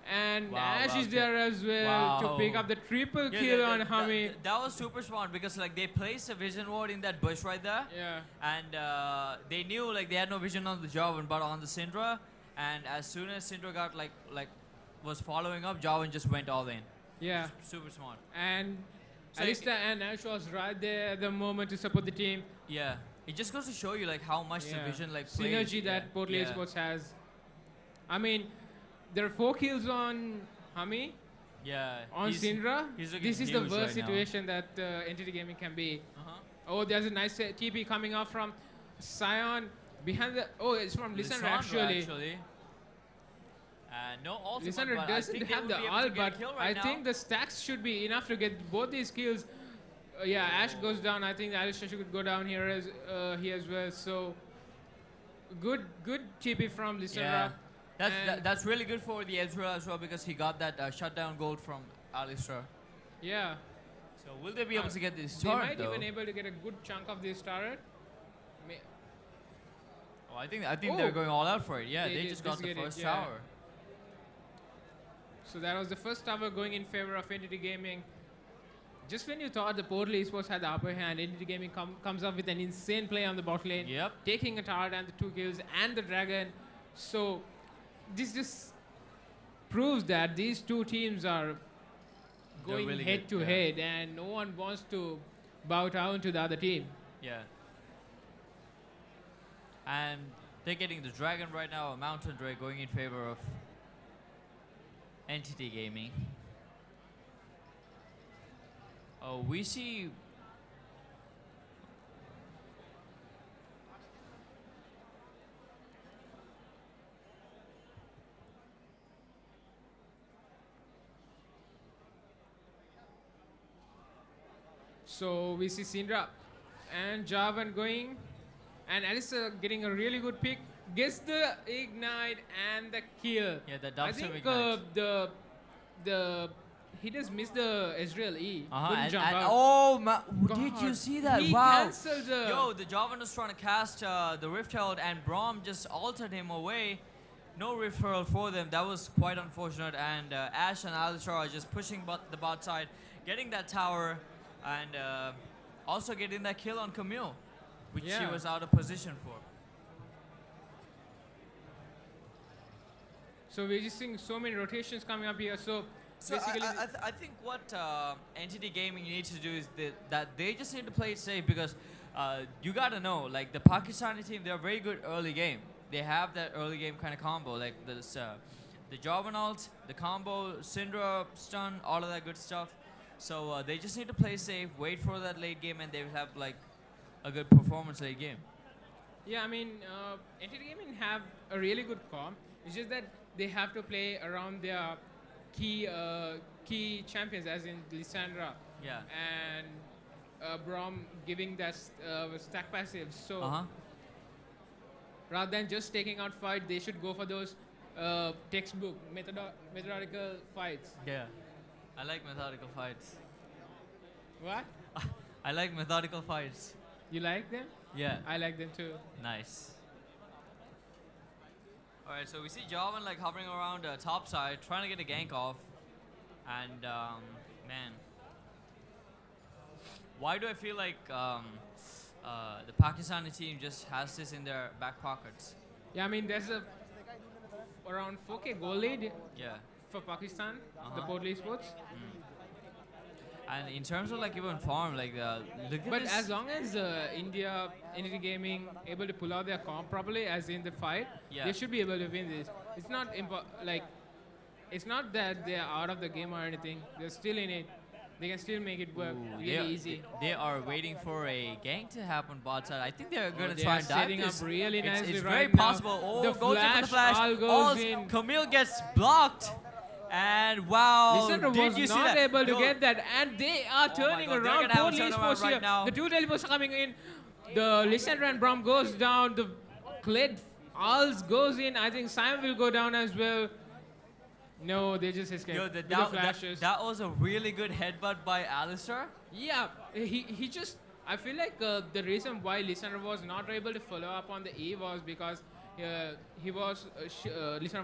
[SPEAKER 7] And
[SPEAKER 3] Wow,
[SPEAKER 7] Ash
[SPEAKER 3] wow,
[SPEAKER 7] is there as well to pick
[SPEAKER 3] Wow.
[SPEAKER 7] up the triple
[SPEAKER 3] Yeah,
[SPEAKER 7] kill on Hami.
[SPEAKER 3] that was super smart because like they placed a vision ward in that bush right there.
[SPEAKER 7] Yeah.
[SPEAKER 3] And they knew like they had no vision on the Jarvan but on the Syndra. And as soon as Syndra got like was following up, Jarvan just went all in.
[SPEAKER 7] Yeah.
[SPEAKER 3] Super smart.
[SPEAKER 7] And
[SPEAKER 3] So
[SPEAKER 7] Alistar and Ash was right there at the moment to support the team.
[SPEAKER 3] Yeah. It just goes to show you like how much the
[SPEAKER 7] Yeah.
[SPEAKER 3] vision like plays.
[SPEAKER 7] Synergy that Portly
[SPEAKER 3] yeah.
[SPEAKER 7] Esports has. I mean, there are 4 kills on Hami,
[SPEAKER 3] Yeah.
[SPEAKER 7] on Syndra.
[SPEAKER 3] He's looking
[SPEAKER 7] This is the
[SPEAKER 3] huge
[SPEAKER 7] worst
[SPEAKER 3] right now.
[SPEAKER 7] situation that Entity Gaming can be.
[SPEAKER 3] Uh-huh.
[SPEAKER 7] Oh, there's a nice TP coming up from Sion. Behind the... Oh, it's from Lissandra actually.
[SPEAKER 3] No ultimate,
[SPEAKER 7] Lissandra
[SPEAKER 3] but I
[SPEAKER 7] doesn't
[SPEAKER 3] think they
[SPEAKER 7] have
[SPEAKER 3] will
[SPEAKER 7] the
[SPEAKER 3] be able to
[SPEAKER 7] ult,
[SPEAKER 3] get a
[SPEAKER 7] but
[SPEAKER 3] kill right
[SPEAKER 7] I
[SPEAKER 3] now.
[SPEAKER 7] think the stacks should be enough to get both these kills. Yeah, Ash goes down. I think Alistair should go down here as well. So good TP from Lissandra.
[SPEAKER 3] Yeah. That's really good for the Ezreal as well because he got that shutdown gold from Alistair.
[SPEAKER 7] Yeah.
[SPEAKER 3] So will they be able to get this
[SPEAKER 7] They
[SPEAKER 3] turret
[SPEAKER 7] might
[SPEAKER 3] though?
[SPEAKER 7] even able to get a good chunk of this turret.
[SPEAKER 3] Oh, I think they're going all out for it. Yeah, they just got the
[SPEAKER 7] get it,
[SPEAKER 3] first
[SPEAKER 7] yeah.
[SPEAKER 3] tower.
[SPEAKER 7] So that was the first tower going in favor of Entity Gaming. Just when you thought the Portal Esports had the upper hand, Entity Gaming comes up with an insane play on the bot lane, taking a tower and the 2 kills and the dragon. So this just proves that these two teams are going
[SPEAKER 3] really
[SPEAKER 7] head
[SPEAKER 3] good,
[SPEAKER 7] to head, and no one wants to bow down to the other team.
[SPEAKER 3] Yeah. And they're getting the dragon right now, a mountain drake going in favor of Entity Gaming. Oh, we see.
[SPEAKER 7] So we see Syndra and Javan going, and Alistair getting a really good pick. Gets the ignite and the kill.
[SPEAKER 3] Yeah, the
[SPEAKER 7] I
[SPEAKER 3] dubstep
[SPEAKER 7] think
[SPEAKER 3] ignite.
[SPEAKER 7] he just missed the Ezreal E.
[SPEAKER 3] Uh-huh,
[SPEAKER 7] Couldn't
[SPEAKER 3] and,
[SPEAKER 7] jump
[SPEAKER 3] and
[SPEAKER 7] out.
[SPEAKER 3] oh, did
[SPEAKER 7] God,
[SPEAKER 3] you see that?
[SPEAKER 7] he
[SPEAKER 3] Wow.
[SPEAKER 7] cancelled the...
[SPEAKER 3] Yo, the Javan was trying to cast the Rift Herald and Braum just altered him away. No Rift Herald for them. That was quite unfortunate. And Ash and Alistar are just pushing the bot side, getting that tower, and also getting that kill on Camille, which she was out of position for.
[SPEAKER 7] So we're just seeing so many rotations coming up here. So
[SPEAKER 3] So
[SPEAKER 7] basically...
[SPEAKER 3] I think what Entity Gaming needs to do is that they just need to play it safe because you gotta know, like the Pakistani team, they're very good early game. They have that early game kind of combo, like this, the Jarvan ult, the combo, Syndra stun, all of that good stuff. So they just need to play safe, wait for that late game, and they will have like a good performance late game.
[SPEAKER 7] Yeah, I mean, Entity Gaming have a really good comp. It's just that they have to play around their key champions, as in Lissandra.
[SPEAKER 3] Yeah.
[SPEAKER 7] And Braum giving that stack passives. So rather than just taking out fight, they should go for those textbook methodical fights.
[SPEAKER 3] Yeah, I like methodical fights.
[SPEAKER 7] What?
[SPEAKER 3] I like methodical fights.
[SPEAKER 7] You like them?
[SPEAKER 3] Yeah.
[SPEAKER 7] I like them too.
[SPEAKER 3] Nice. Alright, so we see Jarvan like hovering around top side, trying to get a gank off. And, man. Why do I feel like the Pakistani team just has this in their back pockets?
[SPEAKER 7] Yeah, I mean, there's around 4K goal lead for Pakistan, the Portal Esports.
[SPEAKER 3] And in terms of like even farm, like look at
[SPEAKER 7] But
[SPEAKER 3] this.
[SPEAKER 7] as long as India, Entity Gaming, able to pull out their comp properly, as in the fight, they should be able to win this. It's not it's not that they're out of the game or anything. They're still in it. They can still make it work really easy.
[SPEAKER 3] They are waiting for a gank to happen bot side. I think they're going to
[SPEAKER 7] they
[SPEAKER 3] try
[SPEAKER 7] are
[SPEAKER 3] and dive
[SPEAKER 7] setting
[SPEAKER 3] this.
[SPEAKER 7] up really nicely
[SPEAKER 3] it's
[SPEAKER 7] right
[SPEAKER 3] very
[SPEAKER 7] now.
[SPEAKER 3] possible. Oh,
[SPEAKER 7] The
[SPEAKER 3] goes into the flash.
[SPEAKER 7] all goes in.
[SPEAKER 3] Camille gets blocked. And wow,
[SPEAKER 7] Lissandra
[SPEAKER 3] did
[SPEAKER 7] was
[SPEAKER 3] you see
[SPEAKER 7] not
[SPEAKER 3] that?
[SPEAKER 7] able to get that, and they are turning
[SPEAKER 3] God, they're
[SPEAKER 7] around.
[SPEAKER 3] gonna have a
[SPEAKER 7] Portal
[SPEAKER 3] turnaround
[SPEAKER 7] Esports
[SPEAKER 3] right
[SPEAKER 7] here.
[SPEAKER 3] now.
[SPEAKER 7] The two teleports are coming in. The Lissandra and Braum goes down. The Kled Alls goes in. I think Simon will go down as well. No, they just escaped.
[SPEAKER 3] Yo,
[SPEAKER 7] with the flashes.
[SPEAKER 3] that was a really good headbutt by Alistar.
[SPEAKER 7] Yeah, he just... I feel like the reason why Lissandra was not able to follow up on the E was because Lissandra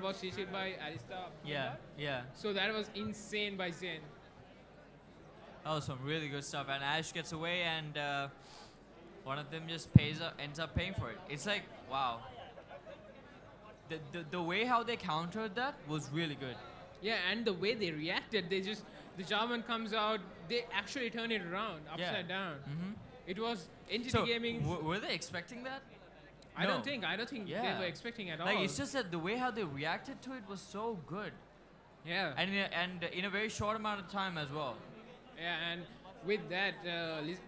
[SPEAKER 7] was CC'd by Alistair.
[SPEAKER 3] Yeah.
[SPEAKER 7] So that was insane by Zen.
[SPEAKER 3] That was some really good stuff. And Ash gets away, and one of them just ends up paying for it. It's like, wow. The way how they countered that was really good.
[SPEAKER 7] Yeah, and the way they reacted, the Jarvan comes out, they actually turn it around, upside down. It was Entity Gaming.
[SPEAKER 3] Were they expecting that?
[SPEAKER 7] I don't think they
[SPEAKER 3] Yeah.
[SPEAKER 7] were expecting at all.
[SPEAKER 3] Like, it's just that the way how they reacted to it was so good.
[SPEAKER 7] Yeah.
[SPEAKER 3] And in a very short amount of time as well.
[SPEAKER 7] Yeah, and with that,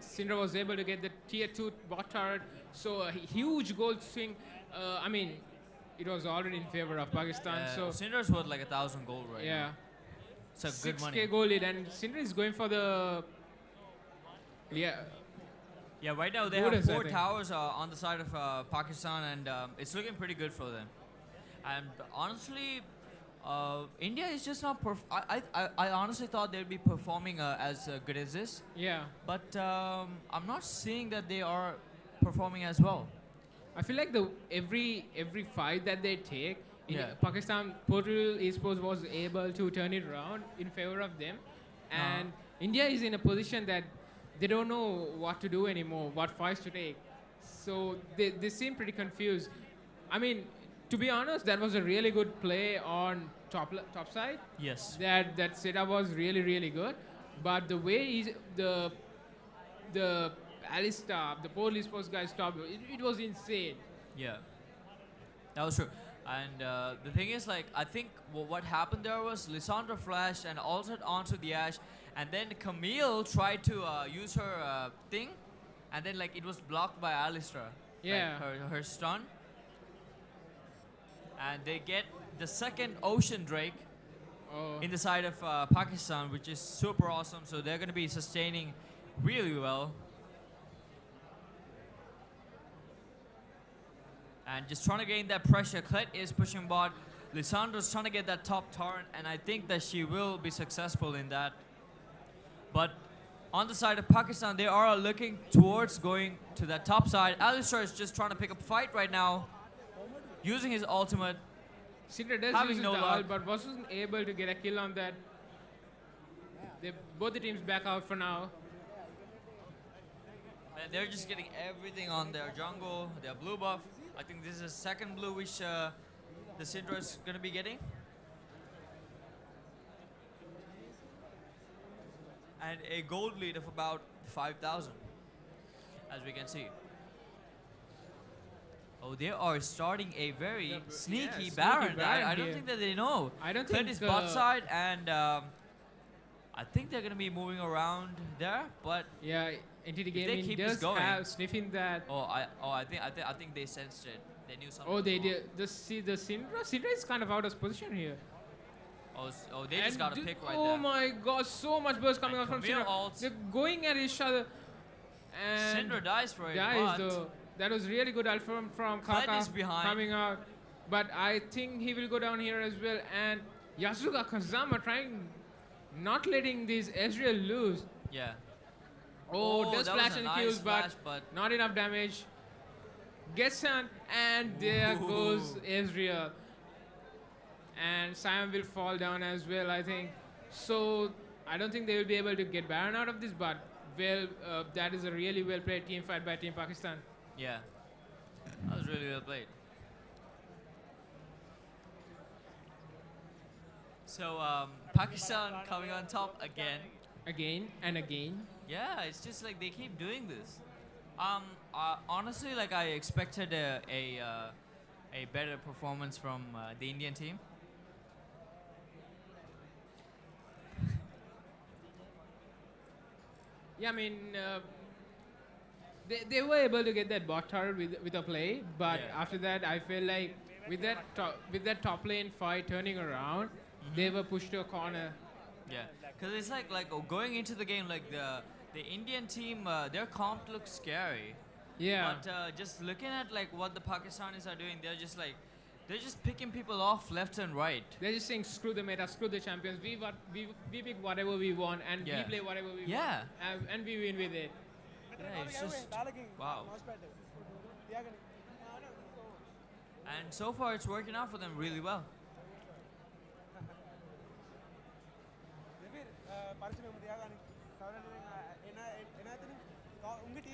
[SPEAKER 7] Syndra was able to get the tier 2 bot turret. So a huge gold swing. I mean, it was already in favor of Pakistan. So
[SPEAKER 3] Syndra's worth like 1,000 gold right
[SPEAKER 7] yeah,
[SPEAKER 3] now. It's a good
[SPEAKER 7] 6K
[SPEAKER 3] money.
[SPEAKER 7] gold lead, and Syndra is going for the
[SPEAKER 3] Yeah, right now they
[SPEAKER 7] Goddess,
[SPEAKER 3] have
[SPEAKER 7] I
[SPEAKER 3] 4
[SPEAKER 7] think.
[SPEAKER 3] towers on the side of Pakistan, and it's looking pretty good for them. And honestly, India is just not. I honestly thought they'd be performing as good as this,
[SPEAKER 7] Yeah,
[SPEAKER 3] but I'm not seeing that they are performing as well.
[SPEAKER 7] I feel like every fight that they take,
[SPEAKER 3] Yeah.
[SPEAKER 7] Pakistan Portal Esports was able to turn it around in favor of them, and India is in a position that they don't know what to do anymore, what fights to take. So they seem pretty confused. I mean, to be honest, that was a really good play on top side.
[SPEAKER 3] Yes.
[SPEAKER 7] That setup was really good, but the way the Alistar, the Portal Esports guy stopped, it was insane.
[SPEAKER 3] Yeah, that was true. And the thing is, like, I think what happened there was Lissandra flashed and altered onto the Ashe, and then Camille tried to use her thing, and then like it was blocked by Alistra.
[SPEAKER 7] Yeah.
[SPEAKER 3] Like, her stun. And they get the second Ocean Drake in the side of Pakistan, which is super awesome. So they're going to be sustaining really well. And just trying to gain that pressure. Kled is pushing bot. Lissandra's trying to get that top torrent, and I think that she will be successful in that. But on the side of Pakistan, they are looking towards going to that top side. Alistar is just trying to pick up a fight right now, using his ultimate.
[SPEAKER 7] Syndra does
[SPEAKER 3] Having
[SPEAKER 7] use
[SPEAKER 3] no
[SPEAKER 7] the
[SPEAKER 3] luck.
[SPEAKER 7] ult, but wasn't able to get a kill on that. Both the teams back out for now.
[SPEAKER 3] And they're just getting everything on their jungle, their blue buff. I think this is the second blue which the Syndra is going to be getting. And a gold lead of about 5,000, as we can see. Oh, they are starting a very sneaky
[SPEAKER 7] sneaky
[SPEAKER 3] Baron.
[SPEAKER 7] Baron
[SPEAKER 3] I don't
[SPEAKER 7] here.
[SPEAKER 3] think that they know.
[SPEAKER 7] I don't
[SPEAKER 3] Kled
[SPEAKER 7] think
[SPEAKER 3] is bot side, and I think they're going to be moving around there, but
[SPEAKER 7] Yeah, Entity
[SPEAKER 3] they
[SPEAKER 7] Gaming
[SPEAKER 3] keep this
[SPEAKER 7] does
[SPEAKER 3] going-
[SPEAKER 7] have sniffing that.
[SPEAKER 3] I think they sensed it. They knew something.
[SPEAKER 7] Oh, they
[SPEAKER 3] was wrong.
[SPEAKER 7] did. The Syndra. Syndra is kind of out of position here.
[SPEAKER 3] Oh, they just got a pick right
[SPEAKER 7] oh
[SPEAKER 3] there.
[SPEAKER 7] my god, so much burst coming out from
[SPEAKER 3] Camille
[SPEAKER 7] Syndra.
[SPEAKER 3] ults.
[SPEAKER 7] They're going at each other. And
[SPEAKER 3] Syndra dies for it,
[SPEAKER 7] Guys,
[SPEAKER 3] but
[SPEAKER 7] though, that was really good ult from
[SPEAKER 3] Kled
[SPEAKER 7] Kaka
[SPEAKER 3] is behind.
[SPEAKER 7] coming out. But I think he will go down here as well. And Yasuga Kazama trying, not letting these Ezreal lose.
[SPEAKER 3] yeah.
[SPEAKER 7] Oh, does
[SPEAKER 3] that
[SPEAKER 7] flash
[SPEAKER 3] was a
[SPEAKER 7] and
[SPEAKER 3] nice
[SPEAKER 7] kills,
[SPEAKER 3] flash, but
[SPEAKER 7] not enough damage. Gets stunned, and there goes Ezreal. And Sion will fall down as well, I think. So I don't think they will be able to get Baron out of this, but that is a really well played team fight by Team Pakistan.
[SPEAKER 3] yeah, that was really well played. So Pakistan coming on top again.
[SPEAKER 7] Again and again.
[SPEAKER 3] Yeah, it's just like they keep doing this. Honestly, like I expected a better performance from the Indian team.
[SPEAKER 7] Yeah, I mean, they were able to get that bot turret with a play, but
[SPEAKER 3] Yeah.
[SPEAKER 7] after that, I feel like with that top lane fight turning around, they were pushed to a corner.
[SPEAKER 3] Yeah, because it's like going into the game, like the Indian team, their comp looks scary.
[SPEAKER 7] Yeah.
[SPEAKER 3] But just looking at like what the Pakistanis are doing, they're just picking people off left and right.
[SPEAKER 7] They're just saying screw the meta, screw the champions. We pick whatever we want and
[SPEAKER 3] Yeah.
[SPEAKER 7] we play whatever we
[SPEAKER 3] Yeah.
[SPEAKER 7] want. And we win with it.
[SPEAKER 3] Yeah, it's just wow. And so far, it's working out for them really well.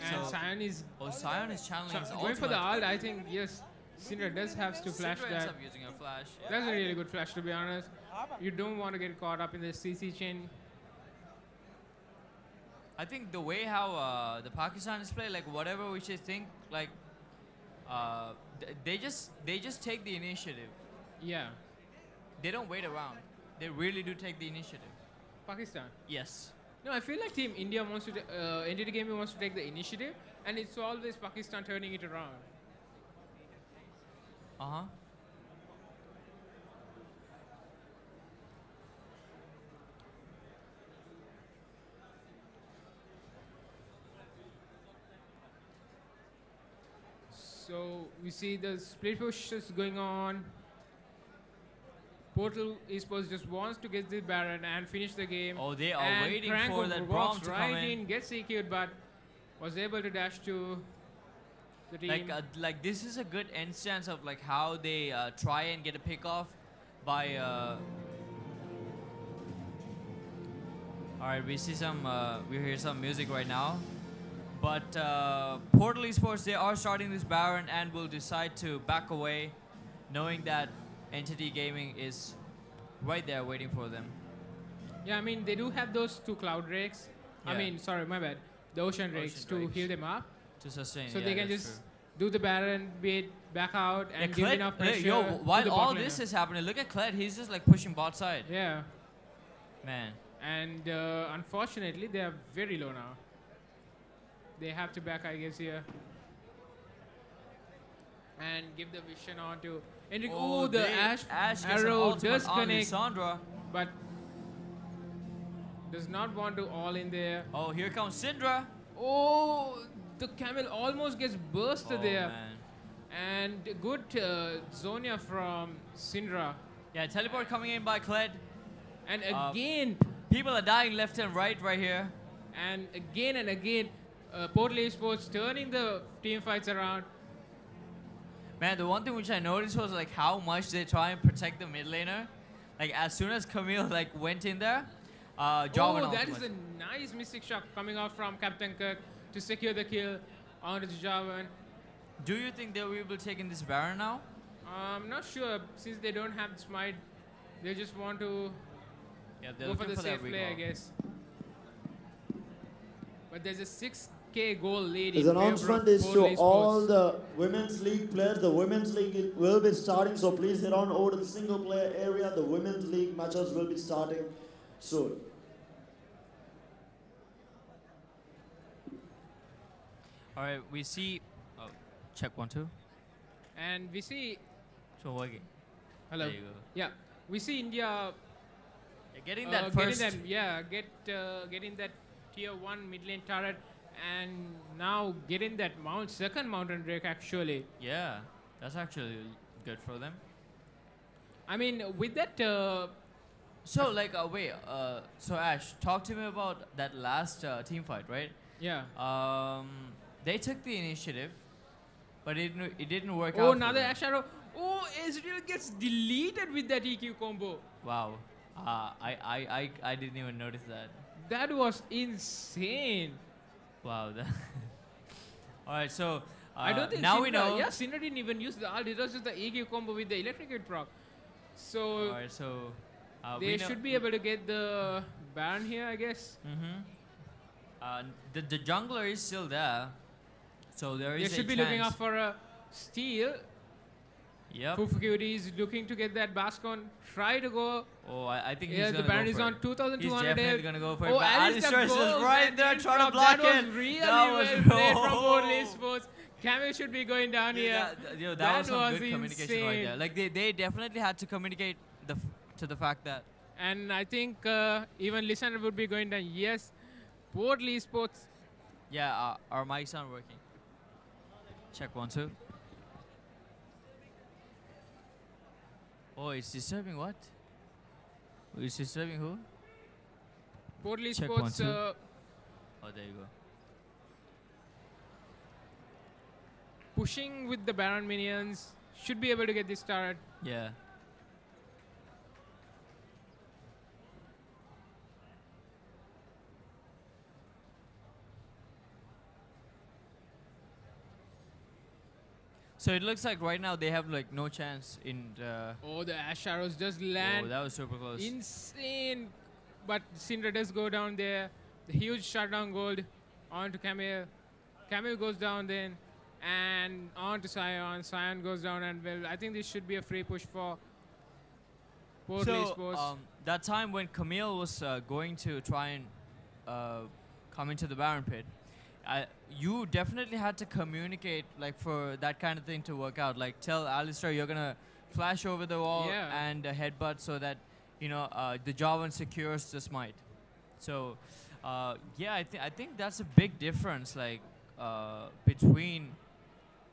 [SPEAKER 7] And
[SPEAKER 3] So-
[SPEAKER 7] Sion is
[SPEAKER 3] Sion is channeling his
[SPEAKER 7] going for the
[SPEAKER 3] ultimate.
[SPEAKER 7] ult. I think yes, Syndra does have to flash
[SPEAKER 3] Syndra ends
[SPEAKER 7] that.
[SPEAKER 3] up using a flash.
[SPEAKER 7] That's a really good flash, to be honest. You don't want to get caught up in the CC chain.
[SPEAKER 3] I think the way how the Pakistanis play, like whatever we should think, like they just take the initiative.
[SPEAKER 7] Yeah.
[SPEAKER 3] They don't wait around. They really do take the initiative.
[SPEAKER 7] Pakistan.
[SPEAKER 3] Yes.
[SPEAKER 7] No, I feel like Team India wants to, Entity Gaming wants to take the initiative, and it's always Pakistan turning it around.
[SPEAKER 3] Uh-huh.
[SPEAKER 7] So we see the split pushes going on. Portal Esports just wants to get the Baron and finish the game.
[SPEAKER 3] Oh, they are
[SPEAKER 7] and
[SPEAKER 3] waiting
[SPEAKER 7] Crank
[SPEAKER 3] for that bomb
[SPEAKER 7] walks
[SPEAKER 3] to
[SPEAKER 7] right
[SPEAKER 3] come in.
[SPEAKER 7] Gets EQ'd, but was able to dash to the team.
[SPEAKER 3] Like this is a good instance of like how they try and get a pick off by. All right, we see some. We hear some music right now, but Portal Esports, they are starting this Baron and will decide to back away, knowing that Entity Gaming is right there waiting for them.
[SPEAKER 7] Yeah, I mean they do have those two Cloud Drakes. I
[SPEAKER 3] Yeah.
[SPEAKER 7] mean, sorry, my bad. The Ocean Drakes to heal them up,
[SPEAKER 3] to sustain.
[SPEAKER 7] so
[SPEAKER 3] yeah,
[SPEAKER 7] they can
[SPEAKER 3] that's
[SPEAKER 7] just
[SPEAKER 3] true.
[SPEAKER 7] do the Baron, bait back out, and give
[SPEAKER 3] Kled-
[SPEAKER 7] enough pressure.
[SPEAKER 3] yo,
[SPEAKER 7] to
[SPEAKER 3] while
[SPEAKER 7] the
[SPEAKER 3] all
[SPEAKER 7] bot
[SPEAKER 3] this
[SPEAKER 7] laner.
[SPEAKER 3] is happening, look at Kled. He's just like pushing bot side.
[SPEAKER 7] Yeah.
[SPEAKER 3] Man.
[SPEAKER 7] And unfortunately, they are very low now. They have to back, I guess, here. And give the vision on to Hendrik. Oh, the Ash
[SPEAKER 3] gets an
[SPEAKER 7] arrow
[SPEAKER 3] ultimate
[SPEAKER 7] does
[SPEAKER 3] on
[SPEAKER 7] connect.
[SPEAKER 3] Lissandra.
[SPEAKER 7] But does not want to all in there.
[SPEAKER 3] Oh, here comes Syndra.
[SPEAKER 7] Oh, the camel almost gets bursted
[SPEAKER 3] Oh,
[SPEAKER 7] there.
[SPEAKER 3] man.
[SPEAKER 7] And good Zonia from Syndra.
[SPEAKER 3] Yeah, teleport coming in by Kled.
[SPEAKER 7] And again,
[SPEAKER 3] people are dying left and right here.
[SPEAKER 7] And again, Portal Esports turning the team fights around.
[SPEAKER 3] Man, the one thing which I noticed was like how much they try and protect the mid laner. Like as soon as Camille like went in there, Jarvan
[SPEAKER 7] Oh, that is
[SPEAKER 3] ultimate.
[SPEAKER 7] a nice mystic shot coming out from Captain Kirk to secure the kill onto Jarvan.
[SPEAKER 3] Do you think they will be able to take in this Baron now?
[SPEAKER 7] I'm not sure, since they don't have the smite, they just want to
[SPEAKER 3] they're
[SPEAKER 7] go for
[SPEAKER 3] looking
[SPEAKER 7] the
[SPEAKER 3] for that
[SPEAKER 7] safe play, I
[SPEAKER 3] recall.
[SPEAKER 7] guess. But there's a 6K goal lead.
[SPEAKER 6] His
[SPEAKER 7] in favor
[SPEAKER 6] announcement
[SPEAKER 7] of
[SPEAKER 6] is
[SPEAKER 7] Portal
[SPEAKER 6] to
[SPEAKER 7] Esports.
[SPEAKER 6] all the Women's League players. The Women's League will be starting, so please head on over to the single player area. The Women's League matches will be starting soon.
[SPEAKER 3] All right, we see. Oh, check 1 2.
[SPEAKER 7] And we see.
[SPEAKER 3] So working.
[SPEAKER 7] Hello.
[SPEAKER 3] There you go.
[SPEAKER 7] Yeah, we see India
[SPEAKER 3] getting that first.
[SPEAKER 7] getting that tier 1 mid lane turret, and now getting that second mountain drake actually.
[SPEAKER 3] Yeah, that's actually good for them.
[SPEAKER 7] I mean, with that.
[SPEAKER 3] So like, wait. So Ash, talk to me about that last team fight, right?
[SPEAKER 7] Yeah.
[SPEAKER 3] They took the initiative, but it didn't work out.
[SPEAKER 7] Oh,
[SPEAKER 3] for
[SPEAKER 7] another
[SPEAKER 3] them.
[SPEAKER 7] Ash arrow. Oh, Ezreal gets deleted with that EQ combo.
[SPEAKER 3] Wow. I didn't even notice that.
[SPEAKER 7] That was insane.
[SPEAKER 3] Wow. All right. So
[SPEAKER 7] I don't think
[SPEAKER 3] now
[SPEAKER 7] Syndra,
[SPEAKER 3] we know.
[SPEAKER 7] Yeah, Syndra didn't even use the ult. It was just the EQ combo with the electrocute proc. So,
[SPEAKER 3] All right. So
[SPEAKER 7] they
[SPEAKER 3] we know
[SPEAKER 7] should be able to get the Baron here, I guess.
[SPEAKER 3] The jungler is still there, so there is
[SPEAKER 7] They should
[SPEAKER 3] a
[SPEAKER 7] be
[SPEAKER 3] chance.
[SPEAKER 7] looking out for a steal.
[SPEAKER 3] Yep.
[SPEAKER 7] Fufukuti is looking to get that Bascon. Try to go.
[SPEAKER 3] Oh, I think
[SPEAKER 7] Yeah,
[SPEAKER 3] he's
[SPEAKER 7] the
[SPEAKER 3] gonna
[SPEAKER 7] Baron
[SPEAKER 3] go
[SPEAKER 7] is
[SPEAKER 3] for
[SPEAKER 7] on
[SPEAKER 3] it.
[SPEAKER 7] 2,200.
[SPEAKER 3] He's definitely gonna go for it.
[SPEAKER 7] Oh,
[SPEAKER 3] but
[SPEAKER 7] Alistair
[SPEAKER 3] Alistair is
[SPEAKER 7] goes
[SPEAKER 3] right
[SPEAKER 7] and
[SPEAKER 3] there
[SPEAKER 7] in
[SPEAKER 3] trying to
[SPEAKER 7] top.
[SPEAKER 3] block
[SPEAKER 7] That
[SPEAKER 3] it.
[SPEAKER 7] was really
[SPEAKER 3] That was
[SPEAKER 7] well played from Portal Esports. Camille should be going down here.
[SPEAKER 3] That was some good
[SPEAKER 7] insane.
[SPEAKER 3] communication right there. Like they definitely had to communicate to the fact that.
[SPEAKER 7] And I think even Lysander would be going down. Yes, Portal Esports.
[SPEAKER 3] Yeah, our mics aren't working. Check 1 2. Oh, it's disturbing what? It's disturbing who?
[SPEAKER 7] Portal
[SPEAKER 3] Check 1
[SPEAKER 7] Esports.
[SPEAKER 3] 2. Oh, there you go.
[SPEAKER 7] Pushing with the Baron minions. Should be able to get this turret.
[SPEAKER 3] Yeah. So it looks like right now they have like no chance in the.
[SPEAKER 7] Oh, the Ash arrows just land.
[SPEAKER 3] Oh, that was super close.
[SPEAKER 7] Insane. But Syndra does go down there. The huge shutdown gold onto Camille. Camille goes down then. and on to Sion. Sion goes down, and well, I think this should be a free push for Portland Sports.
[SPEAKER 3] That time when Camille was going to try and come into the Baron pit, you definitely had to communicate, like, for that kind of thing to work out. Like, tell Alistair you're gonna flash over the wall and headbutt so that the Javan secures the smite. So yeah, I think that's a big difference, like between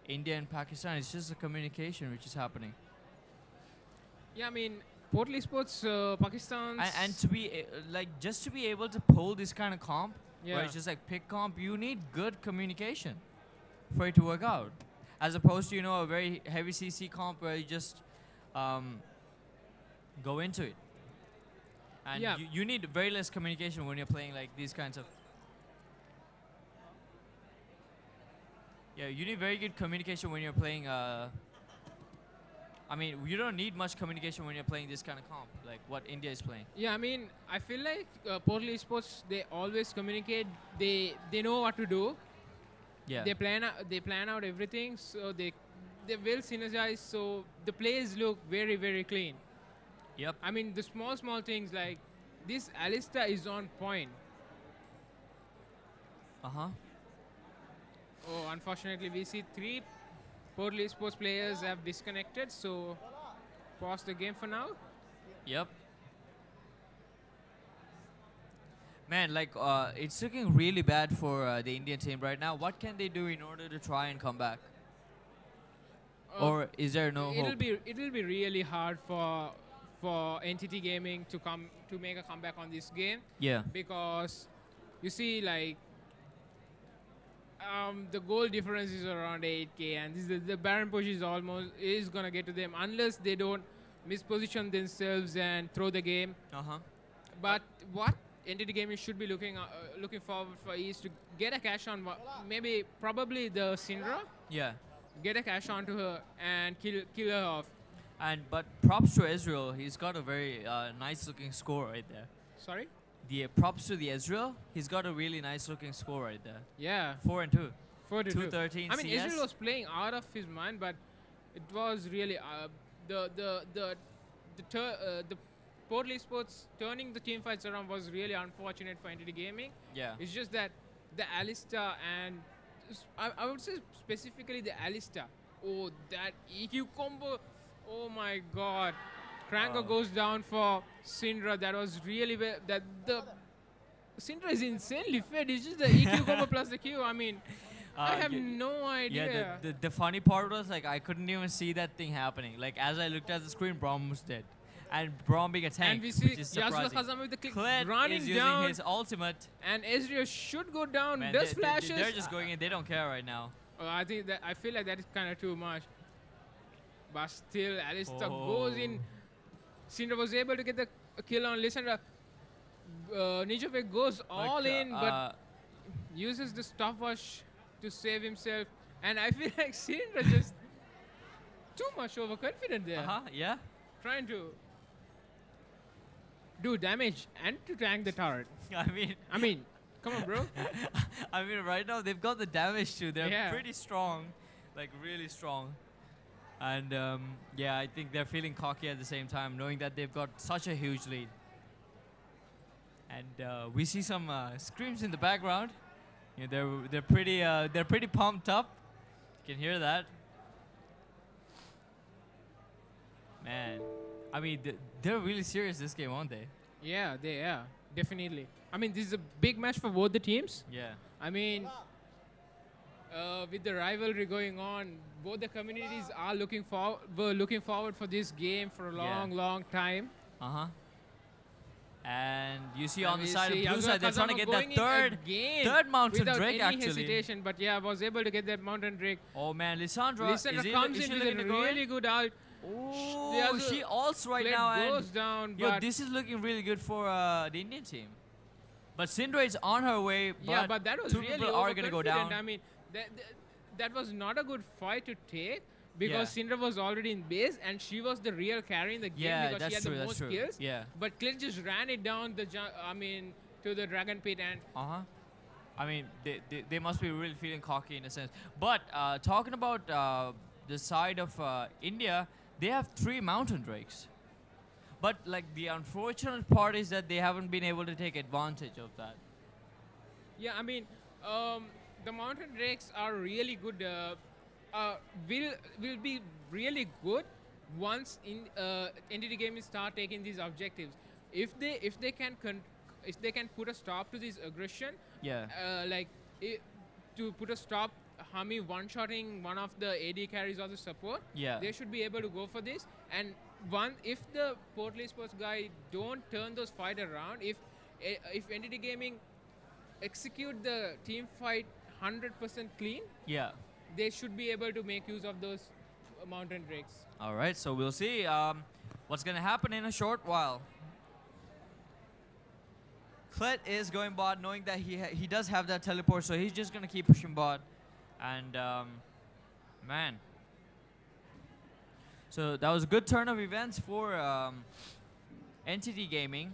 [SPEAKER 3] India and Pakistan. It's just the communication which is happening.
[SPEAKER 7] Yeah, I mean, Portland Sports, Pakistan,
[SPEAKER 3] and to be just to be able to pull this kind of comp, where it's just like pick comp, you need good communication for it to work out, as opposed to a very heavy CC comp where you just go into it. And you need very less communication when you're playing like these kinds of. Yeah, you need very good communication when you're playing. I mean, you don't need much communication when you're playing this kind of comp, like what India is playing.
[SPEAKER 7] Yeah, I mean, I feel like Portland Sports, they always communicate. They know what to do.
[SPEAKER 3] Yeah.
[SPEAKER 7] They plan out everything, so they will synergize. So the plays look very, very clean.
[SPEAKER 3] Yep.
[SPEAKER 7] I mean, the small things like this Alistair is on point.
[SPEAKER 3] Uh-huh.
[SPEAKER 7] Oh, unfortunately, we see 3 Portland Sports players have disconnected, so pause the game for now.
[SPEAKER 3] Yep. Man, like, it's looking really bad for the Indian team right now. What can they do in order to try and come back? Or is there no hope?
[SPEAKER 7] It'll be really hard for NTT Gaming to make a comeback on this game.
[SPEAKER 3] Yeah.
[SPEAKER 7] Because you see, like, the goal difference is around 8K, and the Baron push is gonna get to them unless they don't misposition themselves and throw the game. But what NTT Gaming should be looking forward for is to get a cash on, probably the Syndra.
[SPEAKER 3] Yeah.
[SPEAKER 7] Get a cash onto her and kill her off.
[SPEAKER 3] But props to Israel. He's got a very nice looking score right there.
[SPEAKER 7] Sorry?
[SPEAKER 3] The props to the Israel. He's got a really nice looking score right there.
[SPEAKER 7] Yeah.
[SPEAKER 3] 4-2.
[SPEAKER 7] 4-2.
[SPEAKER 3] 213
[SPEAKER 7] I mean,
[SPEAKER 3] CS.
[SPEAKER 7] Israel was playing out of his mind, but it was really the Portland Sports turning the team fights around was really unfortunate for NTT Gaming.
[SPEAKER 3] Yeah.
[SPEAKER 7] It's just that the Alistair and I would say specifically the Alistair. Oh, that EQ combo. Oh my God. Krango goes down for Syndra. That was really the Syndra is insanely fed. It's just the EQ combo plus the Q. I mean, I have no idea.
[SPEAKER 3] Yeah, the funny part was, like, I couldn't even see that thing happening. Like, as I looked at the screen, Braum was dead. And Braum being a tank,
[SPEAKER 7] and we see
[SPEAKER 3] which is surprising.
[SPEAKER 7] Khazan with the click
[SPEAKER 3] Clint
[SPEAKER 7] running
[SPEAKER 3] is
[SPEAKER 7] down.
[SPEAKER 3] using his ultimate.
[SPEAKER 7] And Ezreal should go down.
[SPEAKER 3] Man,
[SPEAKER 7] Does flashes.
[SPEAKER 3] They're just going in. They don't care right now.
[SPEAKER 7] I feel like that is kind of too much. But still, Alistair goes in. Syndra was able to get the kill on Lysandra. Nijove goes all in, but uses the stopwatch to save himself. And I feel like Syndra just too much overconfident there.
[SPEAKER 3] Yeah.
[SPEAKER 7] Trying to do damage and to tank the turret.
[SPEAKER 3] I mean,
[SPEAKER 7] come on, bro.
[SPEAKER 3] I mean, right now they've got the damage too. They're pretty strong, like really strong. And yeah, I think they're feeling cocky at the same time, knowing that they've got such a huge lead. And we see some screams in the background. You know, they're pretty pumped up. You can hear that. Man, I mean, they're really serious this game, aren't they?
[SPEAKER 7] Yeah, they are. Definitely. I mean, this is a big match for both the teams.
[SPEAKER 3] Yeah.
[SPEAKER 7] I mean, with the rivalry going on, both the communities are were looking forward for this game for a long time.
[SPEAKER 3] And you see on the side of blue side, they're trying to get that third mountain drake
[SPEAKER 7] without any
[SPEAKER 3] actually.
[SPEAKER 7] hesitation, but yeah, was able to get that mountain drake.
[SPEAKER 3] Oh man, Lysandra
[SPEAKER 7] comes in with a really good ult.
[SPEAKER 3] Oh, she ults right now,
[SPEAKER 7] goes
[SPEAKER 3] and
[SPEAKER 7] down,
[SPEAKER 3] yo, this is looking really good for the Indian team. But Syndra is on her way.
[SPEAKER 7] Yeah, but that was
[SPEAKER 3] two
[SPEAKER 7] really
[SPEAKER 3] people are gonna go down.
[SPEAKER 7] I mean, that was not a good fight to take because Syndra was already in base and she was the real carry in the game because she had the most kills.
[SPEAKER 3] Yeah.
[SPEAKER 7] But Clint just ran it down to the Dragon Pit and
[SPEAKER 3] I mean, they must be really feeling cocky in a sense. But talking about the side of India, they have 3 mountain drakes. But like the unfortunate part is that they haven't been able to take advantage of that.
[SPEAKER 7] Yeah, I mean, the mountain drakes are really good. Will be really good once entity gaming start taking these objectives. If they can put a stop to this aggression,
[SPEAKER 3] Yeah.
[SPEAKER 7] To put a stop Hami one-shotting one of the AD carries or the support,
[SPEAKER 3] Yeah.
[SPEAKER 7] they should be able to go for this. And if the Portly Sports guy don't turn those fight around, if entity gaming execute the team fight 100% clean,
[SPEAKER 3] Yeah.
[SPEAKER 7] they should be able to make use of those mountain drakes.
[SPEAKER 3] All right, so we'll see what's going to happen in a short while. Klet is going bot, knowing that he does have that teleport, so he's just going to keep pushing bot. And, man. So that was a good turn of events for Entity Gaming.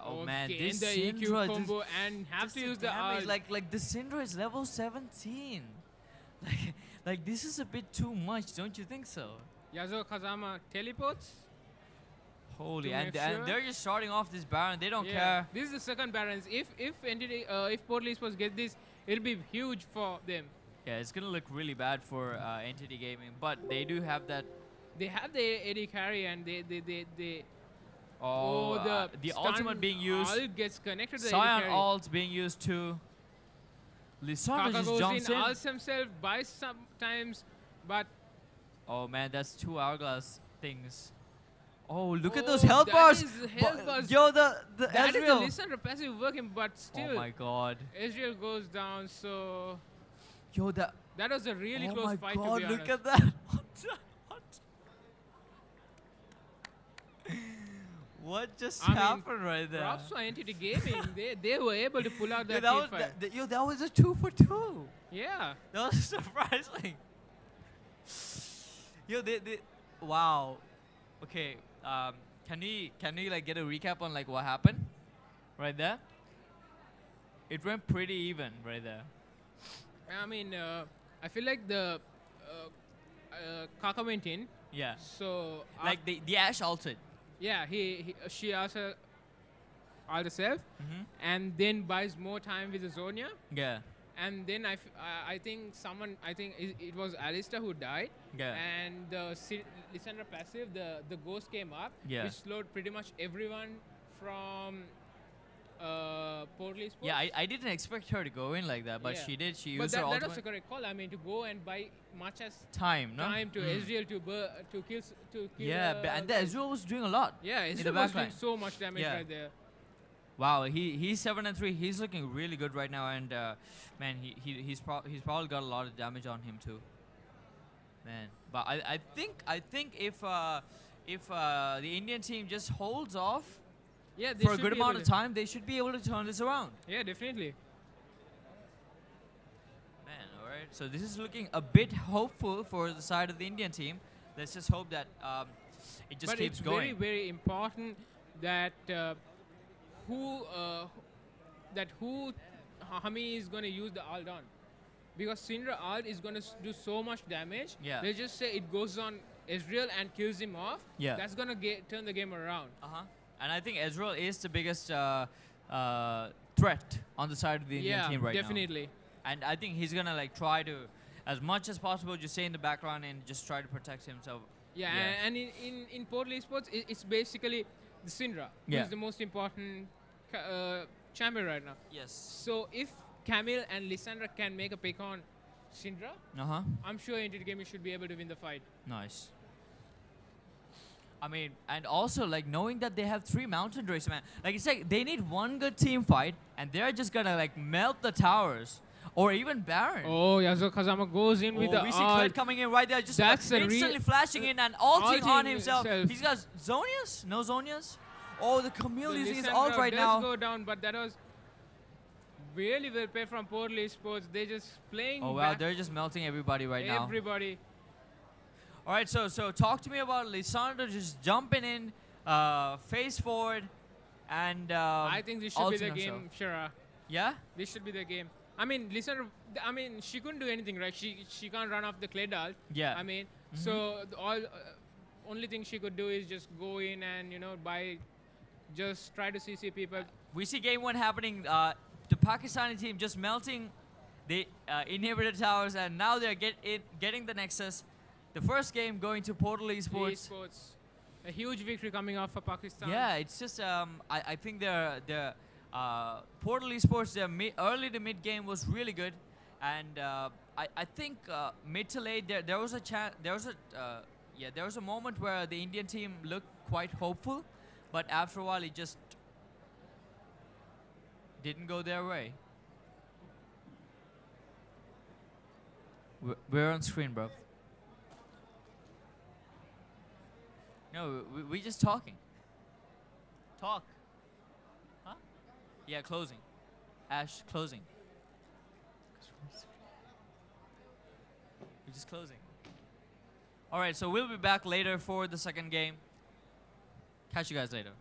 [SPEAKER 3] Oh man,
[SPEAKER 7] Okay,
[SPEAKER 3] this
[SPEAKER 7] the EQ
[SPEAKER 3] Syndra
[SPEAKER 7] combo and have to use the
[SPEAKER 3] damage,
[SPEAKER 7] ult.
[SPEAKER 3] like the Syndra is level 17. Like this is a bit too much, don't you think so?
[SPEAKER 7] Yasuo Kazama teleports.
[SPEAKER 3] Holy,
[SPEAKER 7] To
[SPEAKER 3] and
[SPEAKER 7] make sure.
[SPEAKER 3] they're just starting off this Baron. They don't
[SPEAKER 7] Yeah,
[SPEAKER 3] care.
[SPEAKER 7] this is the second Barons. If Portly Sports get this, it'll be huge for them.
[SPEAKER 3] Yeah, it's gonna look really bad for Entity Gaming, but they do have that.
[SPEAKER 7] They have the AD carry and they
[SPEAKER 3] Oh, the
[SPEAKER 7] stun
[SPEAKER 3] ultimate being used.
[SPEAKER 7] ult gets connected to the
[SPEAKER 3] Scion
[SPEAKER 7] AD carry.
[SPEAKER 3] ult being used too. Lisandro
[SPEAKER 7] Kaka
[SPEAKER 3] just
[SPEAKER 7] goes
[SPEAKER 3] jumps
[SPEAKER 7] in,
[SPEAKER 3] in.
[SPEAKER 7] ults himself, buys sometimes, but
[SPEAKER 3] Oh man, that's 2 hourglass things. Oh, look at those
[SPEAKER 7] Oh,
[SPEAKER 3] health
[SPEAKER 7] that
[SPEAKER 3] bars.
[SPEAKER 7] is health bars.
[SPEAKER 3] Yo, the
[SPEAKER 7] that is
[SPEAKER 3] Ezreal.
[SPEAKER 7] the Lissandra passive working, but still,
[SPEAKER 3] Oh my god.
[SPEAKER 7] Ezreal goes down. So
[SPEAKER 3] Yo, that.
[SPEAKER 7] that was a really
[SPEAKER 3] Oh
[SPEAKER 7] close
[SPEAKER 3] my
[SPEAKER 7] fight.
[SPEAKER 3] god,
[SPEAKER 7] to be
[SPEAKER 3] look
[SPEAKER 7] honest.
[SPEAKER 3] at that. What just
[SPEAKER 7] I mean,
[SPEAKER 3] happened right there?
[SPEAKER 7] Props for Entity Gaming. they were able to pull out
[SPEAKER 3] Yo,
[SPEAKER 7] that
[SPEAKER 3] that
[SPEAKER 7] team
[SPEAKER 3] was,
[SPEAKER 7] fight.
[SPEAKER 3] yo, that was a 2 for 2.
[SPEAKER 7] Yeah.
[SPEAKER 3] That was surprising. Yo, they wow. Okay, can we like get a recap on like what happened right there? It went pretty even right there.
[SPEAKER 7] I mean, I feel like the Kaka went in.
[SPEAKER 3] Yeah.
[SPEAKER 7] So
[SPEAKER 3] Like the Ashe ulted.
[SPEAKER 7] yeah, she also ult herself, and then buys more time with the Zonia.
[SPEAKER 3] Yeah.
[SPEAKER 7] And then I think it was Alistair who died.
[SPEAKER 3] Yeah.
[SPEAKER 7] And the Lissandra passive, the ghost came up,
[SPEAKER 3] Yeah.
[SPEAKER 7] which slowed pretty much everyone from Portly Sports.
[SPEAKER 3] Yeah, I didn't expect her to go in like that, but
[SPEAKER 7] Yeah.
[SPEAKER 3] she did. She
[SPEAKER 7] But
[SPEAKER 3] used her
[SPEAKER 7] that was
[SPEAKER 3] ultimate.
[SPEAKER 7] the correct call. I mean, to go and buy much as
[SPEAKER 3] Time, no?
[SPEAKER 7] time to Ezreal to kill.
[SPEAKER 3] Yeah, and the Ezreal was doing a lot.
[SPEAKER 7] Yeah,
[SPEAKER 3] in the
[SPEAKER 7] Ezreal was doing
[SPEAKER 3] backline.
[SPEAKER 7] so much damage
[SPEAKER 3] Yeah.
[SPEAKER 7] right there.
[SPEAKER 3] Wow, he's 7-3. He's looking really good right now, and man, he's probably got a lot of damage on him too. Man, but I think if the Indian team just holds off
[SPEAKER 7] Yeah, they
[SPEAKER 3] for a
[SPEAKER 7] should
[SPEAKER 3] good
[SPEAKER 7] be
[SPEAKER 3] amount
[SPEAKER 7] able
[SPEAKER 3] of
[SPEAKER 7] to-
[SPEAKER 3] time, they should be able to turn this around.
[SPEAKER 7] Yeah, definitely.
[SPEAKER 3] Man, all right. So this is looking a bit hopeful for the side of the Indian team. Let's just hope that it just
[SPEAKER 7] But
[SPEAKER 3] keeps
[SPEAKER 7] it's
[SPEAKER 3] going.
[SPEAKER 7] very, very important that who Hami is going to use the ult on. Because Syndra ult is going to do so much damage.
[SPEAKER 3] Yeah.
[SPEAKER 7] They just say it goes on Ezreal and kills him off.
[SPEAKER 3] Yeah.
[SPEAKER 7] That's going to turn the game around.
[SPEAKER 3] And I think Ezreal is the biggest threat on the side of the Indian team right now.
[SPEAKER 7] definitely.
[SPEAKER 3] And I think he's gonna like try to, as much as possible, just stay in the background and just try to protect himself.
[SPEAKER 7] Yeah, and in Portly Sports, it's basically the Syndra, who
[SPEAKER 3] Yeah.
[SPEAKER 7] is the most important champion right now.
[SPEAKER 3] Yes.
[SPEAKER 7] So if Camille and Lissandra can make a pick on Syndra, I'm sure Entity Gaming should be able to win the fight.
[SPEAKER 3] Nice. I mean, and also like knowing that they have 3 mountain drakes, man. Like it's like they need one good team fight, and they're just gonna like melt the towers, or even Baron.
[SPEAKER 7] Oh, Yasuo Kazama goes in with the
[SPEAKER 3] we see
[SPEAKER 7] ult.
[SPEAKER 3] Kled coming in right there, just
[SPEAKER 7] That's a
[SPEAKER 3] instantly flashing in and ulting on
[SPEAKER 7] ulting
[SPEAKER 3] himself.
[SPEAKER 7] himself.
[SPEAKER 3] He's got Zonias? No Zonias? Oh, the Camille
[SPEAKER 7] The
[SPEAKER 3] using his
[SPEAKER 7] Lissandra
[SPEAKER 3] ult right
[SPEAKER 7] does
[SPEAKER 3] now.
[SPEAKER 7] go down, but that was really well played from Portly Sports. They're just playing
[SPEAKER 3] Oh wow,
[SPEAKER 7] back
[SPEAKER 3] they're just melting everybody right now.
[SPEAKER 7] everybody.
[SPEAKER 3] All right, so talk to me about Lissandra just jumping in, face forward, and
[SPEAKER 7] I think this should be the
[SPEAKER 3] ulting
[SPEAKER 7] game,
[SPEAKER 3] herself.
[SPEAKER 7] Shara.
[SPEAKER 3] Yeah?
[SPEAKER 7] This should be the game. I mean, listen. I mean, she couldn't do anything, right? She can't run off the clay doll.
[SPEAKER 3] Yeah.
[SPEAKER 7] I mean, so only thing she could do is just go in and just try to CC people.
[SPEAKER 3] We see game 1 happening. The Pakistani team just melting the inhibitor towers, and now they're getting the Nexus. The first game going to Portal Esports.
[SPEAKER 7] A huge victory coming off for Pakistan.
[SPEAKER 3] Yeah, it's just I think their Portal Esports, their early to mid game was really good, and I think mid to late there was a moment where the Indian team looked quite hopeful, but after a while it just didn't go their way. We're on screen, bro. No, we just talking. Talk. Huh? Yeah, closing. Ash, closing. We're just closing. All right, so we'll be back later for the second game. Catch you guys later.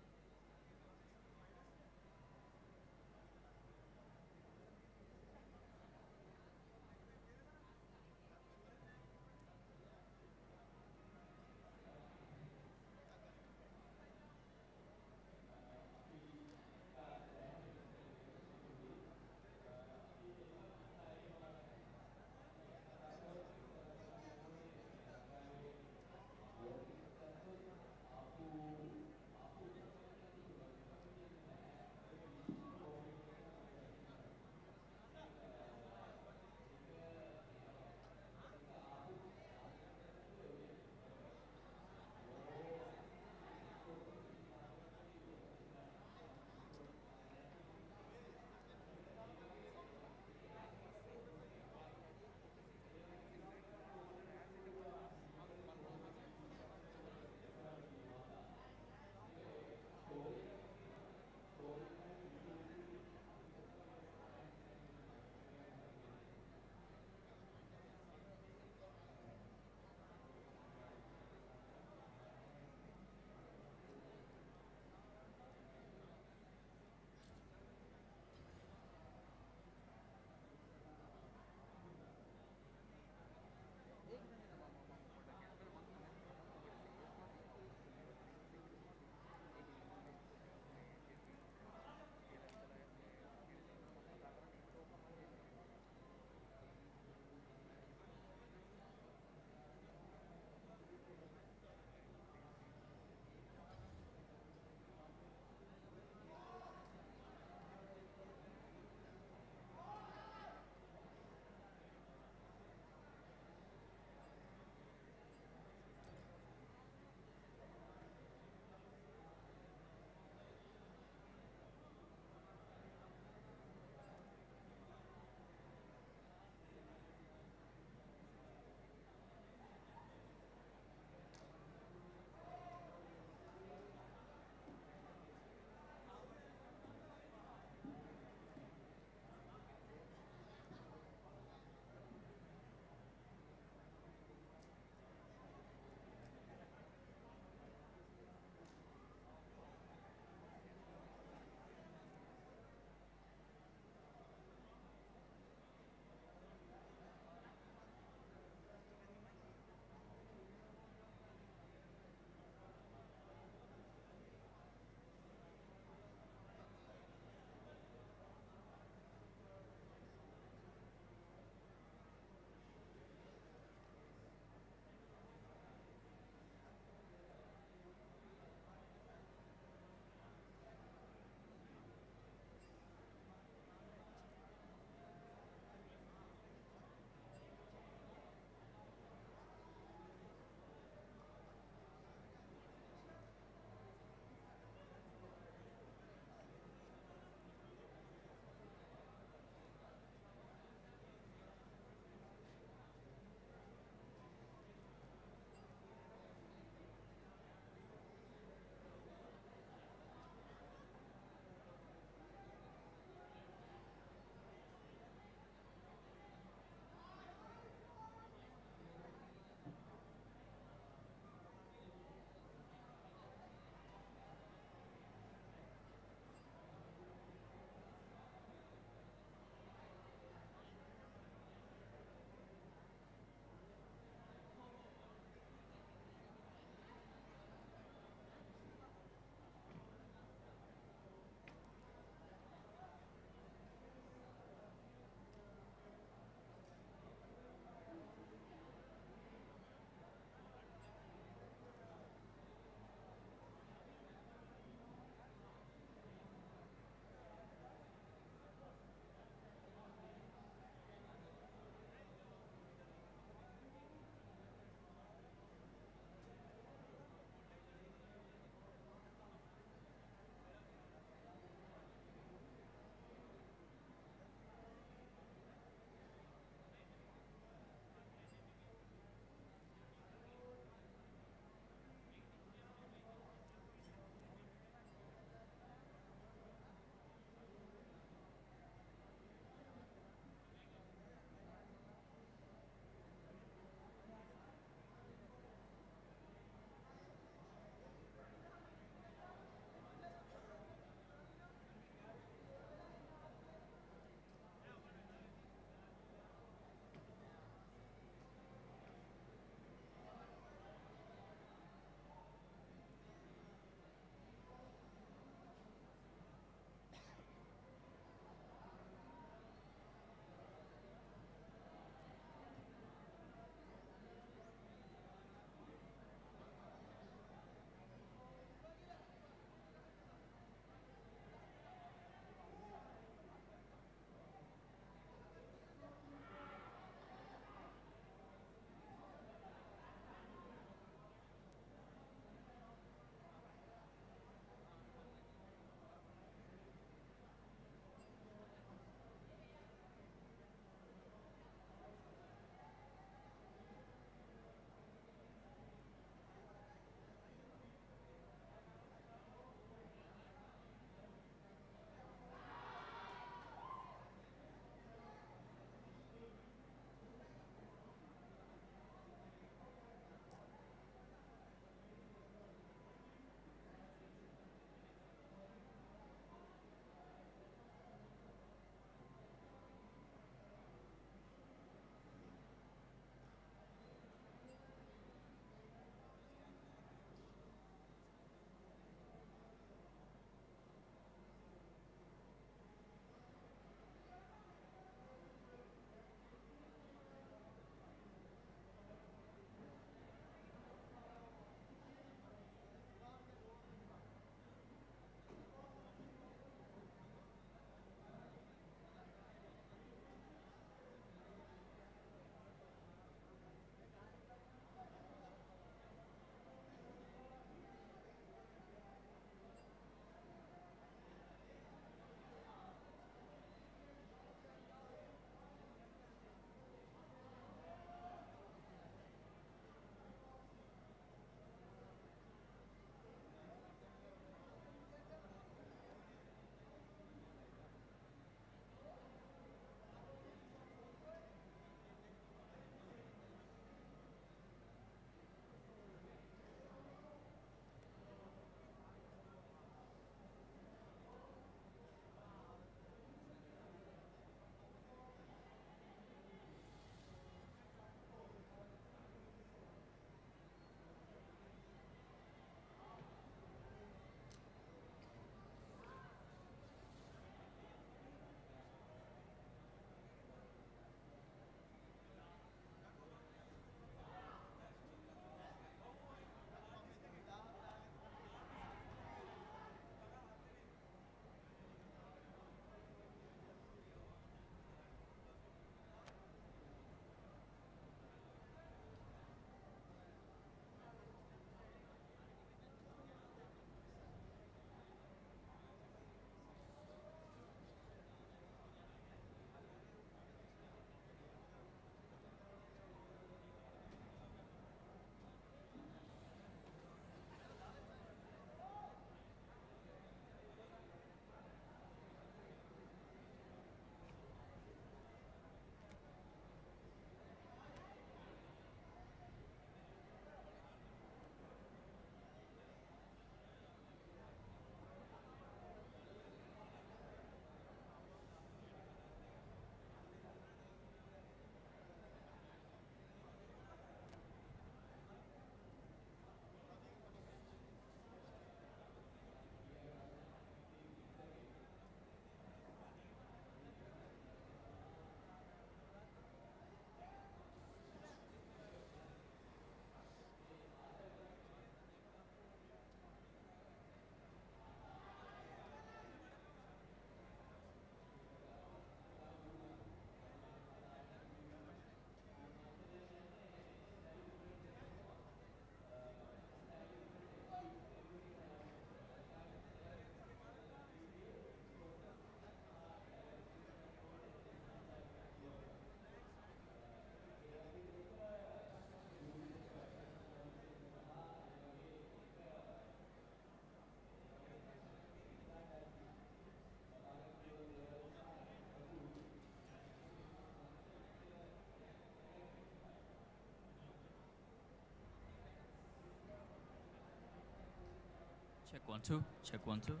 [SPEAKER 3] Check 1 2. Check 1 2.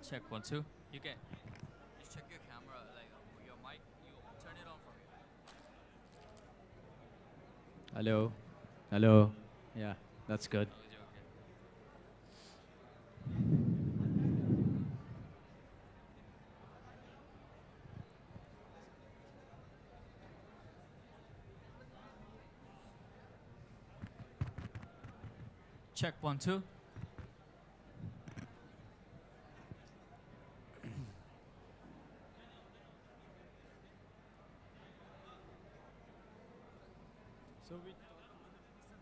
[SPEAKER 3] Check 1 2. You can just check your camera, like your mic. You turn it on for me.
[SPEAKER 5] Hello. Hello. Yeah, that's good.
[SPEAKER 3] Oh, is it okay? Check 1 2.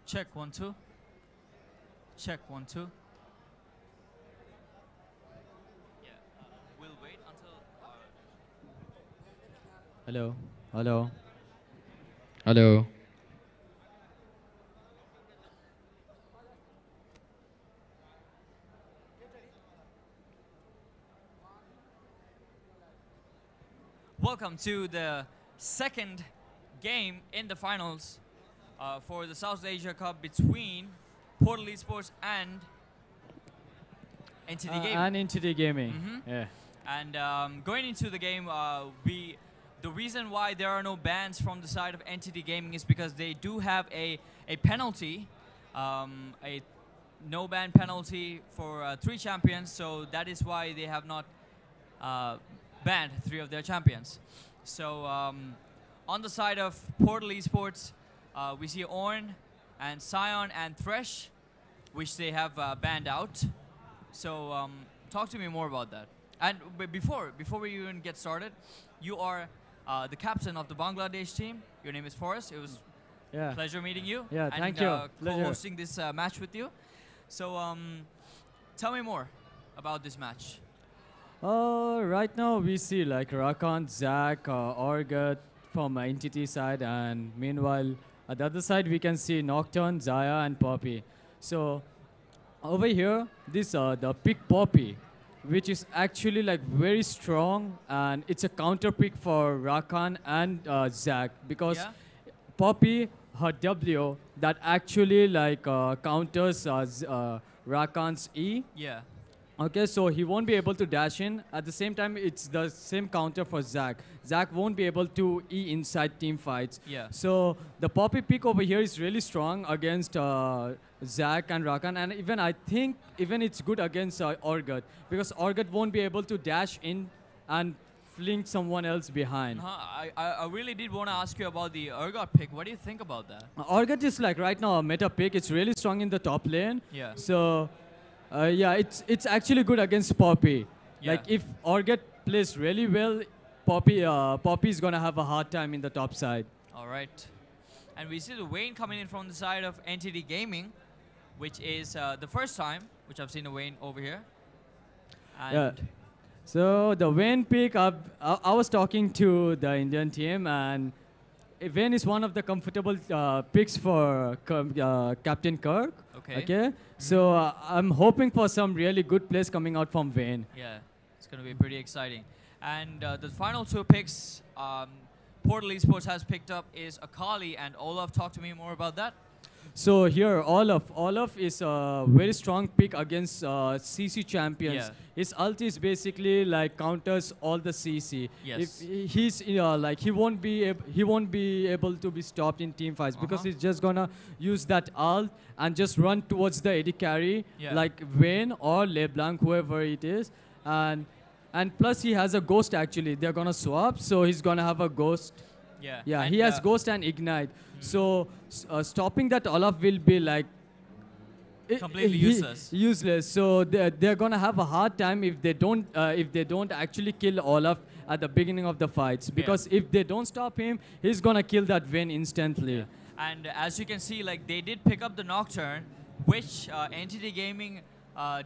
[SPEAKER 3] Check 1 2. Check 1 2. Yeah, we'll wait until.
[SPEAKER 5] Hello. Hello. Hello.
[SPEAKER 3] Welcome to the second game in the finals for the South Asia Cup between Portal Esports and NTD Gaming.
[SPEAKER 5] And NTD Gaming. Yeah.
[SPEAKER 3] And going into the game, the reason why there are no bans from the side of NTD Gaming is because they do have a penalty, a no ban penalty for 3 champions. So that is why they have not banned 3 of their champions. So on the side of Portal Esports, we see Orn and Scion and Thresh, which they have banned out. So talk to me more about that. And before we even get started, you are the captain of the Bangladesh team. Your name is Forrest. It was a pleasure meeting you.
[SPEAKER 5] Yeah,
[SPEAKER 3] and,
[SPEAKER 5] thank you.
[SPEAKER 3] Co-hosting this match with you. So tell me more about this match.
[SPEAKER 5] Right now we see like Rakan, Zach, Orgut from entity side, and meanwhile at the other side we can see Nocturne, Zaya, and Poppy. So over here, this the pick Poppy, which is actually like very strong, and it's a counter pick for Rakan and Zach, because Poppy, her W that actually like counters Rakan's E.
[SPEAKER 3] Yeah.
[SPEAKER 5] Okay, so he won't be able to dash in. At the same time, it's the same counter for Zach. Zach won't be able to E inside team fights.
[SPEAKER 3] Yeah.
[SPEAKER 5] So the Poppy pick over here is really strong against Zach and Rakan, and even I think even it's good against Orgut, because Orgut won't be able to dash in and fling someone else behind.
[SPEAKER 3] I really did want to ask you about the Urgot pick. What do you think about that?
[SPEAKER 5] Orgut is like right now a meta pick. It's really strong in the top lane.
[SPEAKER 3] Yeah.
[SPEAKER 5] So yeah, it's actually good against Poppy.
[SPEAKER 3] Yeah.
[SPEAKER 5] Like if Orgut plays really well, Poppy is gonna have a hard time in the top side.
[SPEAKER 3] All right. And we see the Wayne coming in from the side of NTD Gaming, which is the first time which I've seen a Wayne over here. And
[SPEAKER 5] Yeah. So the Wayne pick, I was talking to the Indian team, and Wayne is one of the comfortable picks for Captain Kirk.
[SPEAKER 3] Okay.
[SPEAKER 5] So I'm hoping for some really good plays coming out from Wayne.
[SPEAKER 3] Yeah, it's going to be pretty exciting. And the final 2 picks Portal Esports has picked up is Akali and Olaf. Talk to me more about that.
[SPEAKER 5] So here, Olaf is a very strong pick against CC champions.
[SPEAKER 3] Yeah.
[SPEAKER 5] His ult is basically like counters all the CC.
[SPEAKER 3] Yes.
[SPEAKER 5] If he's like he won't be able to be stopped in team fights, because he's just gonna use that ult and just run towards the AD carry, like Vayne or LeBlanc, whoever it is, and plus he has a ghost actually. They're gonna swap, so he's gonna have a ghost.
[SPEAKER 3] Yeah.
[SPEAKER 12] Yeah,
[SPEAKER 3] And,
[SPEAKER 12] he has Ghost and Ignite. So stopping that Olaf will be like
[SPEAKER 3] completely useless.
[SPEAKER 12] Useless. So they're gonna have a hard time if they don't actually kill Olaf at the beginning of the fights. Because if they don't stop him, he's gonna kill that Vayne instantly.
[SPEAKER 3] Yeah. And as you can see, like they did pick up the Nocturne, which Entity Gaming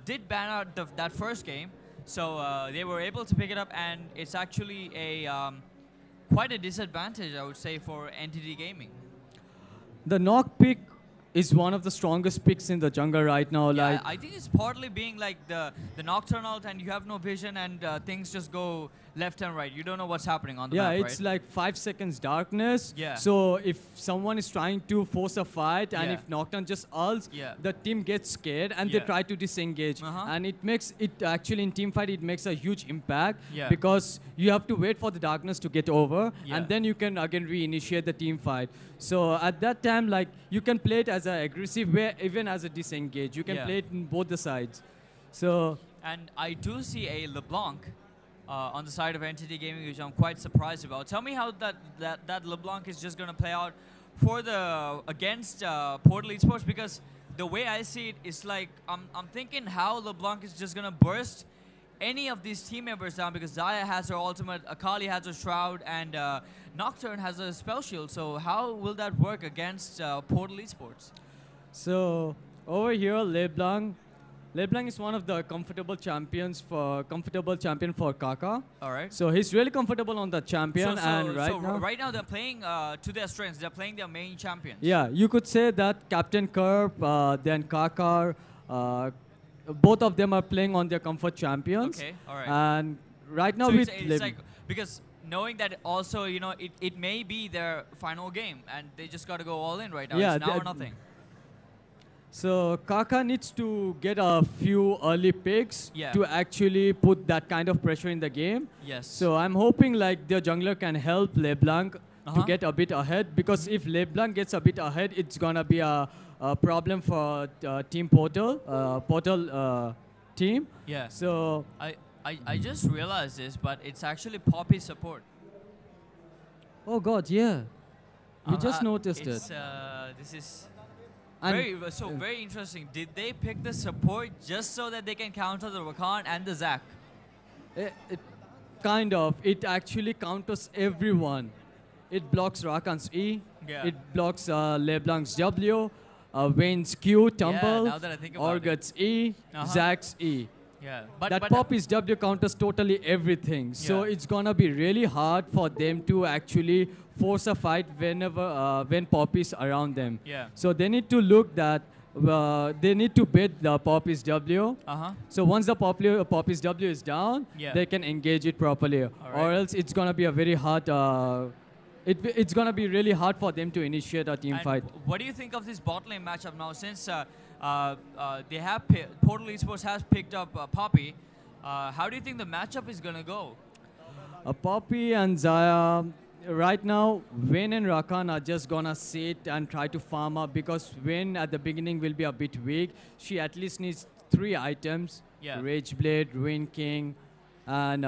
[SPEAKER 3] did ban out that first game. So they were able to pick it up, and it's actually a quite a disadvantage, I would say, for Entity Gaming.
[SPEAKER 12] The Noct pick is one of the strongest picks in the jungle right now.
[SPEAKER 3] Yeah,
[SPEAKER 12] like
[SPEAKER 3] I think it's partly being like the Nocturnal, and you have no vision, and things just go left and right. You don't know what's happening on the map,
[SPEAKER 12] it's like 5 seconds darkness.
[SPEAKER 3] Yeah.
[SPEAKER 12] So if someone is trying to force a fight, and
[SPEAKER 3] Yeah.
[SPEAKER 12] if Nocturne just ults,
[SPEAKER 3] Yeah.
[SPEAKER 12] the team gets scared and they
[SPEAKER 3] Yeah.
[SPEAKER 12] try to disengage. And it makes it actually in team fight, it makes a huge impact
[SPEAKER 3] Yeah.
[SPEAKER 12] because you have to wait for the darkness to get over,
[SPEAKER 3] Yeah.
[SPEAKER 12] and then you can again reinitiate the team fight. So at that time, like you can play it as an aggressive way, even as a disengage. You can
[SPEAKER 3] Yeah.
[SPEAKER 12] play it in both the sides. So.
[SPEAKER 3] And I do see a LeBlanc on the side of Entity Gaming, which I'm quite surprised about. Tell me how that LeBlanc is just going to play out for the against Portal Esports, because the way I see it is like I'm thinking how LeBlanc is just going to burst any of these team members down, because Zaya has her ultimate, Akali has her shroud, and Nocturne has a spell shield. So how will that work against Portal Esports?
[SPEAKER 12] So over here, LeBlanc is one of the comfortable champion for Kaka.
[SPEAKER 3] All right.
[SPEAKER 12] So he's really comfortable on the champion, and
[SPEAKER 3] right now they're playing to their strengths. They're playing their main champions.
[SPEAKER 12] Yeah, you could say that Captain Kerp, then Kaka, both of them are playing on their comfort champions.
[SPEAKER 3] Okay, all right.
[SPEAKER 12] And right now
[SPEAKER 3] so
[SPEAKER 12] with
[SPEAKER 3] it's like, because knowing that also, you know, it may be their final game, and they just got to go all in right now.
[SPEAKER 12] Yeah,
[SPEAKER 3] It's now or nothing.
[SPEAKER 12] So Kaka needs to get a few early picks
[SPEAKER 3] Yeah.
[SPEAKER 12] to actually put that kind of pressure in the game.
[SPEAKER 3] Yes.
[SPEAKER 12] So I'm hoping like the jungler can help LeBlanc to get a bit ahead, because if LeBlanc gets a bit ahead, it's gonna be a problem for Team Portal team.
[SPEAKER 3] Yeah.
[SPEAKER 12] So
[SPEAKER 3] I just realized this, but it's actually Poppy support.
[SPEAKER 12] oh god, yeah, we just noticed it.
[SPEAKER 3] This is
[SPEAKER 12] And
[SPEAKER 3] very interesting. Did they pick the support just so that they can counter the Rakan and the Zac?
[SPEAKER 12] Kind of. It actually counters everyone. It blocks Rakan's E.
[SPEAKER 3] Yeah.
[SPEAKER 12] It blocks LeBlanc's W, Vayne's Q, Tumble,
[SPEAKER 3] now that I think about
[SPEAKER 12] Orgut's E, Zac's E.
[SPEAKER 3] Yeah.
[SPEAKER 12] That Poppy's W counters totally everything. So
[SPEAKER 3] Yeah.
[SPEAKER 12] it's gonna be really hard for them to actually force a fight when Poppy's around them.
[SPEAKER 3] Yeah.
[SPEAKER 12] So they need to look that they need to bait the Poppy's W. So once the Poppy's W is down,
[SPEAKER 3] Yeah.
[SPEAKER 12] they can engage it properly. Or else it's gonna be a very hard. It's gonna be really hard for them to initiate a team
[SPEAKER 3] And
[SPEAKER 12] fight.
[SPEAKER 3] what do you think of this bot lane matchup now? Since they have Portal Esports has picked up Poppy, how do you think the matchup is gonna go?
[SPEAKER 12] Poppy and Zaya, right now, Vayne and Rakan are just gonna sit and try to farm up, because Vayne at the beginning will be a bit weak. She at least needs 3 items:
[SPEAKER 3] Yeah.
[SPEAKER 12] Rage Blade, Ruin King, and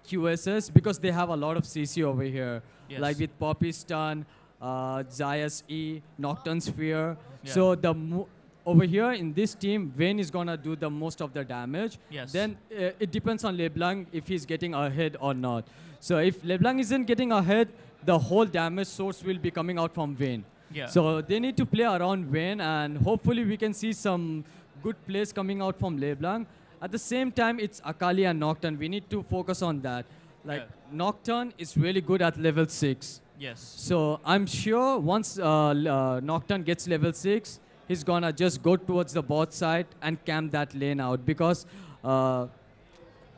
[SPEAKER 12] QSS, because they have a lot of CC over here.
[SPEAKER 3] Yes.
[SPEAKER 12] Like with Poppy's stun, Zaya's E, Nocturne Sphere.
[SPEAKER 3] Yeah.
[SPEAKER 12] So over here in this team, Vayne is gonna do the most of the damage.
[SPEAKER 3] Yes.
[SPEAKER 12] Then it depends on LeBlanc if he's getting ahead or not. So if LeBlanc isn't getting ahead, the whole damage source will be coming out from Vayne.
[SPEAKER 3] Yeah.
[SPEAKER 12] So they need to play around Vayne, and hopefully we can see some good plays coming out from LeBlanc. At the same time, it's Akali and Nocturne. We need to focus on that. Like Nocturne is really good at level 6.
[SPEAKER 3] Yes.
[SPEAKER 12] So I'm sure once Nocturne gets level 6, he's gonna just go towards the bot side and camp that lane out, because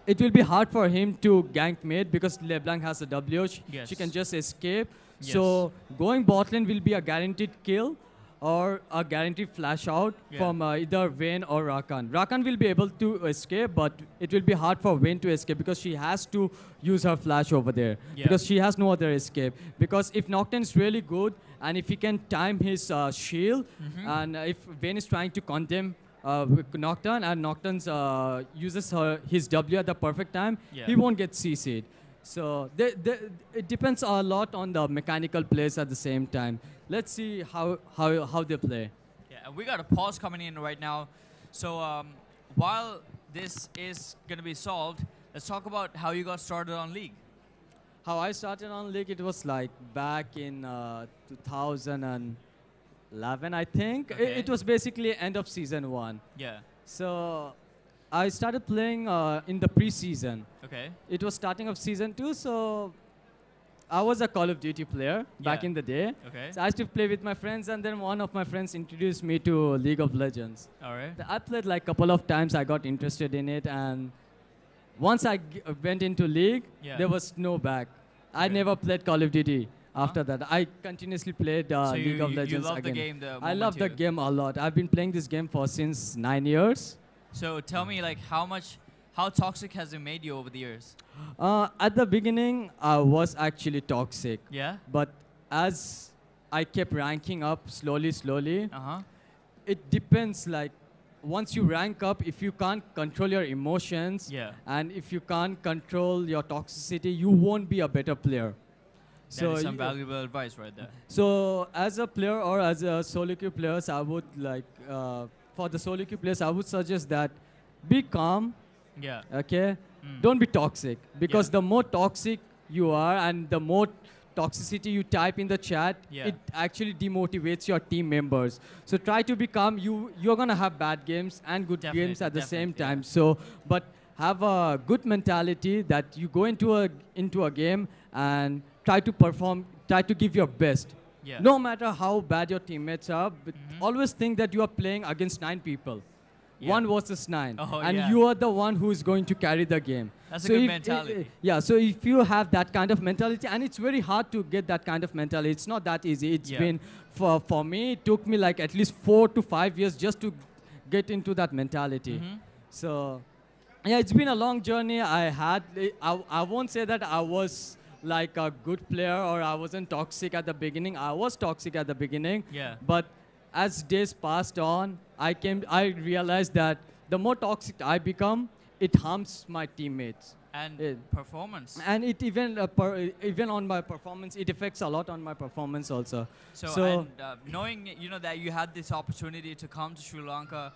[SPEAKER 12] it will be hard for him to gank mid, because LeBlanc has a W.
[SPEAKER 3] Yes.
[SPEAKER 12] She can just escape.
[SPEAKER 3] Yes.
[SPEAKER 12] So going bot lane will be a guaranteed kill or a guaranteed flash out from either Vayne or Rakan. Rakan will be able to escape, but it will be hard for Vayne to escape, because she has to use her flash over there, because she has no other escape. Because if Nocturne is really good, and if he can time his shield, and if Vayne is trying to condemn Nocturne, and Nocturne uses his W at the perfect time, he won't get CC'd. So it depends a lot on the mechanical players at the same time. Let's see how they play.
[SPEAKER 3] Yeah, and we got a pause coming in right now. So while this is going to be solved, let's talk about how you got started on League.
[SPEAKER 12] How I started on League, it was like back in 2011, I think.
[SPEAKER 3] Okay.
[SPEAKER 12] It was basically end of season 1.
[SPEAKER 3] Yeah.
[SPEAKER 12] So I started playing in the preseason.
[SPEAKER 3] Okay.
[SPEAKER 12] It was starting of season 2, so I was a Call of Duty player back
[SPEAKER 3] Yeah.
[SPEAKER 12] in the day.
[SPEAKER 3] Okay.
[SPEAKER 12] So I used to play with my friends, and then one of my friends introduced me to League of Legends.
[SPEAKER 3] All right.
[SPEAKER 12] I played like a couple of times. I got interested in it, and once I went into League,
[SPEAKER 3] Yeah.
[SPEAKER 12] there was no back. I
[SPEAKER 3] Okay.
[SPEAKER 12] never played Call of Duty after that. I continuously played
[SPEAKER 3] So
[SPEAKER 12] League of
[SPEAKER 3] you
[SPEAKER 12] Legends
[SPEAKER 3] love the
[SPEAKER 12] again.
[SPEAKER 3] game the
[SPEAKER 12] I
[SPEAKER 3] moment
[SPEAKER 12] love the
[SPEAKER 3] you-
[SPEAKER 12] game a lot. I've been playing this game for since 9 years.
[SPEAKER 3] So tell me, like, how toxic has it made you over the years?
[SPEAKER 12] At the beginning, I was actually toxic.
[SPEAKER 3] Yeah?
[SPEAKER 12] But as I kept ranking up slowly,
[SPEAKER 3] Uh-huh.
[SPEAKER 12] it depends. Like, once you rank up, if you can't control your emotions,
[SPEAKER 3] Yeah.
[SPEAKER 12] and if you can't control your toxicity, you won't be a better player.
[SPEAKER 3] That is some
[SPEAKER 12] you-
[SPEAKER 3] valuable advice right there.
[SPEAKER 12] So as a player or as a solo queue players, I would like, for the solo queue players, I would suggest that be calm,
[SPEAKER 3] Yeah.
[SPEAKER 12] okay?
[SPEAKER 3] Mm.
[SPEAKER 12] Don't be toxic, because
[SPEAKER 3] Yeah.
[SPEAKER 12] the more toxic you are and the more toxicity you type in the chat,
[SPEAKER 3] Yeah.
[SPEAKER 12] it actually demotivates your team members. So try to be calm. You're gonna have bad games and good games at the same time. So, but have a good mentality that you go into a game and try to perform, try to give your best.
[SPEAKER 3] Yeah.
[SPEAKER 12] No matter how bad your teammates are, but always think that you are playing against 9 people.
[SPEAKER 3] Yeah.
[SPEAKER 12] 1 versus 9.
[SPEAKER 3] Oh,
[SPEAKER 12] and
[SPEAKER 3] yeah.
[SPEAKER 12] you are the one who is going to carry the game.
[SPEAKER 3] That's a
[SPEAKER 12] So
[SPEAKER 3] good
[SPEAKER 12] if-
[SPEAKER 3] mentality.
[SPEAKER 12] yeah, so if you have that kind of mentality, and it's very hard to get that kind of mentality. It's not that easy. It's
[SPEAKER 3] Yeah.
[SPEAKER 12] been, for me, it took me like at least 4 to 5 years just to get into that mentality.
[SPEAKER 3] Mhm.
[SPEAKER 12] So, yeah, it's been a long journey. I won't say that I was like a good player or I wasn't toxic at the beginning. I was toxic at the beginning.
[SPEAKER 3] Yeah.
[SPEAKER 12] But as days passed on, I realized that the more toxic I become, it harms my teammates.
[SPEAKER 3] And performance.
[SPEAKER 12] And it even on my performance, it affects a lot on my performance also.
[SPEAKER 3] So knowing that you had this opportunity to come to Sri Lanka,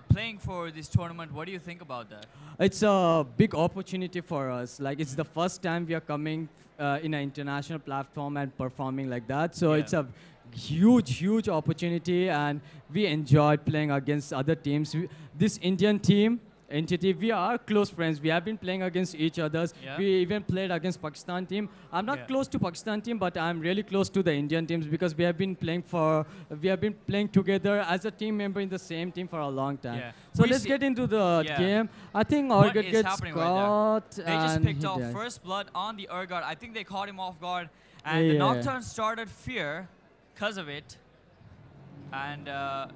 [SPEAKER 3] playing for this tournament, what do you think about that?
[SPEAKER 12] It's a big opportunity for us. Like, it's the first time we are coming in an international platform and performing like that. So
[SPEAKER 3] Yeah.
[SPEAKER 12] it's a huge opportunity, and we enjoyed playing against other teams. This Indian team, entity, we are close friends. We have been playing against each other.
[SPEAKER 3] Yeah.
[SPEAKER 12] We even played against Pakistan team. I'm not
[SPEAKER 3] Yeah.
[SPEAKER 12] close to Pakistan team, but I'm really close to the Indian teams because we have been playing together as a team member in the same team for a long time.
[SPEAKER 3] Yeah.
[SPEAKER 12] So
[SPEAKER 3] We
[SPEAKER 12] let's
[SPEAKER 3] see-
[SPEAKER 12] get into the
[SPEAKER 3] Yeah.
[SPEAKER 12] game. I think
[SPEAKER 3] What
[SPEAKER 12] Orgut
[SPEAKER 3] is
[SPEAKER 12] gets
[SPEAKER 3] happening
[SPEAKER 12] caught.
[SPEAKER 3] right there? They just
[SPEAKER 12] and
[SPEAKER 3] picked
[SPEAKER 12] he
[SPEAKER 3] off
[SPEAKER 12] dies.
[SPEAKER 3] first blood on the Urgot. I think they caught him off guard. And the
[SPEAKER 12] Yeah.
[SPEAKER 3] Nocturne started fear because of it. And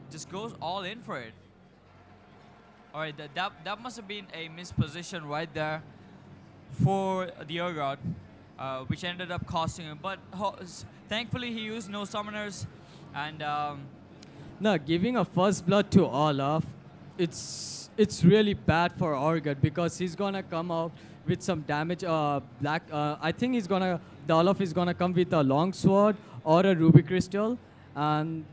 [SPEAKER 3] just goes all in for it. All right, that must have been a misposition right there for the Urgot, which ended up costing him. But thankfully, he used no summoners. And
[SPEAKER 12] No, giving a first blood to Olaf, it's really bad for Orgut because he's gonna come out with some damage. I think the Olaf is gonna come with a long sword or a ruby crystal, and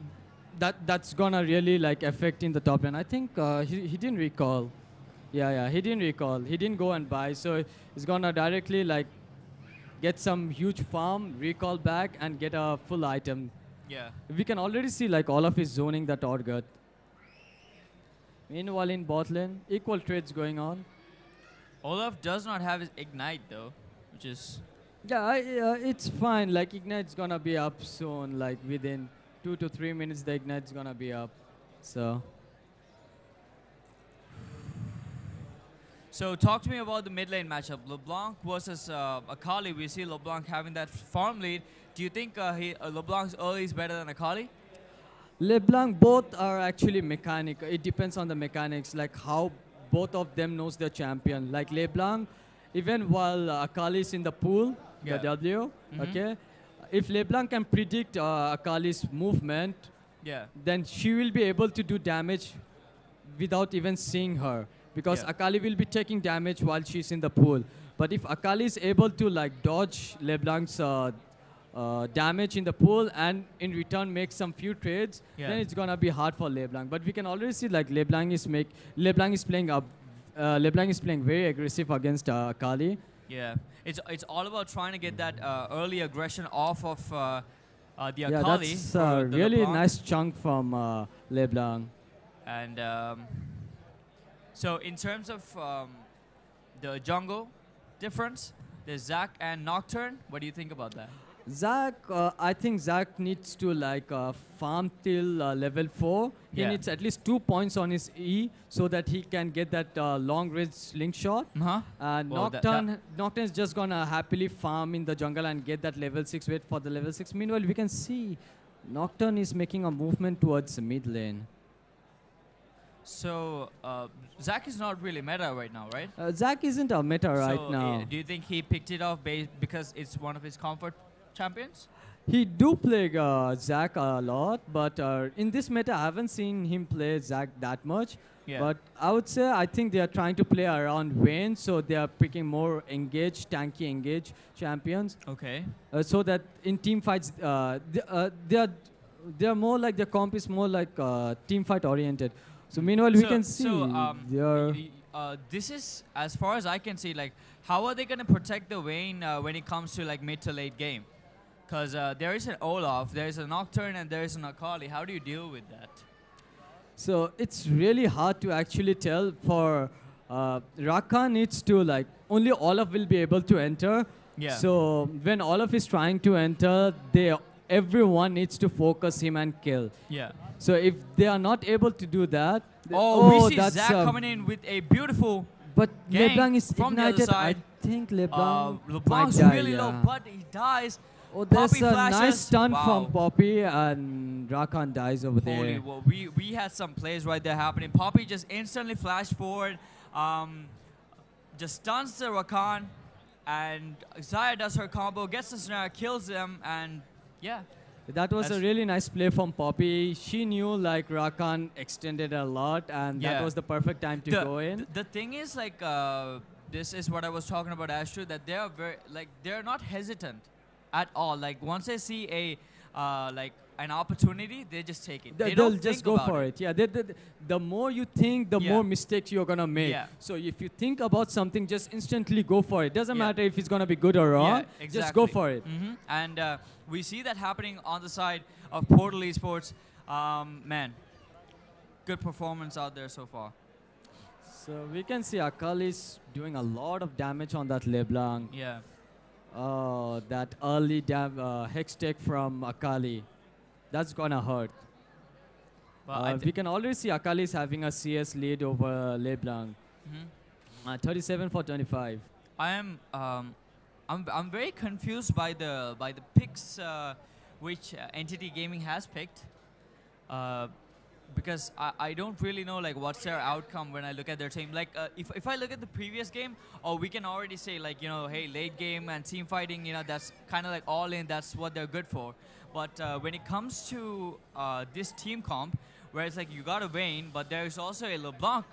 [SPEAKER 12] that's gonna really like affect in the top lane. I think he didn't recall. Yeah, he didn't recall. He didn't go and buy, so he's gonna directly like get some huge farm, recall back, and get a full item.
[SPEAKER 3] yeah.
[SPEAKER 12] We can already see like Olaf is zoning that Orgut. Meanwhile in bot lane, equal trades going on.
[SPEAKER 3] Olaf does not have his Ignite, though, which is...
[SPEAKER 12] Yeah, it's fine. Like Ignite's gonna be up soon. Like within 2 to 3 minutes, the Ignite's gonna be up. So
[SPEAKER 3] So talk to me about the mid lane matchup. LeBlanc versus Akali. We see LeBlanc having that farm lead. Do you think LeBlanc's early is better than Akali?
[SPEAKER 12] LeBlanc, both are actually mechanic. It depends on the mechanics, like how both of them knows their champion. Like LeBlanc, even while Akali is in the pool,
[SPEAKER 3] Yeah.
[SPEAKER 12] the W,
[SPEAKER 3] Mhm.
[SPEAKER 12] okay, if LeBlanc can predict Akali's movement,
[SPEAKER 3] Yeah.
[SPEAKER 12] then she will be able to do damage without even seeing her. because
[SPEAKER 3] Yeah.
[SPEAKER 12] Akali will be taking damage while she's in the pool. But if Akali is able to like dodge LeBlanc's damage in the pool and in return make some few trades,
[SPEAKER 3] Yeah.
[SPEAKER 12] then it's gonna be hard for LeBlanc. But we can already see like LeBlanc is playing up. LeBlanc is playing very aggressive against Akali.
[SPEAKER 3] Yeah, it's all about trying to get that early aggression off of the
[SPEAKER 12] Yeah,
[SPEAKER 3] Akali.
[SPEAKER 12] that's
[SPEAKER 3] for
[SPEAKER 12] a
[SPEAKER 3] the
[SPEAKER 12] really
[SPEAKER 3] LeBlanc.
[SPEAKER 12] nice chunk from LeBlanc.
[SPEAKER 3] And so in terms of the jungle difference, there's Zac and Nocturne. What do you think about that?
[SPEAKER 12] Zac, I think Zac needs to like farm till level 4. He
[SPEAKER 3] Yeah.
[SPEAKER 12] needs at least 2 points on his E so that he can get that long range slingshot.
[SPEAKER 3] Uh-huh.
[SPEAKER 12] And
[SPEAKER 3] Well,
[SPEAKER 12] Nocturne is just gonna happily farm in the jungle and get that level 6, wait for the level 6. Meanwhile, we can see Nocturne is making a movement towards mid lane.
[SPEAKER 3] So Zac is not really meta right now, right?
[SPEAKER 12] Zac isn't a meta right
[SPEAKER 3] So,
[SPEAKER 12] now.
[SPEAKER 3] do you think he picked it off because it's one of his comfort champions?
[SPEAKER 12] He do play Zac a lot, but in this meta, I haven't seen him play Zac that much.
[SPEAKER 3] Yeah.
[SPEAKER 12] But I would say I think they are trying to play around Vayne, so they are picking more engaged, tanky engaged champions.
[SPEAKER 3] Okay.
[SPEAKER 12] So that in team fights, they are more like the comp is more like team fight oriented. So meanwhile, we can see they are.
[SPEAKER 3] This is, as far as I can see, like, how are they going to protect the Vayne when it comes to like mid to late game? Because there is an Olaf, there is a Nocturne, and there is an Akali. How do you deal with that?
[SPEAKER 12] So it's really hard to actually tell. For Rakan needs to like only Olaf will be able to enter.
[SPEAKER 3] Yeah.
[SPEAKER 12] So when Olaf is trying to enter, everyone needs to focus him and kill.
[SPEAKER 3] Yeah.
[SPEAKER 12] So if they are not able to do that,
[SPEAKER 3] We see
[SPEAKER 12] that's
[SPEAKER 3] Zac coming in with a beautiful
[SPEAKER 12] But
[SPEAKER 3] gank
[SPEAKER 12] LeBlanc is
[SPEAKER 3] from the other
[SPEAKER 12] ignited. I
[SPEAKER 3] side.
[SPEAKER 12] think LeBlanc
[SPEAKER 3] LeBlanc's
[SPEAKER 12] might die,
[SPEAKER 3] really low,
[SPEAKER 12] yeah.
[SPEAKER 3] but he dies.
[SPEAKER 12] Oh, there's
[SPEAKER 3] Poppy
[SPEAKER 12] a
[SPEAKER 3] flashes.
[SPEAKER 12] nice stun
[SPEAKER 3] Wow.
[SPEAKER 12] from Poppy, and Rakan dies over
[SPEAKER 3] Holy,
[SPEAKER 12] there.
[SPEAKER 3] well, we had some plays right there happening. Poppy just instantly flashed forward, just stuns the Rakan, and Xayah does her combo, gets the snare, kills them, and yeah.
[SPEAKER 12] That was a
[SPEAKER 3] That's-
[SPEAKER 12] really nice play from Poppy. She knew like Rakan extended a lot, and
[SPEAKER 3] Yeah.
[SPEAKER 12] that was the perfect time to go in.
[SPEAKER 3] The thing is, like, this is what I was talking about, Astro, that they are they're not hesitant at all. Like, once they see like an opportunity, they just take it. They
[SPEAKER 12] They'll
[SPEAKER 3] don't
[SPEAKER 12] just
[SPEAKER 3] think
[SPEAKER 12] go
[SPEAKER 3] about
[SPEAKER 12] for it. Yeah, the more you think, the
[SPEAKER 3] Yeah.
[SPEAKER 12] more mistakes you're gonna make.
[SPEAKER 3] Yeah.
[SPEAKER 12] So if you think about something, just instantly go for it. Doesn't
[SPEAKER 3] Yeah.
[SPEAKER 12] matter if it's gonna be good or wrong.
[SPEAKER 3] Yeah,
[SPEAKER 12] Just go
[SPEAKER 3] exactly.
[SPEAKER 12] for it.
[SPEAKER 3] And we see that happening on the side of Portal Esports. Man, good performance out there so far.
[SPEAKER 12] So we can see Akali's doing a lot of damage on that LeBlanc.
[SPEAKER 3] Yeah.
[SPEAKER 12] Oh, that early hex tech from Akali. That's gonna hurt.
[SPEAKER 3] Well, I
[SPEAKER 12] We can already see Akali is having a CS lead over LeBlanc. 37 for 25.
[SPEAKER 3] I am. I'm very confused by the picks which Entity Gaming has picked. Because I don't really know like what's their outcome when I look at their team. Like if I look at the previous game, we can already say like, you know, hey, late game and team fighting, you know, that's kind of like all in. That's what they're good for. But when it comes to this team comp, where it's like you got a Vayne, but there's also a LeBlanc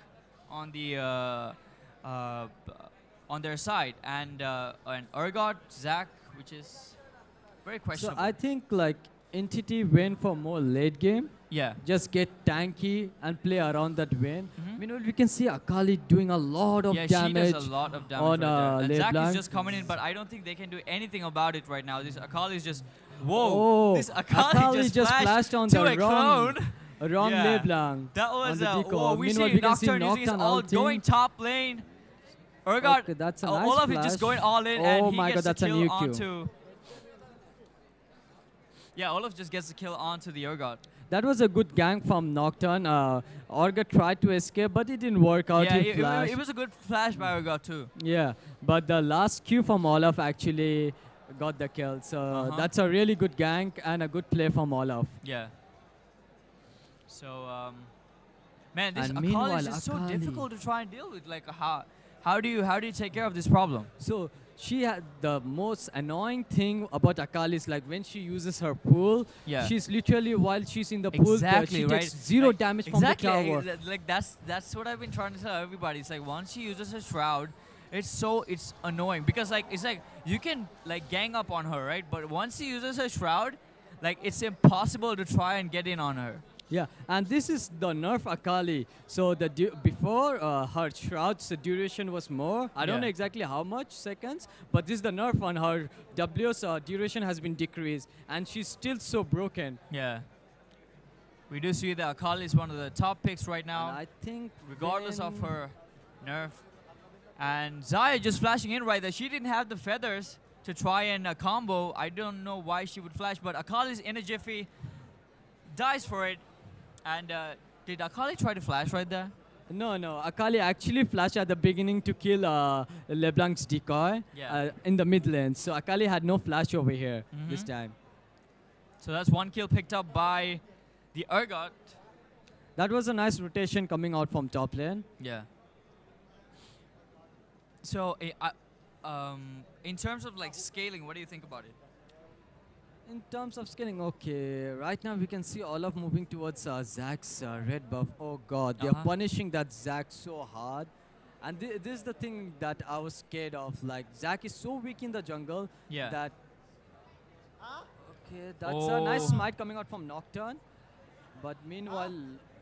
[SPEAKER 3] on the on their side, and an Urgot, Zac, which is very
[SPEAKER 12] So
[SPEAKER 3] questionable.
[SPEAKER 12] I think like Entity went for more late game.
[SPEAKER 3] Yeah.
[SPEAKER 12] Just get tanky and play around that Vayne. Meanwhile, we can see Akali doing a lot of
[SPEAKER 3] Yeah,
[SPEAKER 12] damage.
[SPEAKER 3] she does a lot of damage
[SPEAKER 12] on
[SPEAKER 3] right there. And Zac
[SPEAKER 12] LeBlanc.
[SPEAKER 3] is just coming in, but I don't think they can do anything about it right now. This Akali is just, whoa!
[SPEAKER 12] Oh,
[SPEAKER 3] This Akali, just
[SPEAKER 12] flashed on
[SPEAKER 3] to
[SPEAKER 12] the
[SPEAKER 3] a
[SPEAKER 12] wrong,
[SPEAKER 3] clone.
[SPEAKER 12] wrong
[SPEAKER 3] Yeah.
[SPEAKER 12] LeBlanc.
[SPEAKER 3] That
[SPEAKER 12] on
[SPEAKER 3] was
[SPEAKER 12] the
[SPEAKER 3] a.
[SPEAKER 12] decoy.
[SPEAKER 3] Whoa, we
[SPEAKER 12] Meanwhile,
[SPEAKER 3] see
[SPEAKER 12] we can see
[SPEAKER 3] Nocturne using his
[SPEAKER 12] Nocturne
[SPEAKER 3] ult,
[SPEAKER 12] ulting.
[SPEAKER 3] going top lane. Urgot,
[SPEAKER 12] Okay, that's a nice
[SPEAKER 3] Olaf is
[SPEAKER 12] flash.
[SPEAKER 3] just going all in,
[SPEAKER 12] Oh
[SPEAKER 3] and he
[SPEAKER 12] my
[SPEAKER 3] gets
[SPEAKER 12] God, that's
[SPEAKER 3] the
[SPEAKER 12] a
[SPEAKER 3] kill
[SPEAKER 12] new Q.
[SPEAKER 3] onto. Yeah, Olaf just gets the kill onto the Urgot.
[SPEAKER 12] That was a good gank from Nocturne. Orga tried to escape, but it didn't work out.
[SPEAKER 3] Yeah,
[SPEAKER 12] He
[SPEAKER 3] it
[SPEAKER 12] flashed.
[SPEAKER 3] was a good flash by Urgot too.
[SPEAKER 12] Yeah, but the last Q from Olaf actually got the kill. So that's a really good gank and a good play from Olaf.
[SPEAKER 3] Yeah. So, man, this
[SPEAKER 12] And
[SPEAKER 3] Akali
[SPEAKER 12] meanwhile,
[SPEAKER 3] is just so
[SPEAKER 12] Akali-
[SPEAKER 3] difficult to try and deal with. Like, how do you take care of this problem?
[SPEAKER 12] So she had the most annoying thing about Akali is like when she uses her pool,
[SPEAKER 3] Yeah.
[SPEAKER 12] she's literally while she's in the pool,
[SPEAKER 3] Exactly,
[SPEAKER 12] she
[SPEAKER 3] right?
[SPEAKER 12] takes zero
[SPEAKER 3] Like,
[SPEAKER 12] damage
[SPEAKER 3] exactly,
[SPEAKER 12] from the tower.
[SPEAKER 3] like that's what I've been trying to tell everybody. It's like once she uses her shroud, it's annoying because like it's like you can like gang up on her, right? But once she uses her shroud, like it's impossible to try and get in on her.
[SPEAKER 12] Yeah, and this is the nerf Akali. So the before her shroud's duration was more. I don't
[SPEAKER 3] Yeah.
[SPEAKER 12] know exactly how much seconds, but this is the nerf on her. W's duration has been decreased, and she's still so broken.
[SPEAKER 3] Yeah. We do see that Akali is one of the top picks right now.
[SPEAKER 12] And I think
[SPEAKER 3] regardless of
[SPEAKER 12] when-
[SPEAKER 3] her nerf. And Zaya just flashing in right there. She didn't have the feathers to try and combo. I don't know why she would flash, but Akali's in a jiffy, dies for it. And did Akali try to flash right there?
[SPEAKER 12] No. Akali actually flashed at the beginning to kill LeBlanc's decoy
[SPEAKER 3] Yeah.
[SPEAKER 12] in the mid lane. So Akali had no flash over here this
[SPEAKER 3] Mhm.
[SPEAKER 12] time.
[SPEAKER 3] So that's one kill picked up by the Urgot.
[SPEAKER 12] That was a nice rotation coming out from top lane.
[SPEAKER 3] Yeah. So, in terms of like scaling, what do you think about it?
[SPEAKER 12] In terms of scaling, okay. Right now we can see Olaf moving towards Zack's red buff. Oh god, they're punishing that Zack so hard. And this is the thing that I was scared of. Like, Zack is so weak in the jungle
[SPEAKER 3] Yeah.
[SPEAKER 12] that... Okay, that's a nice smite coming out from Nocturne. But meanwhile,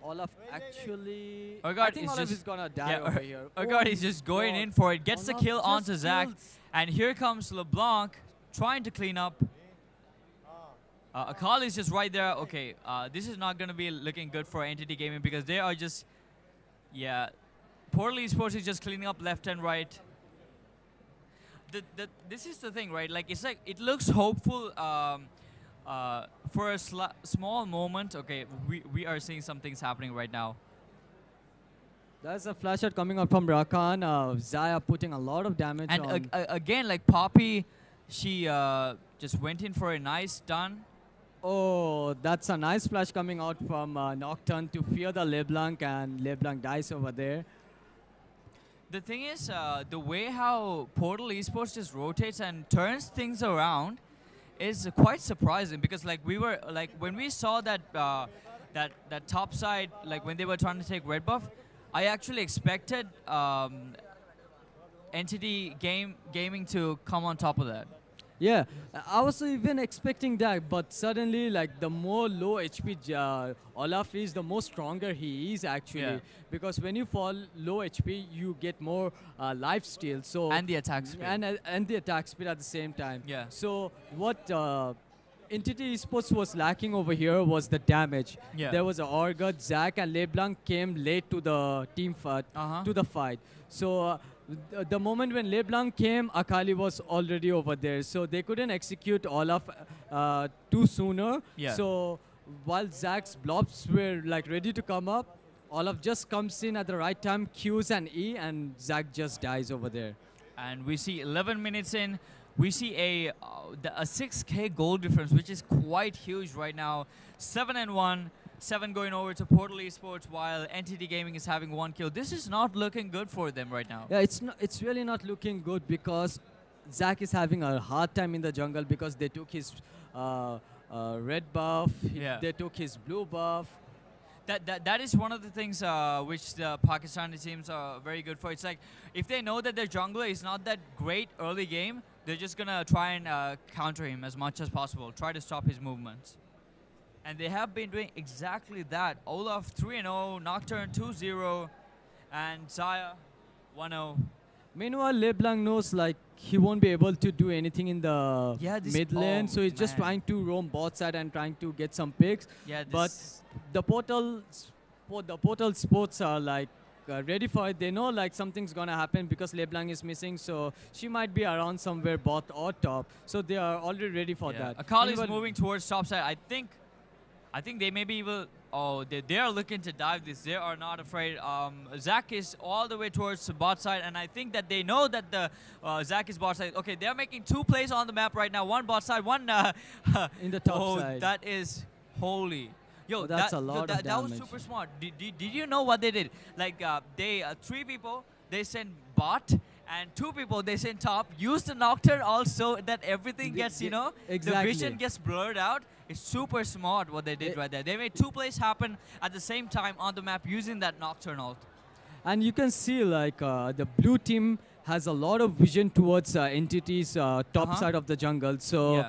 [SPEAKER 12] Olaf actually... I
[SPEAKER 3] Urgot
[SPEAKER 12] think
[SPEAKER 3] is
[SPEAKER 12] Olaf
[SPEAKER 3] just
[SPEAKER 12] is gonna die over here.
[SPEAKER 3] Urgot
[SPEAKER 12] Oh
[SPEAKER 3] is just
[SPEAKER 12] my
[SPEAKER 3] going
[SPEAKER 12] god.
[SPEAKER 3] in for it, gets the
[SPEAKER 12] Olaf
[SPEAKER 3] kill
[SPEAKER 12] just
[SPEAKER 3] onto Zack,
[SPEAKER 12] kills.
[SPEAKER 3] and here comes LeBlanc trying to clean up. Akali is just right there. Okay, this is not going to be looking good for Entity Gaming because they are just, yeah, Portal Esports is just cleaning up left and right. This is the thing, right? Like it's like it looks hopeful for a small moment. Okay, we are seeing some things happening right now.
[SPEAKER 12] There's a flash shot coming out from Rakan. Zaya putting a lot of damage
[SPEAKER 3] And
[SPEAKER 12] on...
[SPEAKER 3] again, like Poppy, she just went in for a nice stun.
[SPEAKER 12] Oh, that's a nice flash coming out from Nocturne to fear the LeBlanc, and LeBlanc dies over there.
[SPEAKER 3] The thing is, the way how Portal Esports just rotates and turns things around is quite surprising because, like, we were like when we saw that that top side, like when they were trying to take red buff, I actually expected Entity Gaming to come on top of that.
[SPEAKER 12] Yeah, I was even expecting that, but suddenly, like, the more low HP Olaf is, the more stronger he is actually.
[SPEAKER 3] Yeah.
[SPEAKER 12] Because when you fall low HP, you get more life steal. So
[SPEAKER 3] And the attack speed.
[SPEAKER 12] And the attack speed at the same time.
[SPEAKER 3] Yeah.
[SPEAKER 12] So what Entity Esports was lacking over here was the damage.
[SPEAKER 3] Yeah.
[SPEAKER 12] There was a Orgut, Zack, and LeBlanc came late to the team fight, to the fight. So the moment when LeBlanc came, Akali was already over there. So they couldn't execute Olaf too sooner.
[SPEAKER 3] Yeah.
[SPEAKER 12] So while Zack's blobs were like ready to come up, Olaf just comes in at the right time, Qs and E, and Zack just dies over there.
[SPEAKER 3] And we see 11 minutes in, we see a 6K goal difference, which is quite huge right now. 7-1, 7 going over to Portal Esports, while Entity Gaming is having 1 kill. This is not looking good for them right now.
[SPEAKER 12] Yeah, it's really not looking good because Zack is having a hard time in the jungle because they took his red buff, they took his blue buff.
[SPEAKER 3] That is one of the things which the Pakistani teams are very good for. It's like if they know that their jungler is not that great early game, they're just gonna try and counter him as much as possible, try to stop his movements. And they have been doing exactly that. Olaf 3-0, Nocturne 2-0, and Zaya 1-0.
[SPEAKER 12] Meanwhile, LeBlanc knows like he won't be able to do anything in the mid lane, so he's just trying to roam bot side and trying to get some picks.
[SPEAKER 3] Yeah,
[SPEAKER 12] but the Portal Sports are like ready for it. They know like something's gonna happen because LeBlanc is missing, so she might be around somewhere bot or top. So they are already ready for that.
[SPEAKER 3] Akali is moving towards top side. I think they maybe will. Oh, they are looking to dive this. They are not afraid. Zack is all the way towards the bot side, and I think that they know that the Zack is bot side. Okay, they're making 2 plays on the map right now. One bot side, one
[SPEAKER 12] in the top
[SPEAKER 3] oh,
[SPEAKER 12] side.
[SPEAKER 3] That is holy. Yo,
[SPEAKER 12] that's a lot of
[SPEAKER 3] that was
[SPEAKER 12] damage.
[SPEAKER 3] super smart. Did you know what they did? Like they 3 people, they sent bot, And two people, they sent top, use the Nocturne also, that everything gets, you know,
[SPEAKER 12] exactly.
[SPEAKER 3] the vision gets blurred out. It's super smart what they did right there. They made two plays happen at the same time on the map using that Nocturne ult.
[SPEAKER 12] And you can see like the blue team has a lot of vision towards entities top side of the jungle. So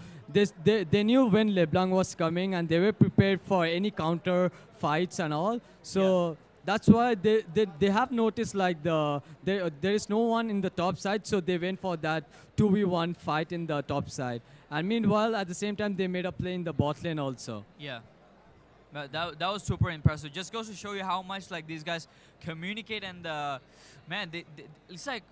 [SPEAKER 12] they knew when LeBlanc was coming and they were prepared for any counter fights and all. So that's why they have noticed like there is no one in the top side. So they went for that 2v1 fight in the top side. And meanwhile, at the same time, they made a play in the bot lane also.
[SPEAKER 3] Yeah. That was super impressive. Just goes to show you how much like these guys communicate and man, it's like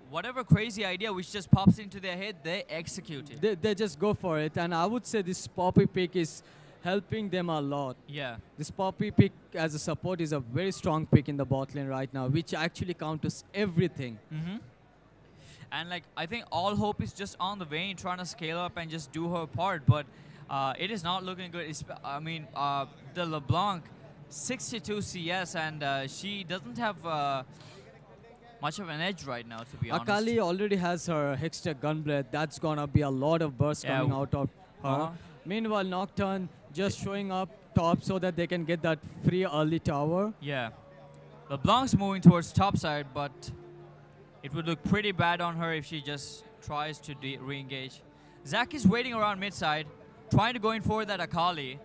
[SPEAKER 3] whatever crazy idea which just pops into their head, they execute it.
[SPEAKER 12] They just go for it, and I would say this Poppy pick is helping them a lot.
[SPEAKER 3] Yeah.
[SPEAKER 12] This Poppy pick as a support is a very strong pick in the bot lane right now, which actually counters everything.
[SPEAKER 3] And like I think all hope is just on the Vayne trying to scale up and just do her part, but it is not looking good. I mean, the LeBlanc, 62 CS, and she doesn't have much of an edge right now, to be honest.
[SPEAKER 12] Akali already has her Hextech Gunblade. That's gonna be a lot of burst coming out of her. Meanwhile, Nocturne just showing up top so that they can get that free early tower.
[SPEAKER 3] Yeah. LeBlanc's moving towards top side, but it would look pretty bad on her if she just tries to re-engage. Zac is waiting around mid side, trying to go in for that Akali.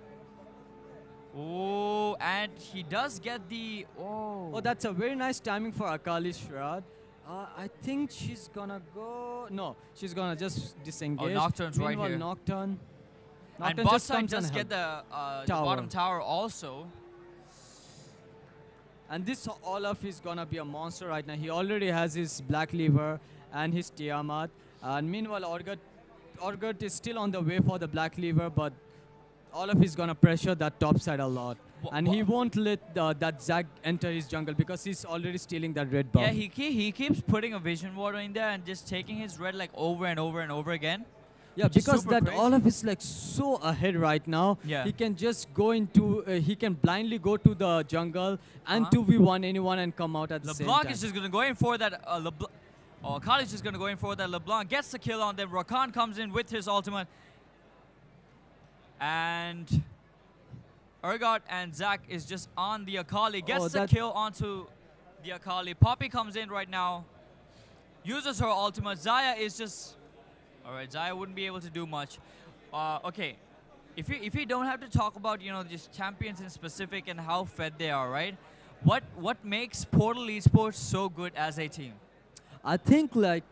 [SPEAKER 3] Oh, and he does get the...
[SPEAKER 12] Oh, that's a very nice timing for Akali Shroud. I think she's gonna go... No, she's gonna just disengage.
[SPEAKER 3] Oh, Nocturne's right here.
[SPEAKER 12] Nocturne
[SPEAKER 3] and bot side just get the bottom tower also.
[SPEAKER 12] And this Olaf is gonna be a monster right now. He already has his Black Lever and his Tiamat. And meanwhile, Orgut is still on the way for the Black Lever, but Olaf is gonna pressure that top side a lot. And he won't let that Zac enter his jungle because he's already stealing that red buff.
[SPEAKER 3] Yeah, he keeps putting a vision water in there and just taking his red like over and over and over again.
[SPEAKER 12] Yeah, because that Olaf is like so ahead right now.
[SPEAKER 3] Yeah.
[SPEAKER 12] He can just go into, he can blindly go to the jungle and 2v1 anyone and come out at the same time.
[SPEAKER 3] LeBlanc is just gonna go in for that. Akali is just gonna go in for that. LeBlanc gets the kill on them. Rakan comes in with his ultimate. And Urgot and Zac is just on the Akali. Gets the kill onto the Akali. Poppy comes in right now. Uses her ultimate. Xayah is just... Alright, Xayah wouldn't be able to do much. Okay. If we don't have to talk about, you know, just champions in specific and how fed they are, right? What makes Portal Esports so good as a team?
[SPEAKER 12] I think like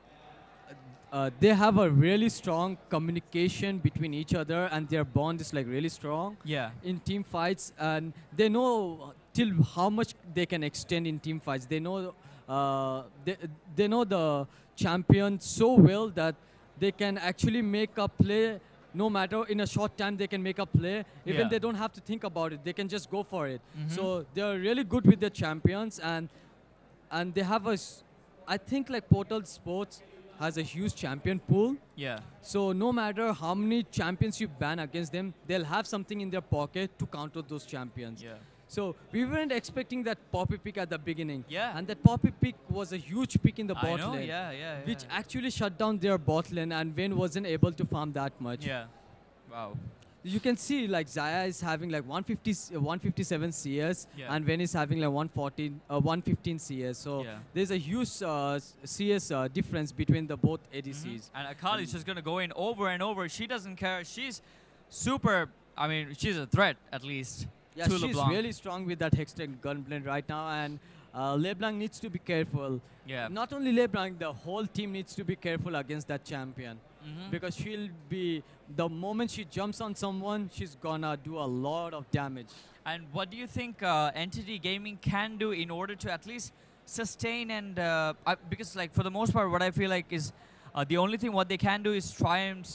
[SPEAKER 12] they have a really strong communication between each other and their bond is like really strong in team fights, and they know till how much they can extend in team fights. They know they know the champion so well that they can actually make a play. No matter in a short time, they can make a play. Even they don't have to think about it. They can just go for it. So they're really good with their champions, and they have a. I think like Portal Sports has a huge champion pool.
[SPEAKER 3] Yeah.
[SPEAKER 12] So no matter how many champions you ban against them, they'll have something in their pocket to counter those champions.
[SPEAKER 3] Yeah.
[SPEAKER 12] So we weren't expecting that Poppy pick at the beginning.
[SPEAKER 3] Yeah.
[SPEAKER 12] And that Poppy pick was a huge pick in the bot lane.
[SPEAKER 3] Yeah.
[SPEAKER 12] Which actually shut down their bot lane, and Vayne wasn't able to farm that much.
[SPEAKER 3] Yeah. Wow.
[SPEAKER 12] You can see like Xayah is having like 157 CS and Vayne is having like 115 CS. So there's a huge CS difference between the both ADCs.
[SPEAKER 3] And Akali is just going to go in over and over. She doesn't care. She's super, I mean, she's a threat at least.
[SPEAKER 12] Yeah,
[SPEAKER 3] to
[SPEAKER 12] she's
[SPEAKER 3] LeBlanc.
[SPEAKER 12] really strong with that Hextech Gunblade right now, and LeBlanc needs to be careful.
[SPEAKER 3] Yeah.
[SPEAKER 12] Not only LeBlanc, the whole team needs to be careful against that champion. Because she'll be, the moment she jumps on someone, she's gonna do a lot of damage.
[SPEAKER 3] And what do you think Entity Gaming can do in order to at least sustain and, because like for the most part, what I feel like is the only thing what they can do is try and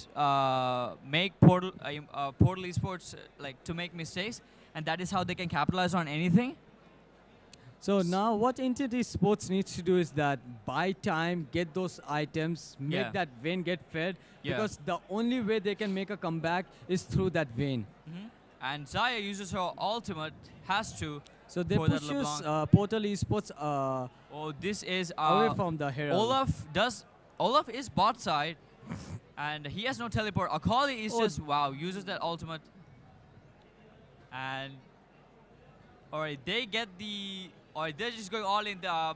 [SPEAKER 3] make Portal Esports like to make mistakes, and that is how they can capitalize on anything.
[SPEAKER 12] So now what Entity Sports needs to do is that buy time, get those items, make that Vayne get fed, because the only way they can make a comeback is through that Vayne.
[SPEAKER 3] And Xayah uses her ultimate, has to.
[SPEAKER 12] So they push Portal Esports
[SPEAKER 3] Oh, this is
[SPEAKER 12] away from the Herald.
[SPEAKER 3] Olaf is bot side, and he has no teleport. Akali is just uses that ultimate, and alright, they get the. Alright, they're just going all in. The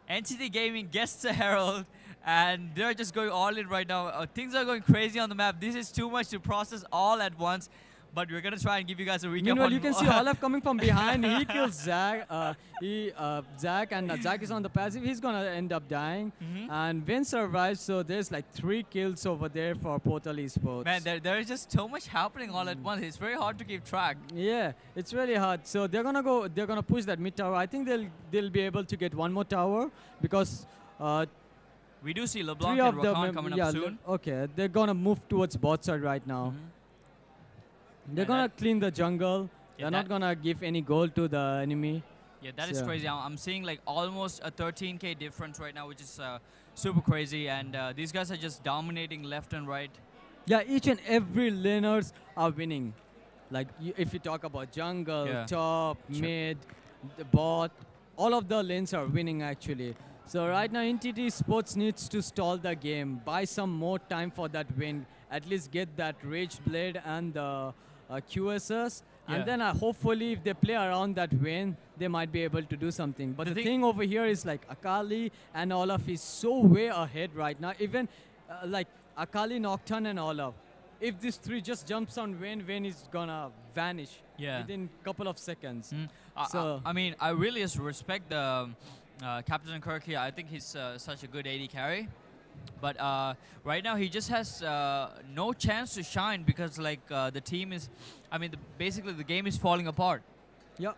[SPEAKER 3] Entity Gaming gets the Herald, and they're just going all in right now. Things are going crazy on the map. This is too much to process all at once. But we're gonna try and give you guys a recap.
[SPEAKER 12] Meanwhile, you can see Olaf coming from behind. He kills Zach. Zach, and Zach is on the passive. He's gonna end up dying. And Vin survives, so there's like 3 kills over there for Portal Esports.
[SPEAKER 3] Man, there is just so much happening all at once. It's very hard to keep track.
[SPEAKER 12] Yeah, it's really hard. So they're gonna go. They're gonna push that mid tower. I think they'll be able to get one more tower because.
[SPEAKER 3] We do see LeBlanc and Rakan coming up soon.
[SPEAKER 12] Okay, they're gonna move towards bot side right now. They're gonna clean the jungle. They're not gonna give any gold to the enemy.
[SPEAKER 3] Yeah, that is crazy. I'm seeing like almost a 13k difference right now, which is super crazy. And these guys are just dominating left and right.
[SPEAKER 12] Yeah, each and every laners are winning. Like if you talk about jungle, top, mid, the bot, all of the lanes are winning actually. So right now, NTT Sports needs to stall the game, buy some more time for that win, at least get that Rage Blade and the QSS, and then hopefully if they play around that win, they might be able to do something. But the thing over here is like Akali and Olaf is so way ahead right now. Even like Akali, Nocturne and Olaf. If these 3 just jumps on Vayne is gonna vanish within a couple of seconds.
[SPEAKER 3] So I mean, I really just respect the Captain Kirk here. I think he's such a good AD carry. But right now he just has no chance to shine because like the team is, I mean, basically the game is falling apart.
[SPEAKER 12] Yeah.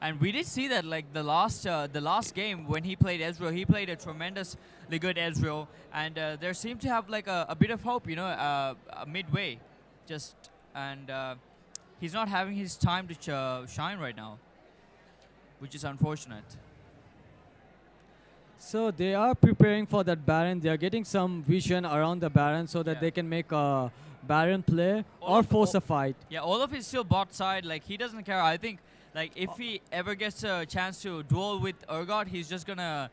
[SPEAKER 3] And we did see that like the last game when he played Ezreal, he played a tremendously good Ezreal, and there seemed to have like a bit of hope, you know, midway, and he's not having his time to shine right now, which is unfortunate.
[SPEAKER 12] So they are preparing for that Baron. They are getting some vision around the Baron so that they can make a Baron play or force a fight.
[SPEAKER 3] Yeah, Olaf is still bot side. Like, he doesn't care. I think, like, if he ever gets a chance to duel with Urgot, he's just going to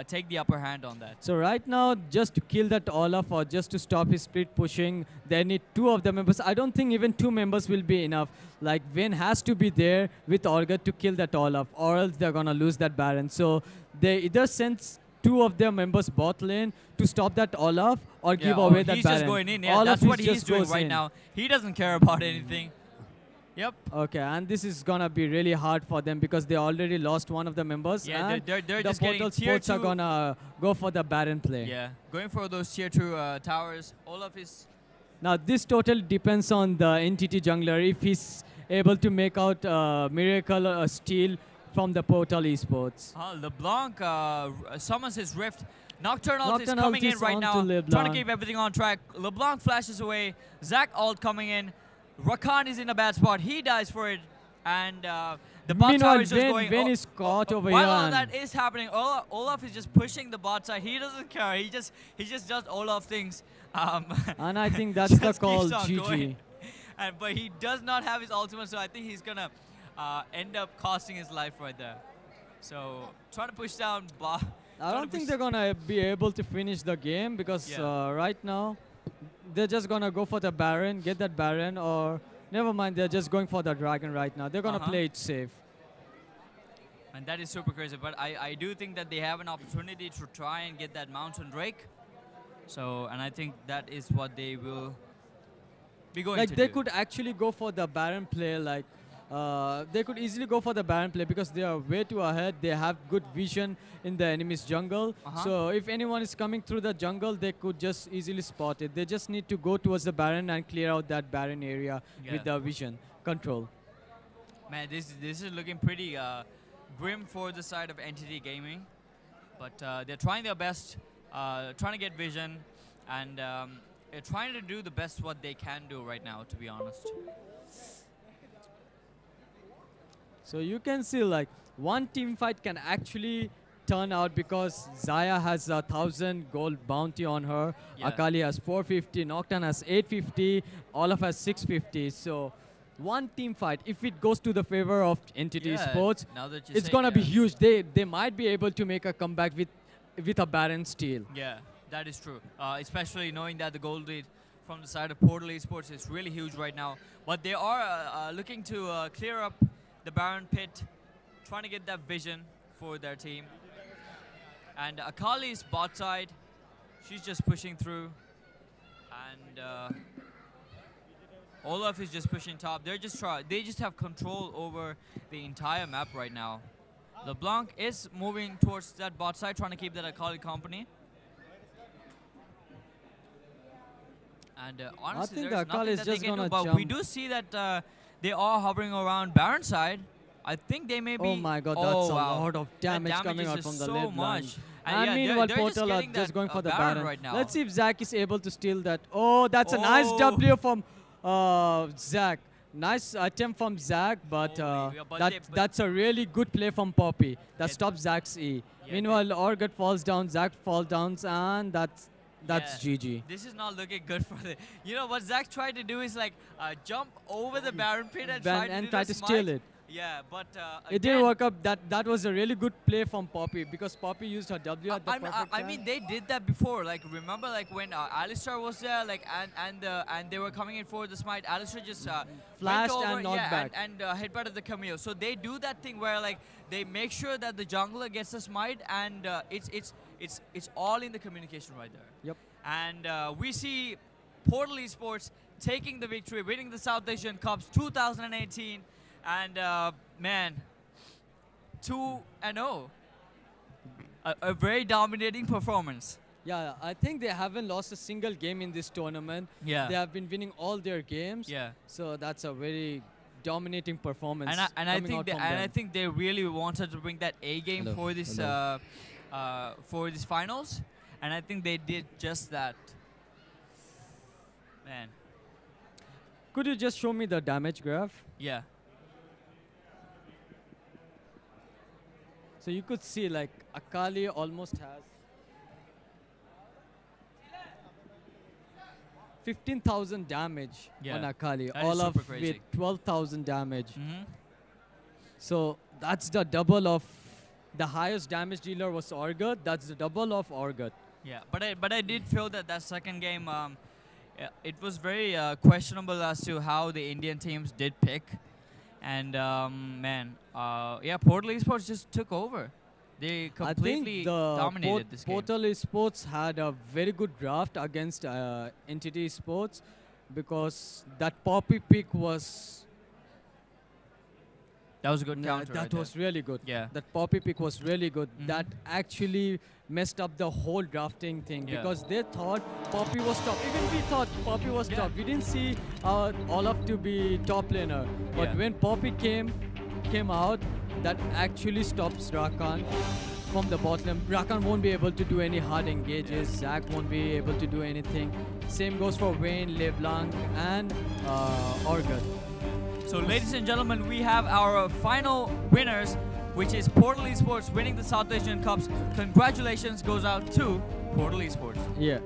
[SPEAKER 3] take the upper hand on that.
[SPEAKER 12] So right now, just to kill that Olaf or just to stop his split pushing, they need 2 of the members. I don't think even 2 members will be enough. Like, Vayne has to be there with Urgot to kill that Olaf, or else they're going to lose that Baron. So they either send 2 of their members bot lane to stop that Olaf or give away that Baron.
[SPEAKER 3] He's just going in. Yeah,
[SPEAKER 12] Olaf
[SPEAKER 3] that's what he's doing right now. He doesn't care about anything. Yep.
[SPEAKER 12] Okay, and this is gonna be really hard for them because they already lost one of the members.
[SPEAKER 3] Yeah,
[SPEAKER 12] and
[SPEAKER 3] they're
[SPEAKER 12] the
[SPEAKER 3] just
[SPEAKER 12] Portal
[SPEAKER 3] getting tier
[SPEAKER 12] Sports are
[SPEAKER 3] 2.
[SPEAKER 12] gonna go for the Baron play.
[SPEAKER 3] Yeah, going for those tier 2 towers. Olaf is...
[SPEAKER 12] Now this totally depends on the NTT jungler. If he's able to make out Miracle or steal from the Portal Esports.
[SPEAKER 3] LeBlanc summons his Rift. Nocturne ult is coming in right now, trying to keep everything on track. LeBlanc flashes away. Zach ult coming in. Rakan is in a bad spot. He dies for it. And the bot tower is just going...
[SPEAKER 12] Vayne is caught over
[SPEAKER 3] while
[SPEAKER 12] here.
[SPEAKER 3] While all that is happening, Olaf is just pushing the bot side. He doesn't care. He just does Olaf things.
[SPEAKER 12] And I think that's the call, GG.
[SPEAKER 3] But he does not have his ultimate, so I think he's going to end up costing his life right there. So, trying to push down...
[SPEAKER 12] I don't think they're going to be able to finish the game because right now, they're just going to go for the Baron, get that Baron, or never mind, they're just going for the Dragon right now. They're going to play it safe.
[SPEAKER 3] And that is super crazy. But I do think that they have an opportunity to try and get that Mountain Drake. So, and I think that is what they will be going to do.
[SPEAKER 12] Like, they could actually go for the Baron play, like, they could easily go for the Baron play because they are way too ahead. They have good vision in the enemy's jungle. So if anyone is coming through the jungle, they could just easily spot it. They just need to go towards the Baron and clear out that Baron area with the vision control.
[SPEAKER 3] Man, this is looking pretty grim for the side of Entity Gaming. But they're trying their best, trying to get vision, and they're trying to do the best what they can do right now, to be honest.
[SPEAKER 12] So you can see like one team fight can actually turn out because Zaya has 1,000 gold bounty on her. Akali has 450, Nocturne has 850, Olaf has 650. So one team fight, if it goes to the favor of Entity
[SPEAKER 3] Yeah,
[SPEAKER 12] Sports,
[SPEAKER 3] now that you
[SPEAKER 12] it's
[SPEAKER 3] say
[SPEAKER 12] gonna be
[SPEAKER 3] that.
[SPEAKER 12] huge. They might be able to make a comeback with a Baron steal.
[SPEAKER 3] Yeah, that is true. Especially knowing that the gold lead from the side of Portal Esports is really huge right now. But they are looking to clear up the Baron pit, trying to get that vision for their team. And Akali's bot side, she's just pushing through. And Olaf is just pushing top. They just have control over the entire map right now. LeBlanc is moving towards that bot side, trying to keep that Akali company. And honestly,
[SPEAKER 12] think
[SPEAKER 3] there's
[SPEAKER 12] Akali
[SPEAKER 3] nothing
[SPEAKER 12] is
[SPEAKER 3] that they
[SPEAKER 12] just
[SPEAKER 3] can do.
[SPEAKER 12] gonna
[SPEAKER 3] But we
[SPEAKER 12] jump.
[SPEAKER 3] do see that they are hovering around Baron side. I think they may be.
[SPEAKER 12] Oh my god, that's
[SPEAKER 3] oh,
[SPEAKER 12] a
[SPEAKER 3] wow.
[SPEAKER 12] lot of damage
[SPEAKER 3] That
[SPEAKER 12] coming
[SPEAKER 3] is
[SPEAKER 12] out
[SPEAKER 3] just
[SPEAKER 12] from the
[SPEAKER 3] so
[SPEAKER 12] left line.
[SPEAKER 3] much.
[SPEAKER 12] And
[SPEAKER 3] yeah,
[SPEAKER 12] meanwhile,
[SPEAKER 3] they're just
[SPEAKER 12] Portal are
[SPEAKER 3] getting
[SPEAKER 12] just
[SPEAKER 3] that,
[SPEAKER 12] going for the
[SPEAKER 3] Baron
[SPEAKER 12] Baron.
[SPEAKER 3] right now.
[SPEAKER 12] Let's see if Zach is able to steal that. Oh, that's a nice
[SPEAKER 3] Oh.
[SPEAKER 12] W from Zach. Nice attempt from Zach, but, that's a really good play from Poppy. That stops Zach's E. Meanwhile, Orgut falls down, Zach falls down, and that's
[SPEAKER 3] Yeah,
[SPEAKER 12] GG.
[SPEAKER 3] This is not looking good for the. You know what Zach tried to do is like jump over the Baron pit and try to
[SPEAKER 12] steal it.
[SPEAKER 3] Yeah, but
[SPEAKER 12] It didn't work out. That was a really good play from Poppy because Poppy used her W at the perfect
[SPEAKER 3] I
[SPEAKER 12] time.
[SPEAKER 3] mean, they did that before. Like, remember, like when Alistar was there, like, and they were coming in for the smite. Alistar just
[SPEAKER 12] Flashed
[SPEAKER 3] went over,
[SPEAKER 12] and knocked back.
[SPEAKER 3] and headbutted the Camille. So they do that thing where like they make sure that the jungler gets the smite, and it's all in the communication right there.
[SPEAKER 12] Yep.
[SPEAKER 3] And we see Portal Esports taking the victory, winning the South Asian Cups 2018. And man, 2-0. A very dominating performance.
[SPEAKER 12] Yeah, I think they haven't lost a single game in this tournament.
[SPEAKER 3] Yeah.
[SPEAKER 12] They have been winning all their games.
[SPEAKER 3] Yeah.
[SPEAKER 12] So that's a very dominating performance.
[SPEAKER 3] I think they really wanted to bring that A game
[SPEAKER 12] Hello.
[SPEAKER 3] for this for these finals, and I think they did just that. Man.
[SPEAKER 12] Could you just show me the damage graph?
[SPEAKER 3] Yeah.
[SPEAKER 12] So you could see like Akali almost has 15,000 damage
[SPEAKER 3] Yeah.
[SPEAKER 12] on Akali.
[SPEAKER 3] That is
[SPEAKER 12] All of
[SPEAKER 3] super crazy.
[SPEAKER 12] with 12,000 damage.
[SPEAKER 3] Mhm.
[SPEAKER 12] So that's the double of the highest damage dealer was Orgut. That's the double of Orgut.
[SPEAKER 3] Yeah, but I did feel that second game, it was very questionable as to how the Indian teams did pick, and man, yeah, Portal Esports just took over. They completely
[SPEAKER 12] I think the
[SPEAKER 3] dominated this game.
[SPEAKER 12] Portal Esports had a very good draft against Entity Sports because that Poppy pick was.
[SPEAKER 3] That was a good counter.
[SPEAKER 12] That
[SPEAKER 3] right
[SPEAKER 12] was
[SPEAKER 3] there.
[SPEAKER 12] really good.
[SPEAKER 3] Yeah.
[SPEAKER 12] That Poppy pick was really good. That actually messed up the whole drafting thing because they thought Poppy was top. Even we thought Poppy was top. We didn't see Olaf to be top laner. But when Poppy came out, that actually stops Rakan from the bot lane. Rakan won't be able to do any hard engages. Zac won't be able to do anything. Same goes for Vayne, LeBlanc, and Orgut.
[SPEAKER 3] So, ladies and gentlemen, we have our final winners, which is Portal Esports winning the South Asian Cups. Congratulations goes out to Portal Esports.
[SPEAKER 12] Yeah.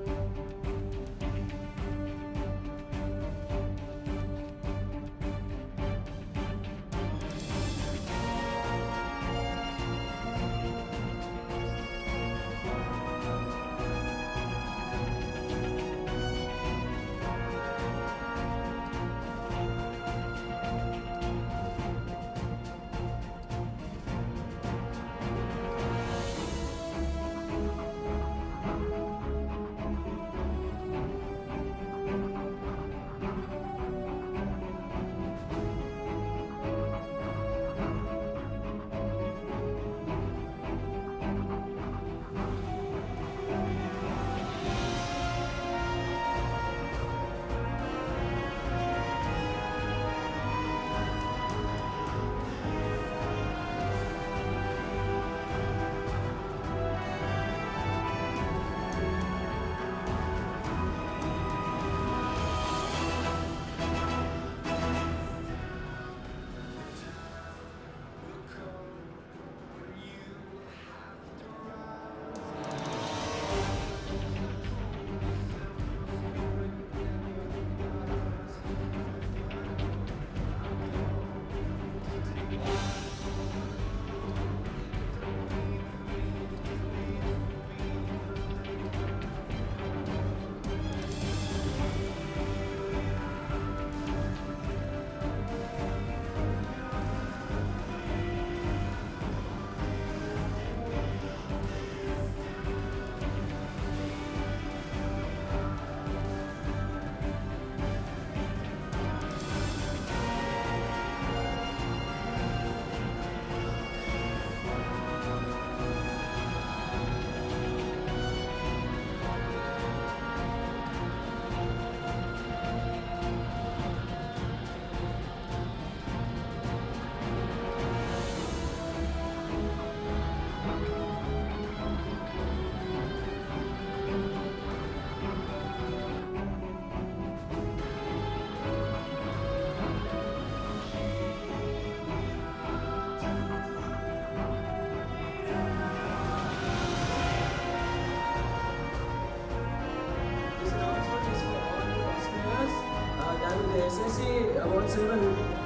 [SPEAKER 1] see about silver.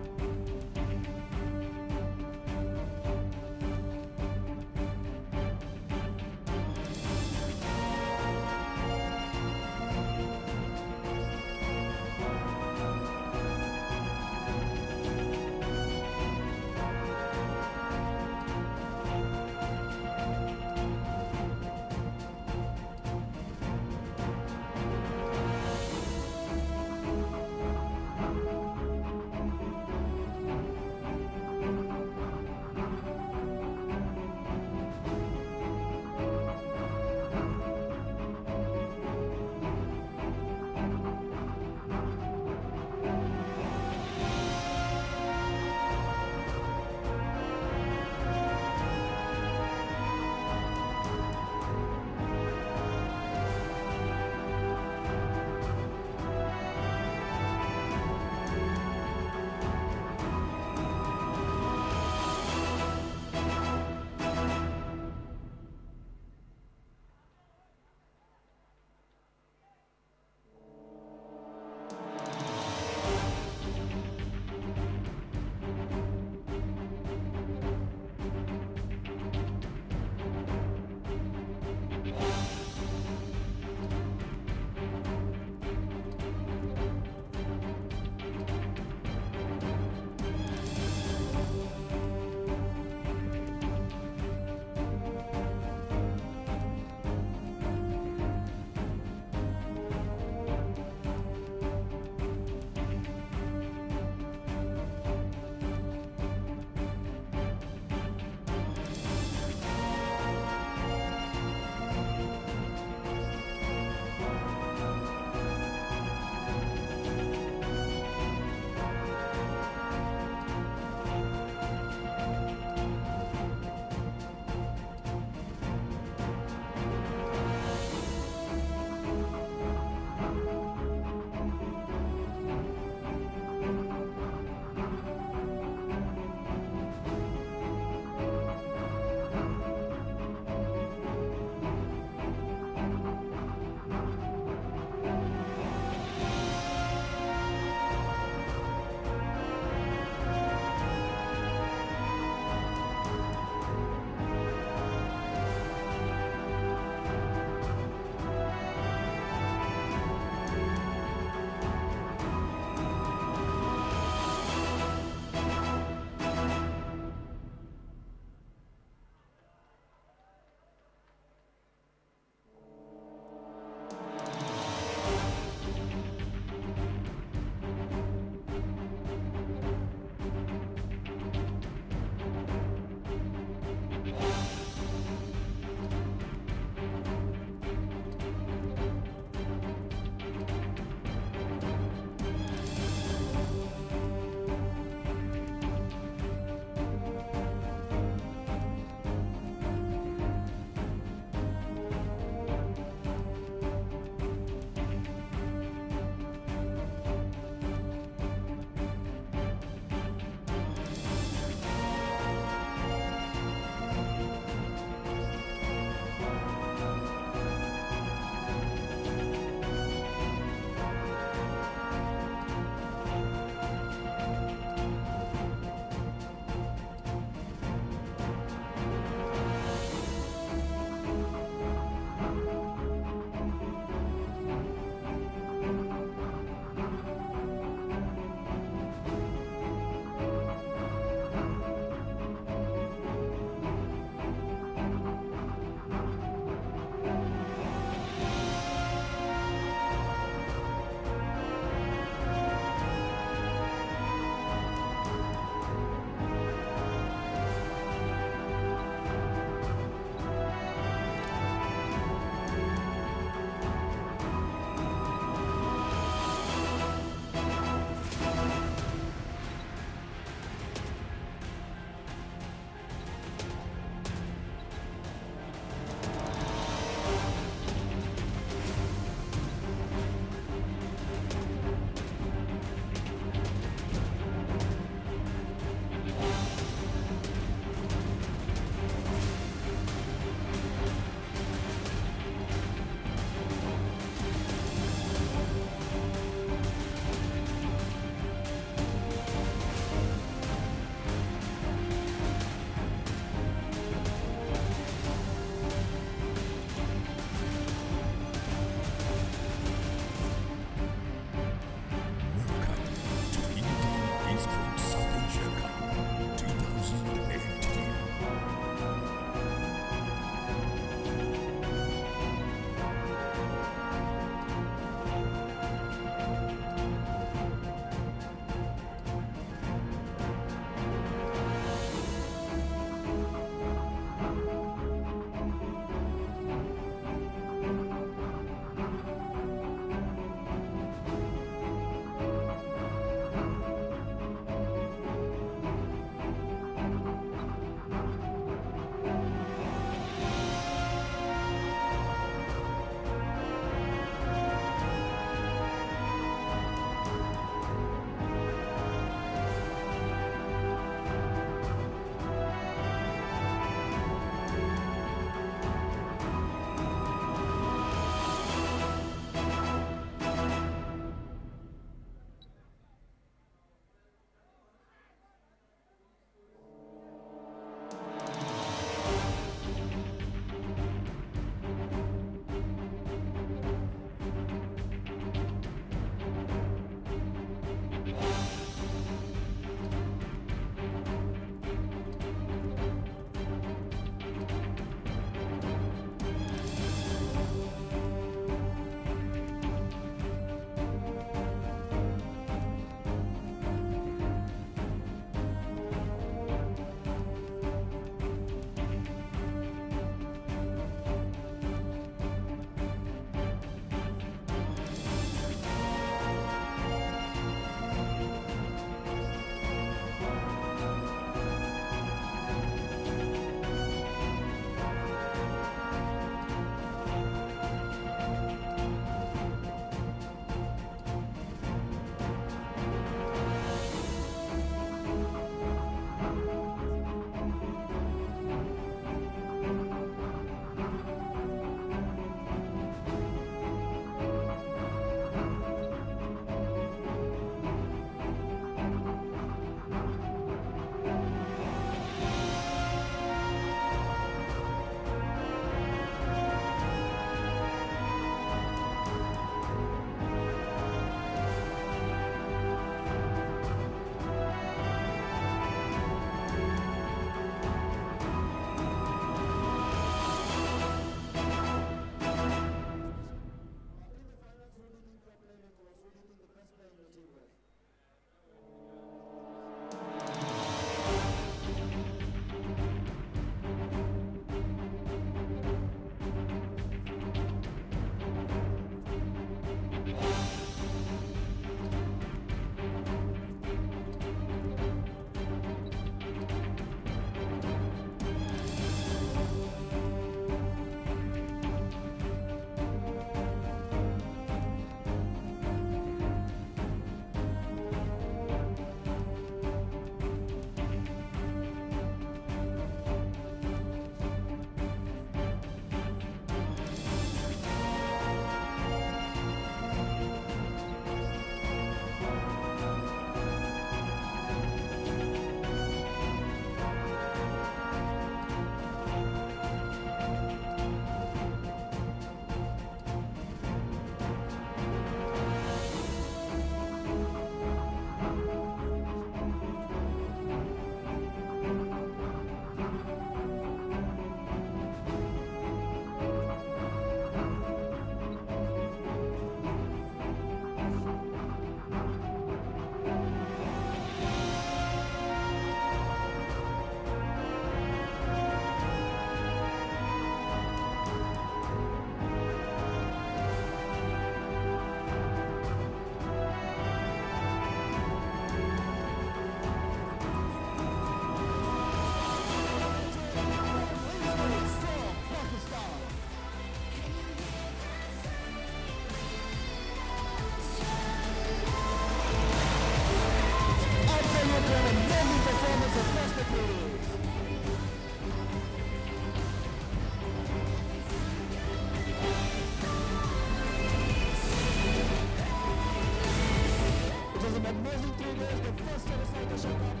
[SPEAKER 6] the first ever cycle shot.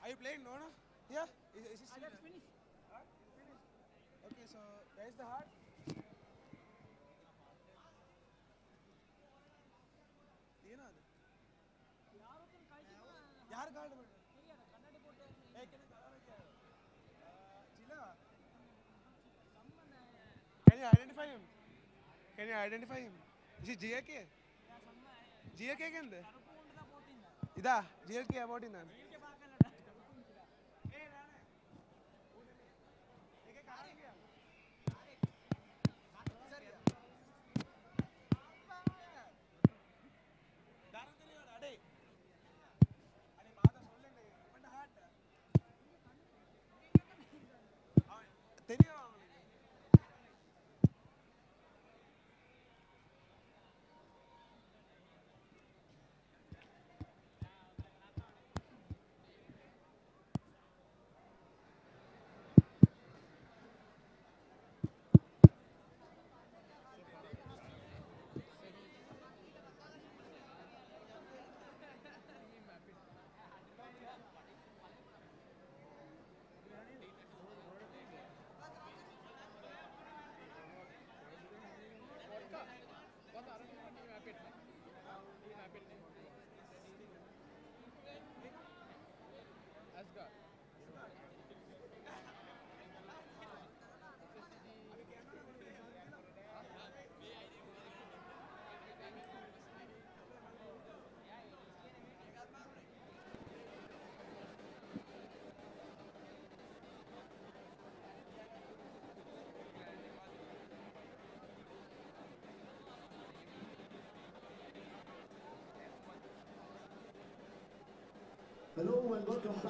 [SPEAKER 9] Are you playing? No, no. Yeah. Is it still finished? Huh? Finished. Okay, so there's the heart. ಏನದು ಯಾರು card ಮಾಡಿ Can you identify him? Can you identify him? Is he GLK? GLK kende? Ida GLK about in nan.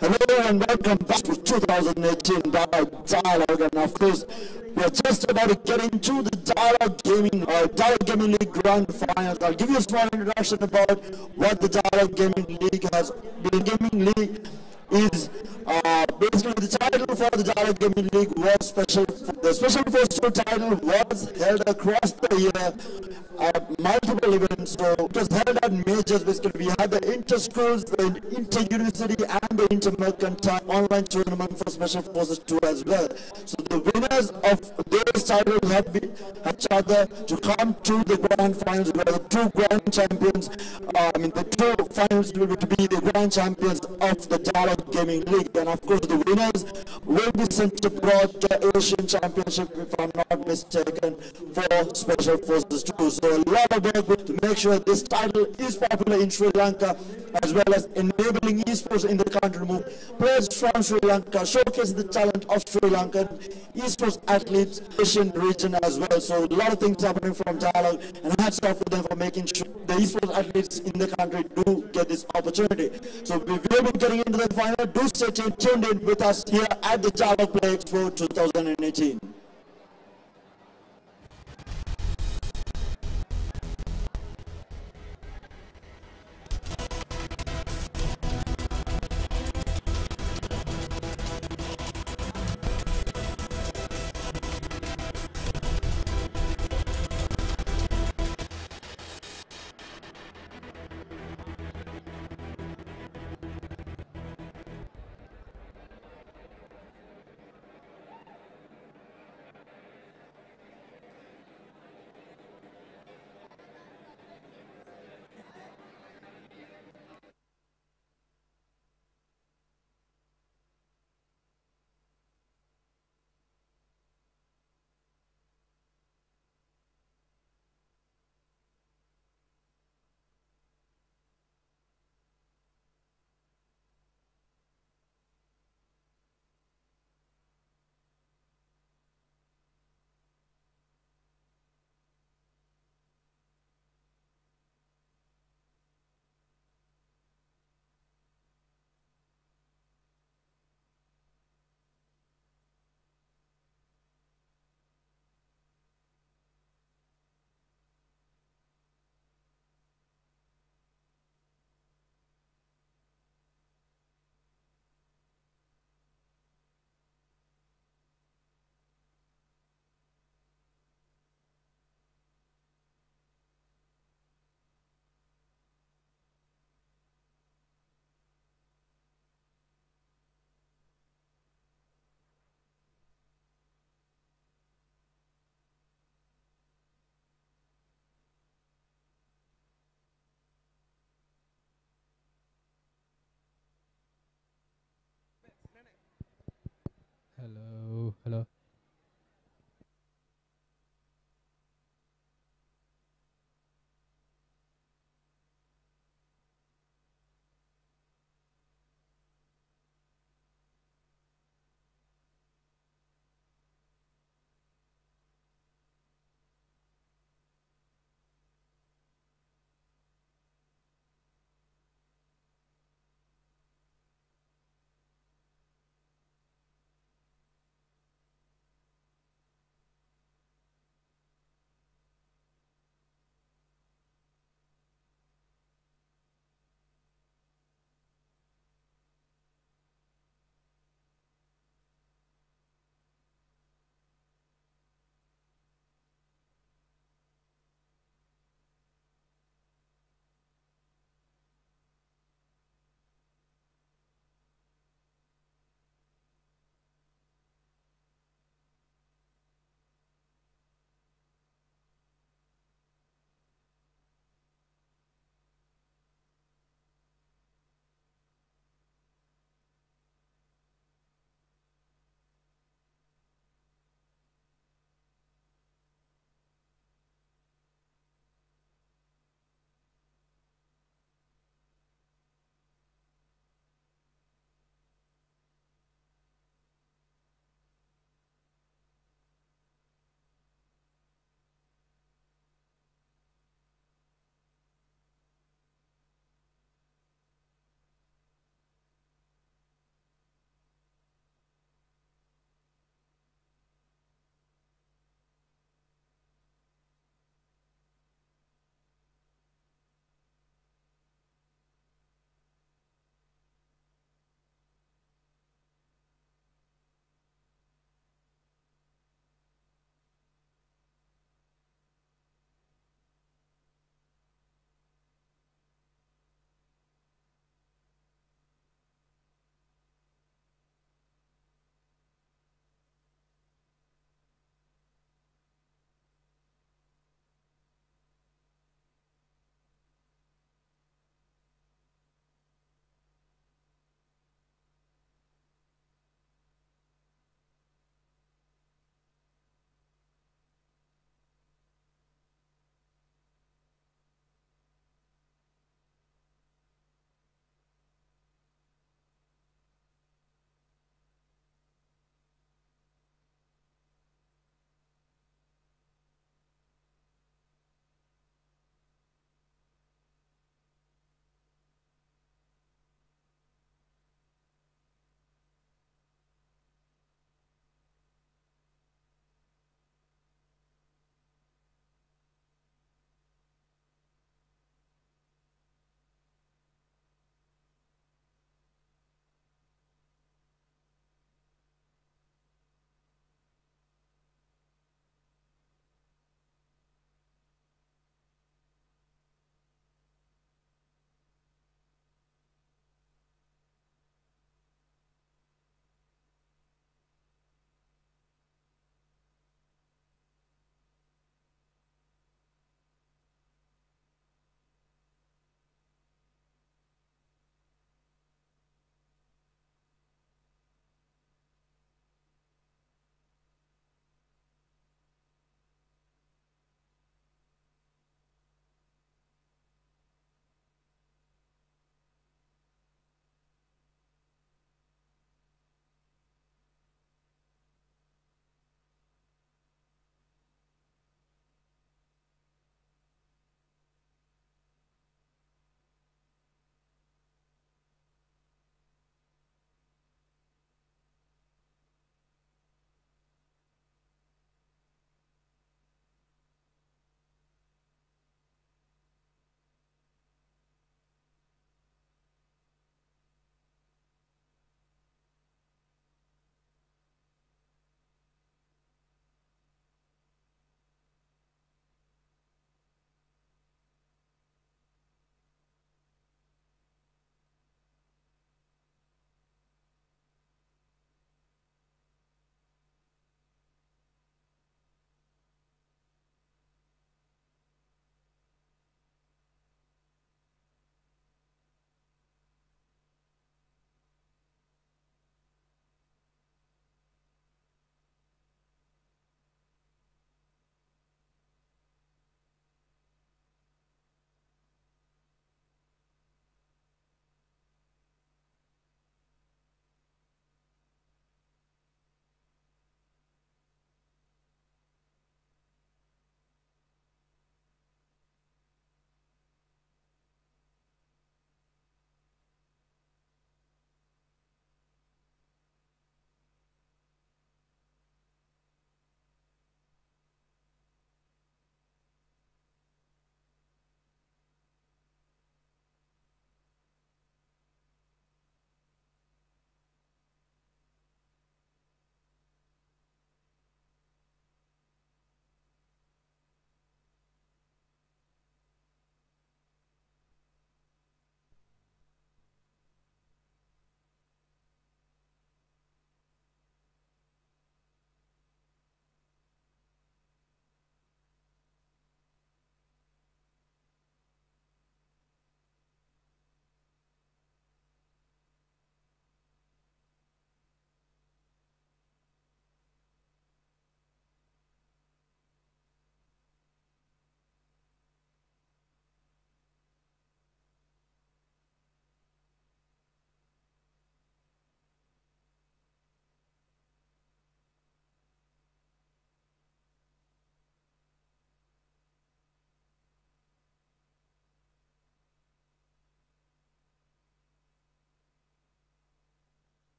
[SPEAKER 6] Hello and welcome back to 2018 Dialog, and of course we are just about to get into the Dialog Gaming League Grand Finals. I'll give you a small introduction about what the Dialog Gaming League has been. Gaming League is basically the title for the Dialog Gaming League was special. The Special Force 2 title was held across the year at multiple events. So it was held at majors. Basically, we had the inter-schools, the inter-university, and the inter-mercantile online tournament for Special Forces 2 as well. So the winners of those titles had each other to come to the grand finals, where the two grand champions, the two finals will be the grand champions of the Dialog Gaming League. And of course, the winners will be sent abroad to Asian Championship, if I'm not mistaken, for Special Forces 2. So a lot of work to make sure this title is popular in Sri Lanka, as well as enabling esports in the country to move players from Sri Lanka, showcase the talent of Sri Lankan esports athletes, Asian region as well. So a lot of things happening from Dialog, and hats off to them for making sure the esports athletes in the country do get this opportunity. So we will be getting into the final. Do stay tuned in with us here at the Dialog Play Expo 2018.